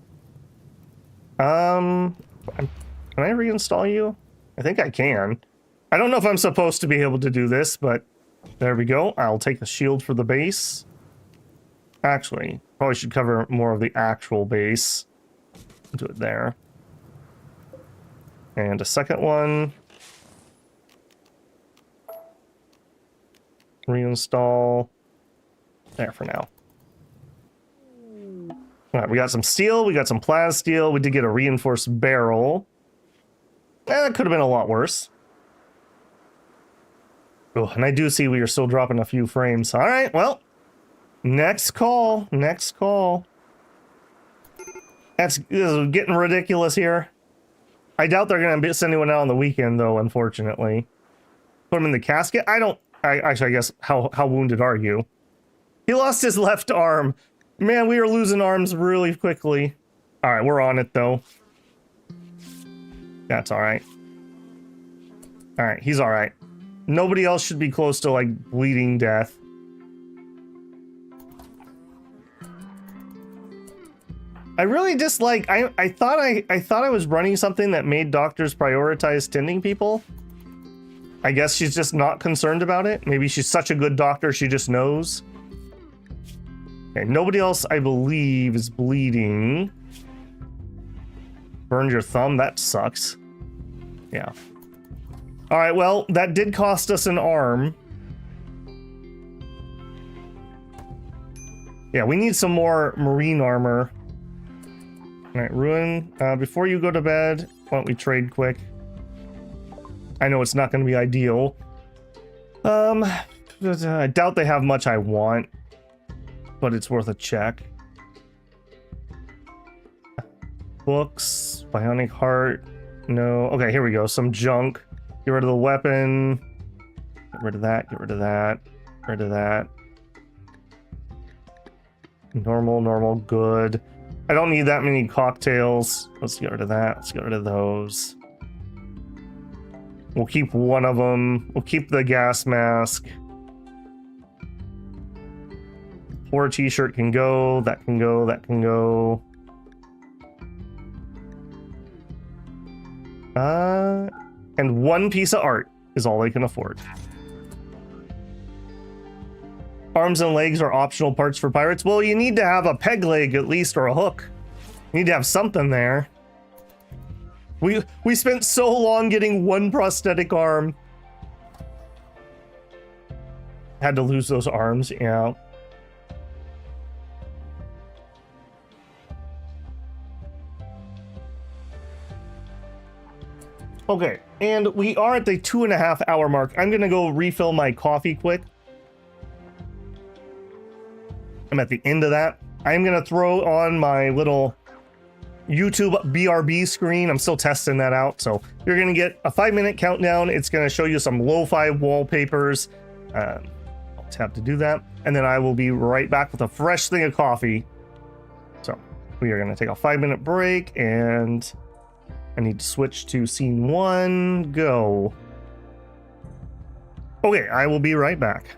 Can I reinstall you? I think I can. I don't know if I'm supposed to be able to do this, but there we go. I'll take a shield for the base. Actually, probably should cover more of the actual base. Do it there. And a second one. Reinstall. There for now. Alright, we got some steel, we got some plas steel, we did get a reinforced barrel. That could have been a lot worse. Oh, and I do see we are still dropping a few frames. Alright, well. Next call. Next call. This is getting ridiculous here. I doubt they're going to send anyone out on the weekend, though, unfortunately. Put him in the casket? Actually, I guess, how wounded are you? He lost his left arm. Man, we are losing arms really quickly. Alright, we're on it, though. That's alright. Alright, he's alright. Nobody else should be close to, like, bleeding death. I really dislike. I thought I was running something that made doctors prioritize tending people. I guess she's just not concerned about it. Maybe she's such a good doctor she just knows. Okay, nobody else I believe is bleeding. Burned your thumb. That sucks. Yeah. All right. Well, that did cost us an arm. Yeah, we need some more marine armor. All right, Ruin, before you go to bed, why don't we trade quick? I know it's not going to be ideal. I doubt they have much I want, but it's worth a check. Books, bionic heart, no. Okay, here we go, some junk. Get rid of the weapon. Get rid of that, get rid of that, get rid of that. Normal, good. I don't need that many cocktails. Let's get rid of that. Let's get rid of those. We'll keep one of them. We'll keep the gas mask. Poor t-shirt can go. That can go. That can go. And one piece of art is all they can afford. Arms and legs are optional parts for pirates. Well, you need to have a peg leg at least, or a hook. You need to have something there. We spent so long getting one prosthetic arm. Had to lose those arms, yeah. Okay, and we are at the 2.5 hour mark. I'm gonna go refill my coffee quick. I'm at the end of that. I'm gonna throw on my little YouTube BRB screen. I'm still testing that out. So you're gonna get a 5-minute countdown. It's gonna show you some lo-fi wallpapers. I'll tap to do that. And then I will be right back with a fresh thing of coffee. So we are gonna take a 5-minute break, and I need to switch to scene 1, go. Okay, I will be right back.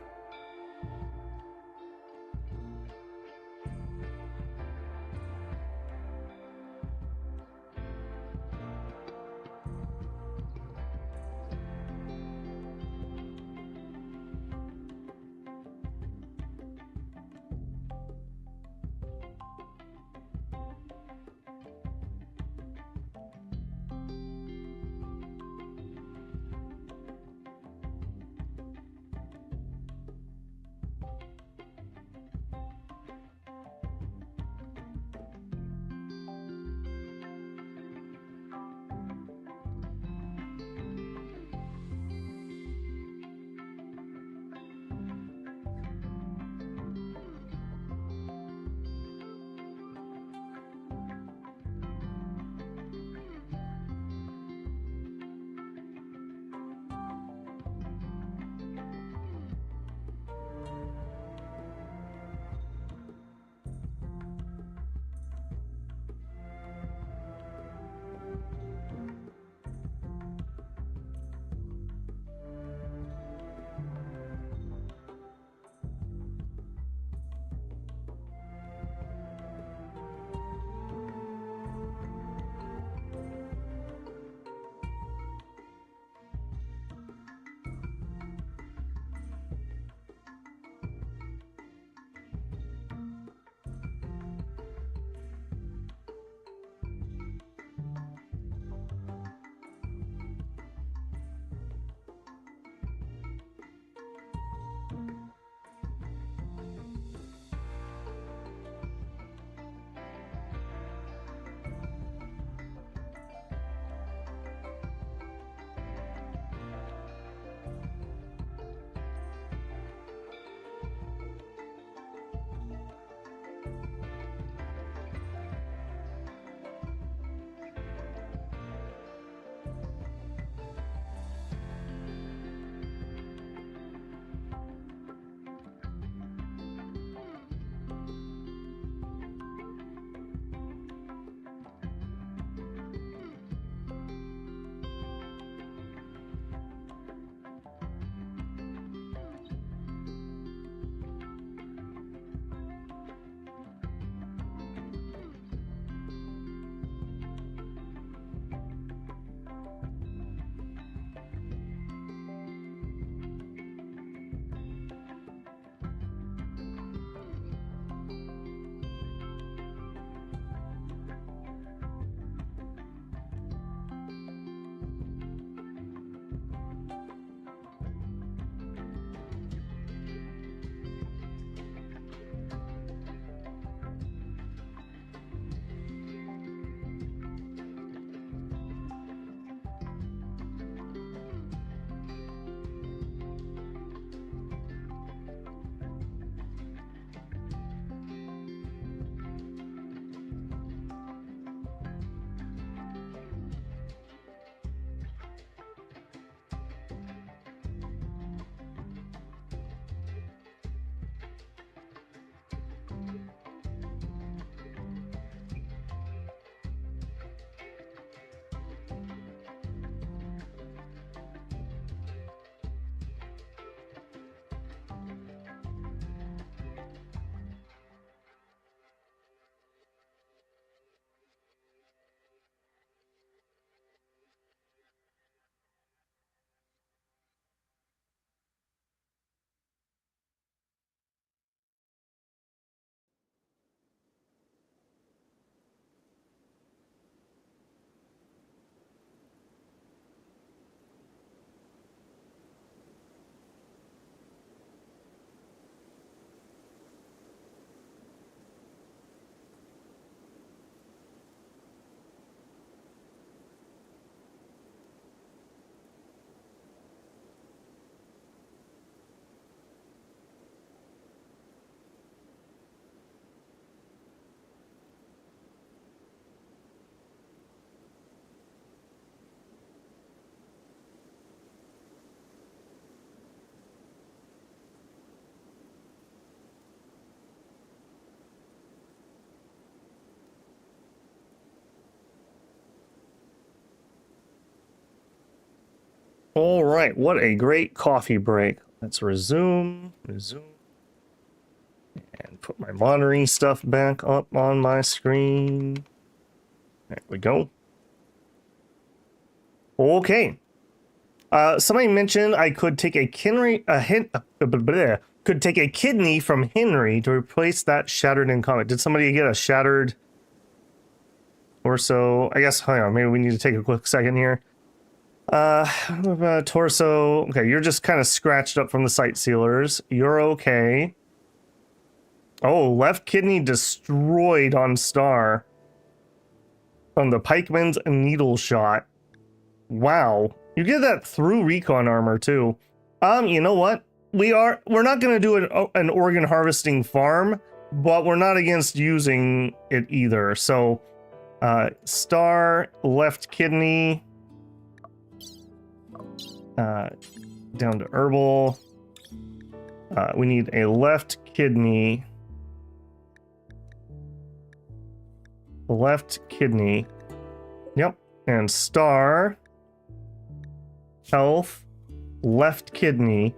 All right, what a great coffee break. Let's resume, and put my monitoring stuff back up on my screen. There we go. Okay. Somebody mentioned I could take a kidney from Henry to replace that shattered in combat. Did somebody get a shattered torso? I guess, hang on, maybe we need to take a quick second here. Torso. Okay, you're just kind of scratched up from the sight sealers. You're okay. Oh, left kidney destroyed on Star. From the pikeman's needle shot. Wow. You get that through recon armor too. You know what? We're not gonna do an organ harvesting farm, but we're not against using it either. So, Star, left kidney, down to herbal. We need a left kidney. Left kidney. Yep. And Star. Health. Left kidney.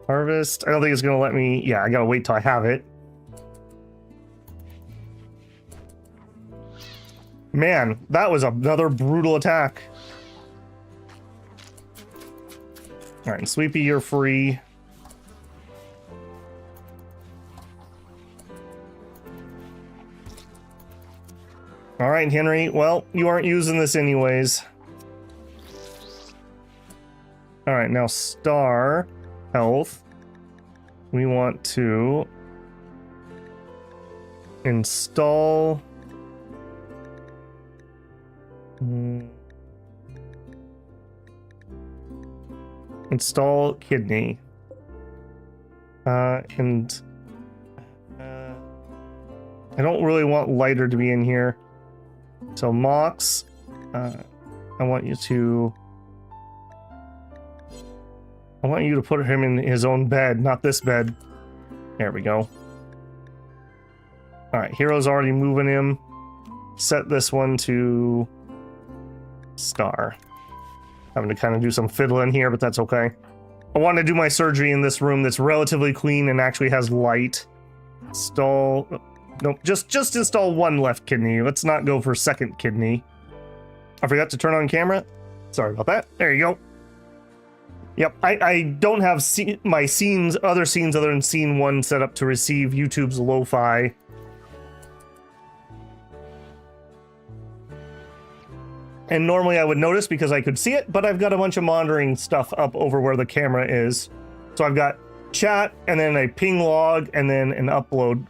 Harvest. I don't think it's gonna let me. Yeah, I gotta wait till I have it. Man, that was another brutal attack. Alright, Sweepy, you're free. Alright, Henry. Well, you aren't using this anyways. Alright, now Star Health. We want to install... Install kidney. I don't really want lighter to be in here. So Mox, I want you to put him in his own bed, not this bed. There we go. Alright, Hero's already moving him. Set this one to Star. Having to kind of do some fiddling here, but that's okay. I want to do my surgery in this room that's relatively clean and actually has light. Install... Nope, just install one left kidney. Let's not go for second kidney. I forgot to turn on camera. Sorry about that. There you go. Yep, I don't have my scenes, other scenes other than scene 1 set up to receive YouTube's lo-fi. And normally I would notice because I could see it, but I've got a bunch of monitoring stuff up over where the camera is. So I've got chat, and then a ping log, and then an upload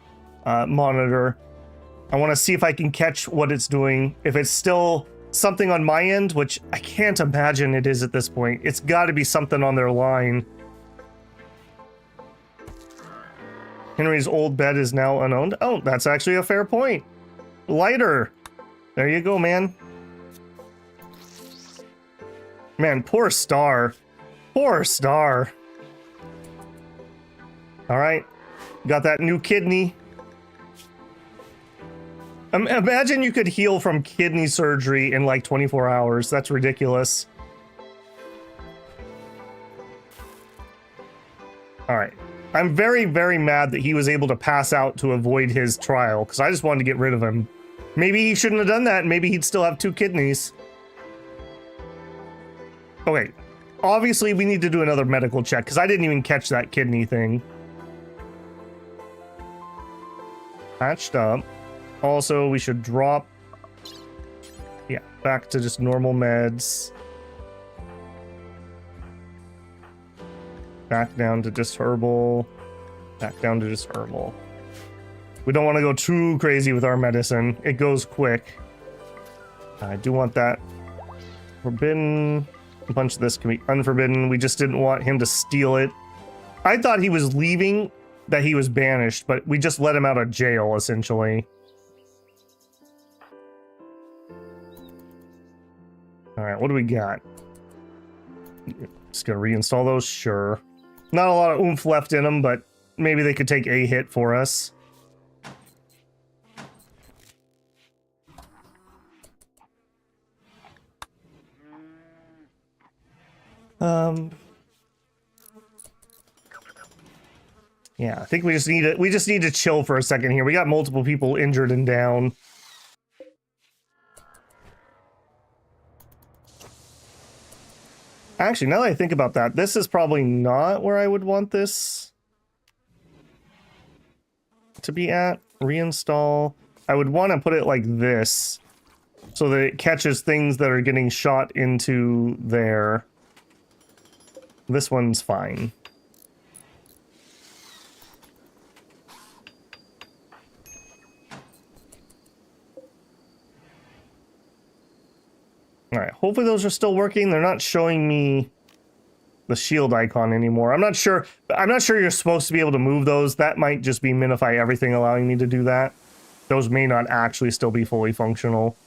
monitor. I want to see if I can catch what it's doing. If it's still something on my end, which I can't imagine it is at this point. It's got to be something on their line. Henry's old bed is now unowned. Oh, that's actually a fair point. Lighter. There you go, man. Man, poor Star. Poor Star. Alright. Got that new kidney. Imagine you could heal from kidney surgery in like 24 hours. That's ridiculous. Alright. I'm very, very mad that he was able to pass out to avoid his trial, because I just wanted to get rid of him. Maybe he shouldn't have done that, and maybe he'd still have 2 kidneys. Okay, obviously we need to do another medical check, because I didn't even catch that kidney thing. Patched up. Also, we should drop... Yeah, back to just normal meds. Back down to just herbal. Back down to just herbal. We don't want to go too crazy with our medicine. It goes quick. I do want that forbidden... A bunch of this can be unforbidden. We just didn't want him to steal it. I thought he was leaving, that he was banished, but we just let him out of jail, essentially. Alright, what do we got? Just gonna reinstall those? Sure. Not a lot of oomph left in them, but maybe they could take a hit for us. Yeah, I think we just need to chill for a second here. We got multiple people injured and down. Actually, now that I think about that, this is probably not where I would want this to be at. Reinstall. I would want to put it like this so that it catches things that are getting shot into there. This one's fine. All right, hopefully those are still working. They're not showing me the shield icon anymore. I'm not sure you're supposed to be able to move those. That might just be minify everything allowing me to do that. Those may not actually still be fully functional.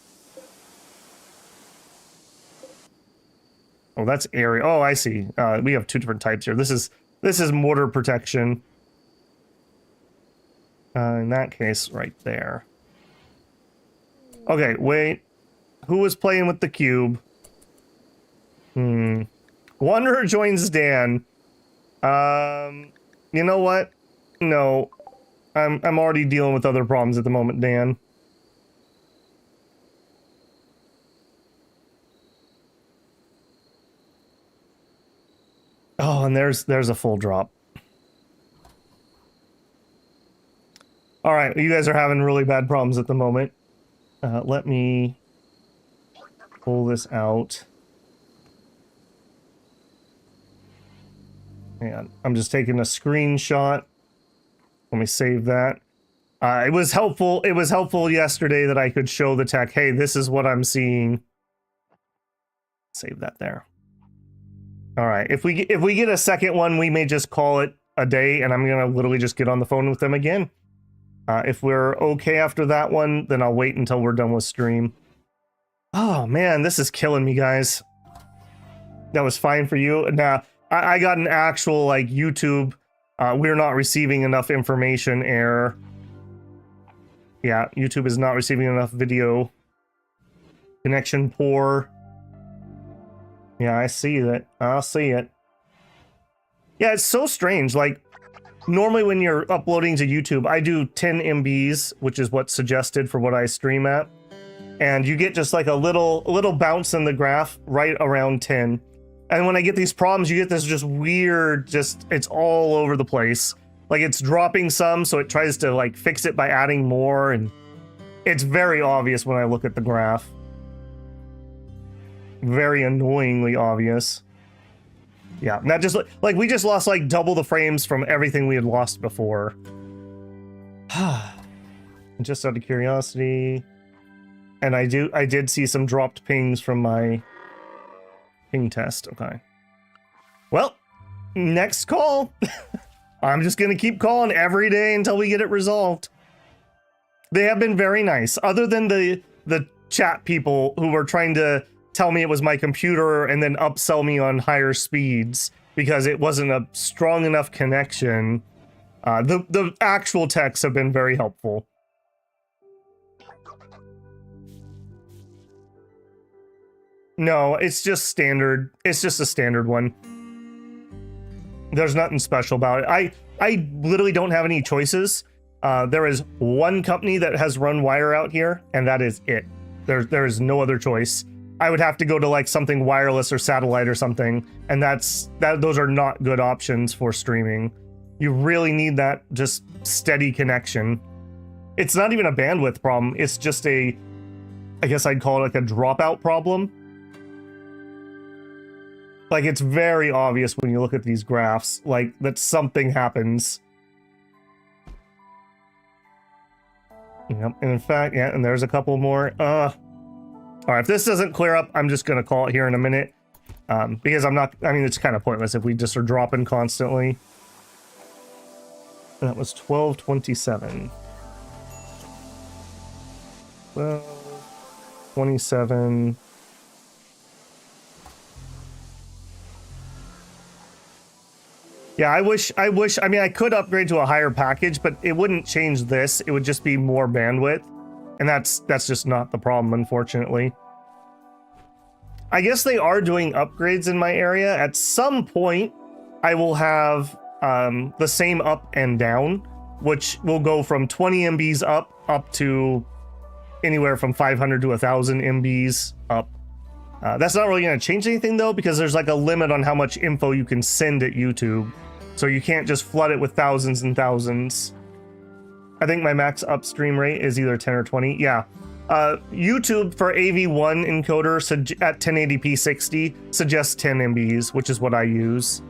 Oh, that's area. Oh, I see. We have two different types here. This is mortar protection. In that case, right there. Okay, wait. Who was playing with the cube? Wanderer joins Dan. You know what? No. I'm already dealing with other problems at the moment, Dan. Oh, and there's a full drop. All right, you guys are having really bad problems at the moment. Let me pull this out. And I'm just taking a screenshot. Let me save that. It was helpful yesterday that I could show the tech, hey, this is what I'm seeing. Save that there. All right, if we get a second one, we may just call it a day, and I'm gonna literally just get on the phone with them again. If we're okay after that one, then I'll wait until we're done with stream. Oh man, this is killing me, guys. That was fine for you. Nah, I got an actual like YouTube. We're not receiving enough information error. Yeah, YouTube is not receiving enough video. Connection poor. Yeah, I see that. I'll see it. Yeah, it's so strange. Like, normally when you're uploading to YouTube, I do 10 MBs, which is what's suggested for what I stream at. And you get just like a little bounce in the graph right around 10. And when I get these problems, you get this just weird, it's all over the place. Like it's dropping some, so it tries to like fix it by adding more. And it's very obvious when I look at the graph. Very annoyingly obvious. Yeah, not just like we just lost like double the frames from everything we had lost before. Just out of curiosity. And I did see some dropped pings from my ping test. Okay. Well, next call. I'm just gonna keep calling every day until we get it resolved. They have been very nice, other than the chat people who were trying to tell me it was my computer and then upsell me on higher speeds because it wasn't a strong enough connection. The actual techs have been very helpful. No, it's just standard. It's just a standard one. There's nothing special about it. I literally don't have any choices. There is one company that has run wire out here, and that is it. There is no other choice. I would have to go to like something wireless or satellite or something, and those are not good options for streaming. You really need that just steady connection. It's not even a bandwidth problem. It's just I guess I'd call it like a dropout problem. Like it's very obvious when you look at these graphs, like that something happens. Yep, and in fact, yeah, and there's a couple more. All right, if this doesn't clear up, I'm just gonna call it here in a minute. Because it's kind of pointless if we just are dropping constantly. And that was 1227. 1227. Yeah, I mean, I could upgrade to a higher package, but it wouldn't change this. It would just be more bandwidth. And that's just not the problem, unfortunately. I guess they are doing upgrades in my area. At some point, I will have the same up and down, which will go from 20 MBs up to anywhere from 500 to 1,000 MBs up. That's not really going to change anything though, because there's like a limit on how much info you can send at YouTube. So you can't just flood it with thousands and thousands. I think my max upstream rate is either 10 or 20. Yeah. YouTube for AV1 encoder at 1080p 60 suggests 10 MBs, which is what I use.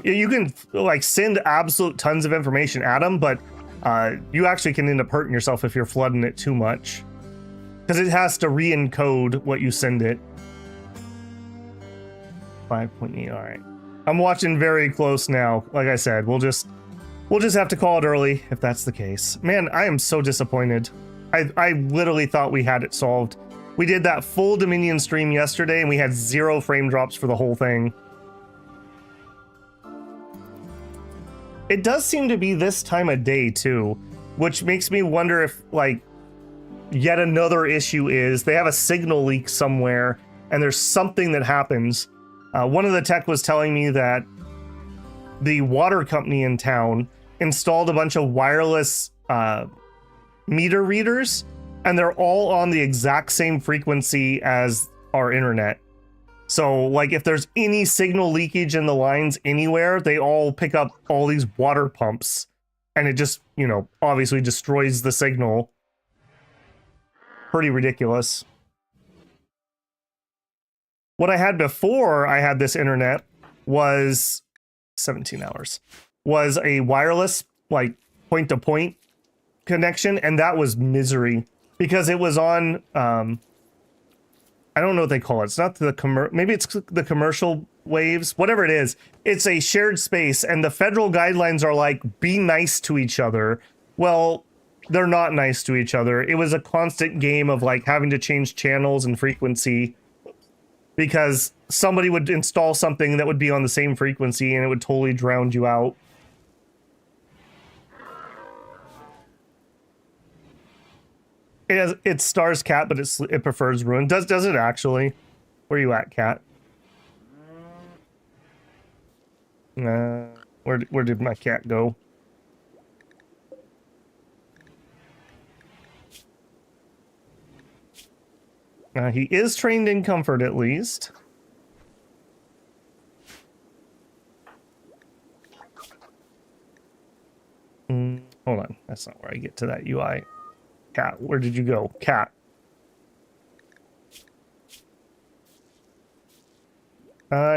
You can like send absolute tons of information at them, but you actually can end up hurting yourself if you're flooding it too much, because it has to re-encode what you send it. 5.8. All right, I'm watching very close now. Like I said, we'll just have to call it early if that's the case. Man, I am so disappointed. I literally thought we had it solved. We did that full Dominion stream yesterday and we had 0 frame drops for the whole thing. It does seem to be this time of day too, which makes me wonder if like yet another issue is they have a signal leak somewhere and there's something that happens. One of the tech was telling me that the water company in town installed a bunch of wireless meter readers, and they're all on the exact same frequency as our internet. So like if there's any signal leakage in the lines anywhere, they all pick up all these water pumps, and it just, you know, obviously destroys the signal. Pretty ridiculous. What I had before I had this internet was 17 hours, was a wireless, like point-to-point connection, and that was misery because it was on I don't know what they call it. It's not the maybe it's the commercial waves, whatever it is. It's a shared space, and the federal guidelines are like, be nice to each other. Well, they're not nice to each other. It was a constant game of like having to change channels and frequency because somebody would install something that would be on the same frequency and it would totally drown you out. It stars cat, but it prefers ruin. Does it actually? Where are you at, cat? Where did my cat go? He is trained in comfort, at least. Hold on, that's not where I get to that UI. Cat, where did you go? Cat.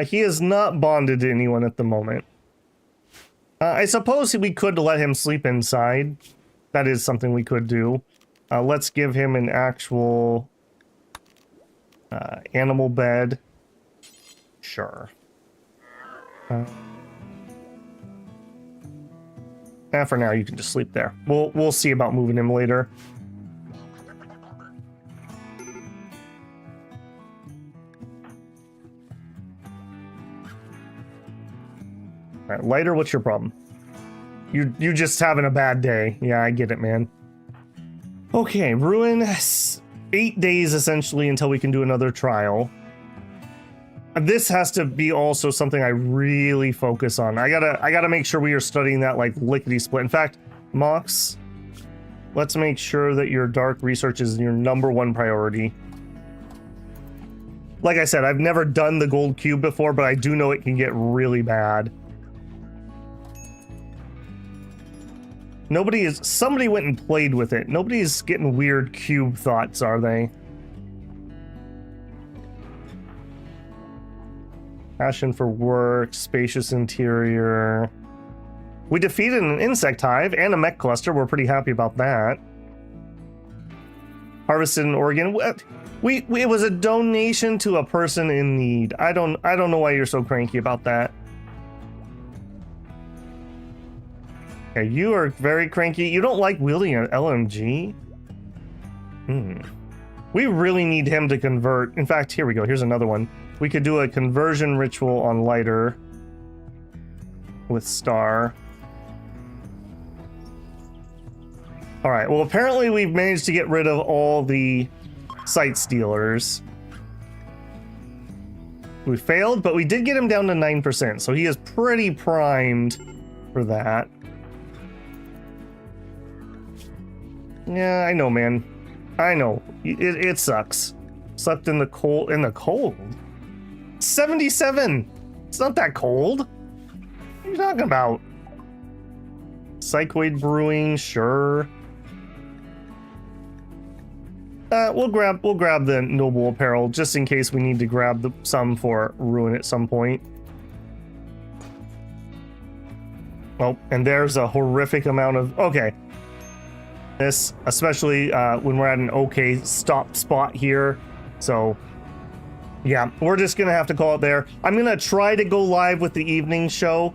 He is not bonded to anyone at the moment. I suppose we could let him sleep inside. That is something we could do. Let's give him an actual animal bed. Sure. For now, you can just sleep there. We'll see about moving him later. All right, Lighter, what's your problem? You just having a bad day. Yeah, I get it, man. Okay, Ruin. 8 days essentially until we can do another trial. This has to be also something I really focus on. I gotta make sure we are studying that like lickety split. In fact, Mox, let's make sure that your dark research is your #1 priority. Like I said, I've never done the gold cube before, but I do know it can get really bad. Somebody went and played with it. Nobody's getting weird cube thoughts, are they? Passion for work, spacious interior. We defeated an insect hive and a mech cluster. We're pretty happy about that. Harvested an organ. It was a donation to a person in need. I don't know why you're so cranky about that. Okay, you are very cranky. You don't like wielding an LMG? We really need him to convert. In fact, here we go. Here's another one. We could do a conversion ritual on Lighter with Star. All right, well, apparently we've managed to get rid of all the sight stealers. We failed, but we did get him down to 9%, so he is pretty primed for that. Yeah, I know, man. I know. It sucks. Slept in the cold. In the cold? 77! It's not that cold. What are you talking about? Psychoid brewing, sure. We'll grab the noble apparel just in case we need to grab some for ruin at some point. Oh, and there's a horrific amount of this, especially when we're at an okay stop spot here. So yeah, we're just gonna have to call it there. I'm gonna try to go live with the evening show.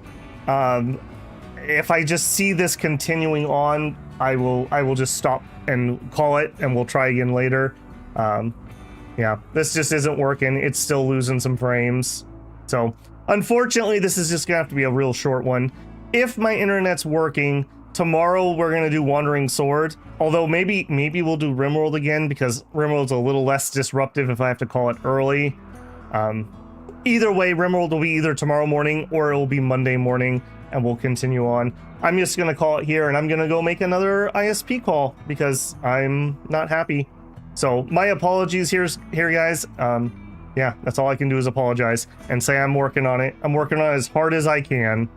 If I just see this continuing on, I will just stop and call it, and we'll try again later. Yeah, this just isn't working. It's still losing some frames. So unfortunately, this is just gonna have to be a real short one. If my internet's working, tomorrow we're gonna do Wandering Sword. Although maybe we'll do Rimworld again, because Rimworld's a little less disruptive if I have to call it early. Either way, Rimworld will be either tomorrow morning or it will be Monday morning, and we'll continue on. I'm just gonna call it here, and I'm gonna go make another ISP call because I'm not happy. So my apologies here guys. Yeah, that's all I can do is apologize and say I'm working on it. I'm working on it as hard as I can.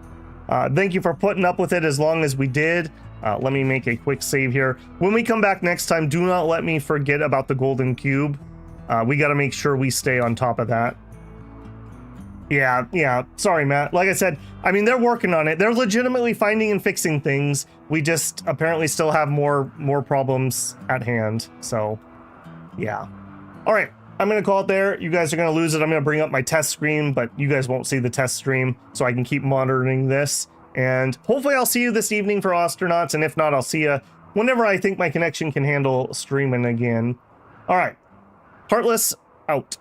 Thank you for putting up with it as long as we did. Let me make a quick save here. When we come back next time, do not let me forget about the golden cube. We got to make sure we stay on top of that. Yeah. Sorry, Matt. Like I said, I mean, they're working on it. They're legitimately finding and fixing things. We just apparently still have more problems at hand. So, yeah. All right. I'm going to call it there. You guys are going to lose it. I'm going to bring up my test screen, but you guys won't see the test stream, so I can keep monitoring this. And hopefully I'll see you this evening for Astronauts, and if not, I'll see you whenever I think my connection can handle streaming again. All right. Heartless, out.